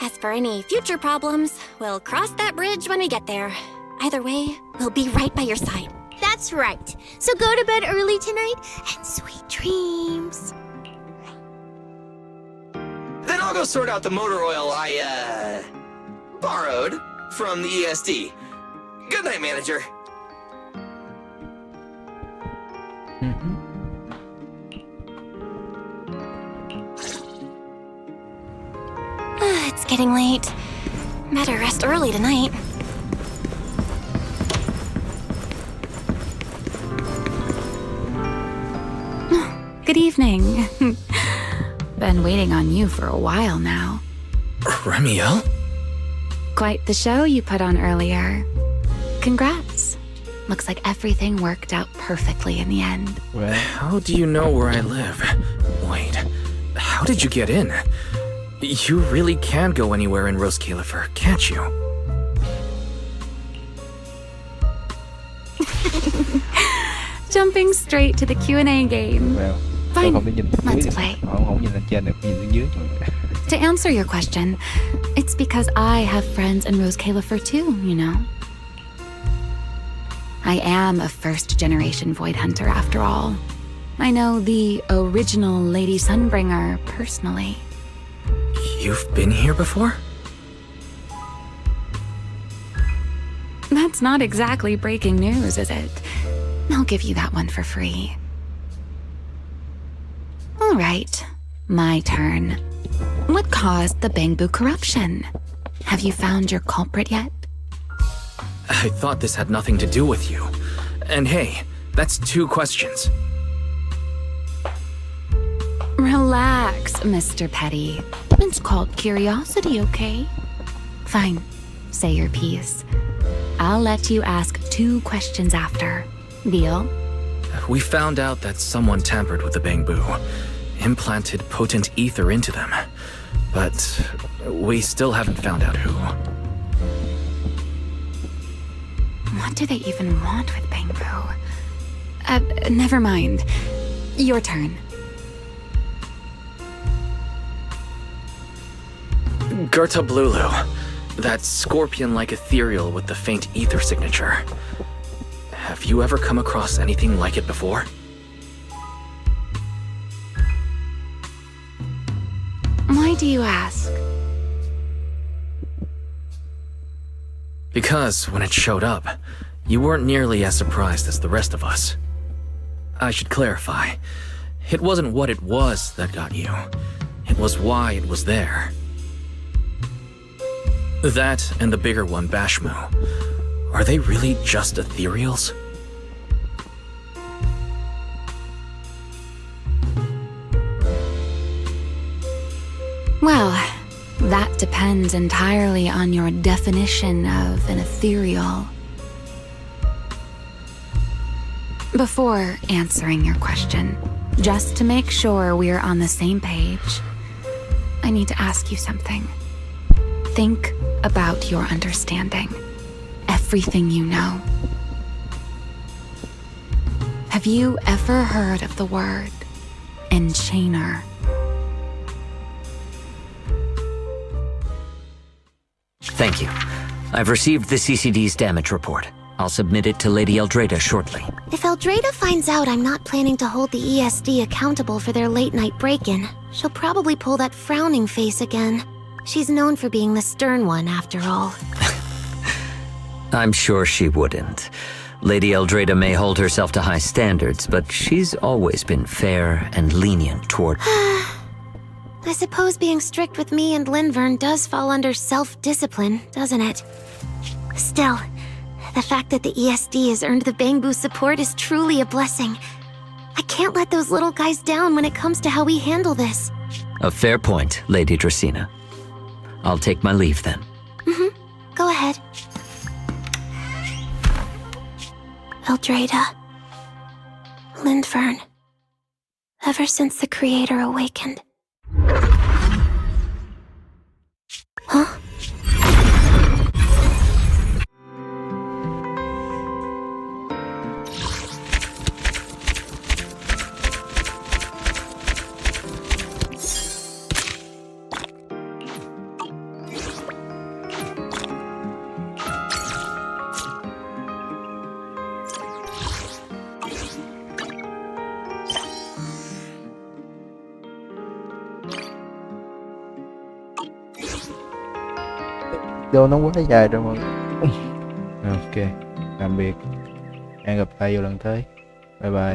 Speaker 2: As for any future problems, we'll cross that bridge when we get there. Either way, we'll be right by your side.
Speaker 7: That's right. So go to bed early tonight and sweet dreams.
Speaker 15: Then I'll go sort out the motor oil I, borrowed from the ESD. Good night, manager.
Speaker 2: It's getting late. Better rest early tonight.
Speaker 11: Good evening. Been waiting on you for a while now.
Speaker 6: Remiel?
Speaker 11: Quite the show you put on earlier. Congrats. Looks like everything worked out perfectly in the end.
Speaker 6: Well, how do you know where I live? Wait, how did you get in? You really can go anywhere in Rose Califer, can't you?
Speaker 11: Jumping straight to the Q&A game.
Speaker 1: Well,
Speaker 11: Fine, let's play.
Speaker 1: Không nhìn lên trên được, nhìn xuống dưới.
Speaker 11: To answer your question, it's because I have friends in Rose Califer too, you know. I am a first-generation Void Hunter after all. I know the original Lady Sunbringer personally.
Speaker 6: You've been here before?
Speaker 11: That's not exactly breaking news, is it? I'll give you that one for free. All right, my turn. What caused the Bangbu corruption? Have you found your culprit yet?
Speaker 6: I thought this had nothing to do with you. And hey, that's 2 questions.
Speaker 11: Relax, Mr. Petty. It's called curiosity, okay? Fine, say your piece. I'll let you ask 2 questions after. Deal?
Speaker 6: We found out that someone tampered with the Bangbu, implanted potent ether into them. But we still haven't found out who.
Speaker 11: What do they even want with Bangbu? Never mind. Your turn.
Speaker 6: Gerta Blulu, that scorpion-like ethereal with the faint ether signature. Have you ever come across anything like it before?
Speaker 11: Why do you ask?
Speaker 6: Because when it showed up, you weren't nearly as surprised as the rest of us. I should clarify. It wasn't what it was that got you. It was why it was there. That and the bigger one, Bashmu. Are they really just ethereals?
Speaker 11: Well, that depends entirely on your definition of an ethereal. Before answering your question, just to make sure we're on the same page, I need to ask you something. Think about your understanding. Everything you know. Have you ever heard of the word enchainer?
Speaker 20: Thank you. I've received the CCD's damage report. I'll submit it to Lady Eldrada shortly.
Speaker 7: If Eldrada finds out I'm not planning to hold the ESD accountable for their late-night break-in, she'll probably pull that frowning face again. She's known for being the stern one, after all.
Speaker 20: I'm sure she wouldn't. Lady Eldrada may hold herself to high standards, but she's always been fair and lenient toward...
Speaker 7: I suppose being strict with me and Linvern does fall under self-discipline, doesn't it? Still, the fact that the ESD has earned the Bangbu support is truly a blessing. I can't let those little guys down when it comes to how we handle this.
Speaker 20: A fair point, Lady Dracena. I'll take my leave then.
Speaker 7: Go ahead. Eldrada. Linvern. Ever since the Creator awakened. Huh?
Speaker 1: Video nó quá dài rồi mọi người. Ok, tạm biệt. Hẹn gặp lại vào lần tới. Bye bye.